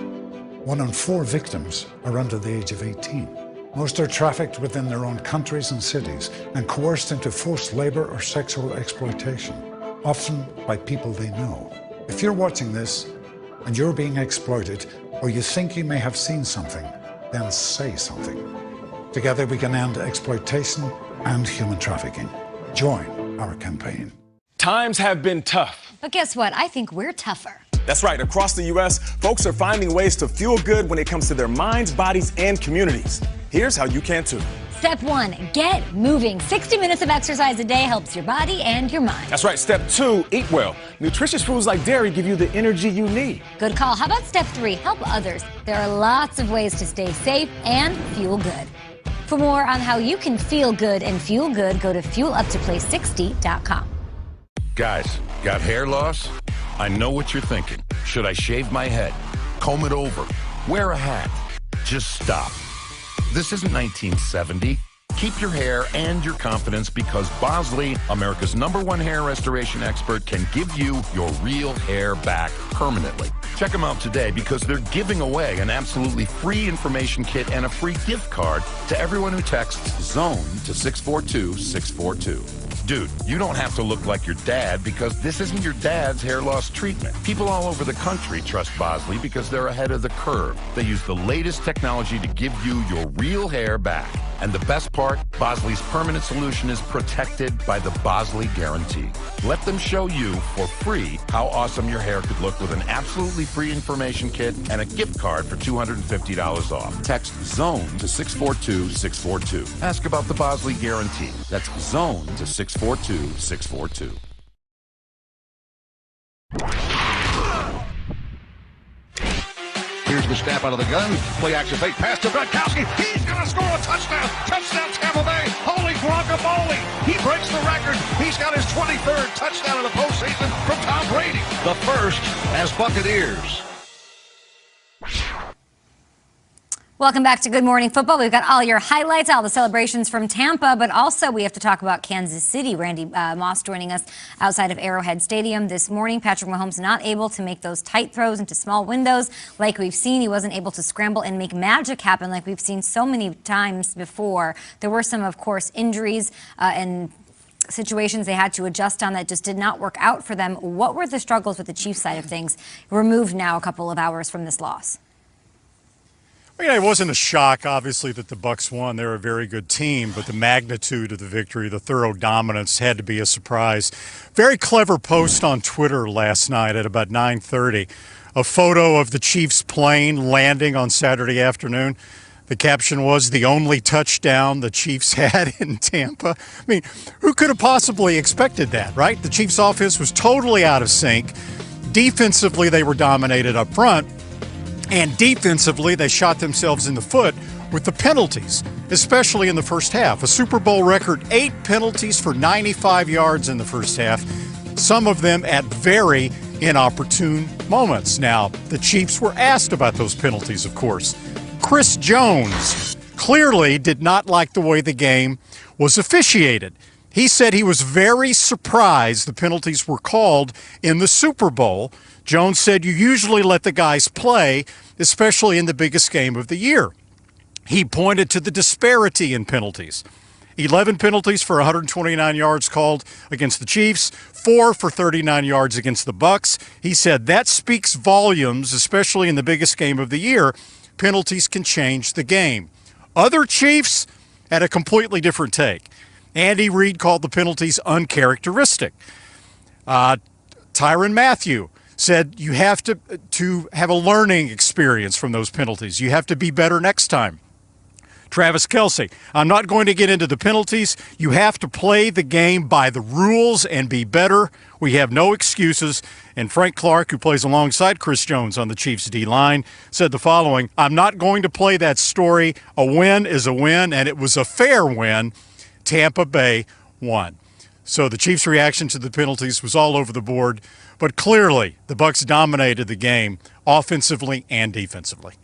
1 in 4 victims are under the age of 18. Most are trafficked within their own countries and cities and coerced into forced labor or sexual exploitation, often by people they know. If you're watching this and you're being exploited, or you think you may have seen something, then say something. Together we can end exploitation and human trafficking. Join our campaign. Times have been tough. But guess what? I think we're tougher. That's right. Across the U.S., folks are finding ways to feel good when it comes to their minds, bodies, and communities. Here's how you can too. Step 1, get moving. 60 minutes of exercise a day helps your body and your mind. That's right. Step 2, eat well. Nutritious foods like dairy give you the energy you need. Good call. How about step 3, help others? There are lots of ways to stay safe and fuel good. For more on how you can feel good and fuel good, go to fueluptoplay60.com. Guys, got hair loss? I know what you're thinking. Should I shave my head? Comb it over? Wear a hat? Just stop. This isn't 1970. Keep your hair and your confidence because Bosley, America's #1 hair restoration expert, can give you your real hair back permanently. Check them out today because they're giving away an absolutely free information kit and a free gift card to everyone who texts ZONE to 642-642. Dude, you don't have to look like your dad because this isn't your dad's hair loss treatment. People all over the country trust Bosley because they're ahead of the curve. They use the latest technology to give you your real hair back. And the best part, Bosley's permanent solution is protected by the Bosley Guarantee. Let them show you for free how awesome your hair could look with an absolutely free information kit and a gift card for $250 off. Text ZONE to 642-642. Ask about the Bosley Guarantee. That's ZONE to 642-642. Here's the snap out of the gun. Play action fake pass to Gronkowski. He's going to score a touchdown. Touchdown Tampa Bay. Holy guacamole. He breaks the record. He's got his 23rd touchdown in the postseason from Tom Brady. The first as Buccaneers. Welcome back to Good Morning Football. We've got all your highlights, all the celebrations from Tampa, but also we have to talk about Kansas City. Randy Moss joining us outside of Arrowhead Stadium this morning. Patrick Mahomes not able to make those tight throws into small windows like we've seen. He wasn't able to scramble and make magic happen like we've seen so many times before. There were some, of course, injuries and situations they had to adjust on that just did not work out for them. What were the struggles with the Chiefs side of things, removed now a couple of hours from this loss? Well, yeah, it wasn't a shock, obviously, that the Bucs won. They're a very good team, but the magnitude of the victory, the thorough dominance, had to be a surprise. Very clever post on Twitter last night at about 9:30 a photo of the Chiefs plane landing on Saturday afternoon. The caption was, "The only touchdown the Chiefs had in Tampa." I mean, who could have possibly expected that, right? The Chiefs' offense was totally out of sync. Defensively, they were dominated up front. And defensively, they shot themselves in the foot with the penalties, especially in the first half. A Super Bowl record 8 penalties for 95 yards in the first half, some of them at very inopportune moments. Now, the Chiefs were asked about those penalties, of course. Chris Jones clearly did not like the way the game was officiated. He said he was very surprised the penalties were called in the Super Bowl. Jones said you usually let the guys play, especially in the biggest game of the year. He pointed to the disparity in penalties. 11 penalties for 129 yards called against the Chiefs, 4 for 39 yards against the Bucs. He said that speaks volumes, especially in the biggest game of the year. Penalties can change the game. Other Chiefs had a completely different take. Andy Reid called the penalties uncharacteristic. Tyrann Mathieu said you have to have a learning experience from those penalties. You have to be better next time. Travis Kelce, I'm not going to get into the penalties. You have to play the game by the rules and be better. We have no excuses. And Frank Clark, who plays alongside Chris Jones on the Chiefs D-line, said the following, I'm not going to play that story. A win is a win, and it was a fair win. Tampa Bay won. So the Chiefs' reaction to the penalties was all over the board, but clearly the Bucs dominated the game offensively and defensively.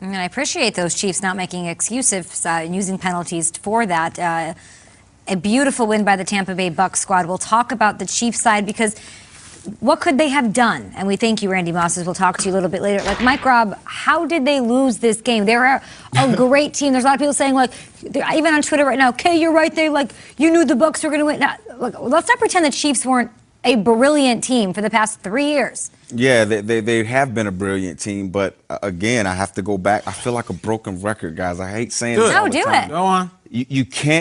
And I appreciate those Chiefs not making excuses and using penalties for that. A beautiful win by the Tampa Bay Bucs squad. We'll talk about the Chiefs side because what could they have done? And we thank you, Randy Moss, as we'll talk to you a little bit later. Like, Mike Robb, how did they lose this game? They're a great team. There's a lot of people saying, like, even on Twitter right now, okay, you're right. You knew the Bucs were going to win. Now, look, let's not pretend the Chiefs weren't a brilliant team for the past 3 years. Yeah, they have been a brilliant team, but again, I have to go back. I feel like a broken record, guys. I hate saying this all the time. Go on. You can't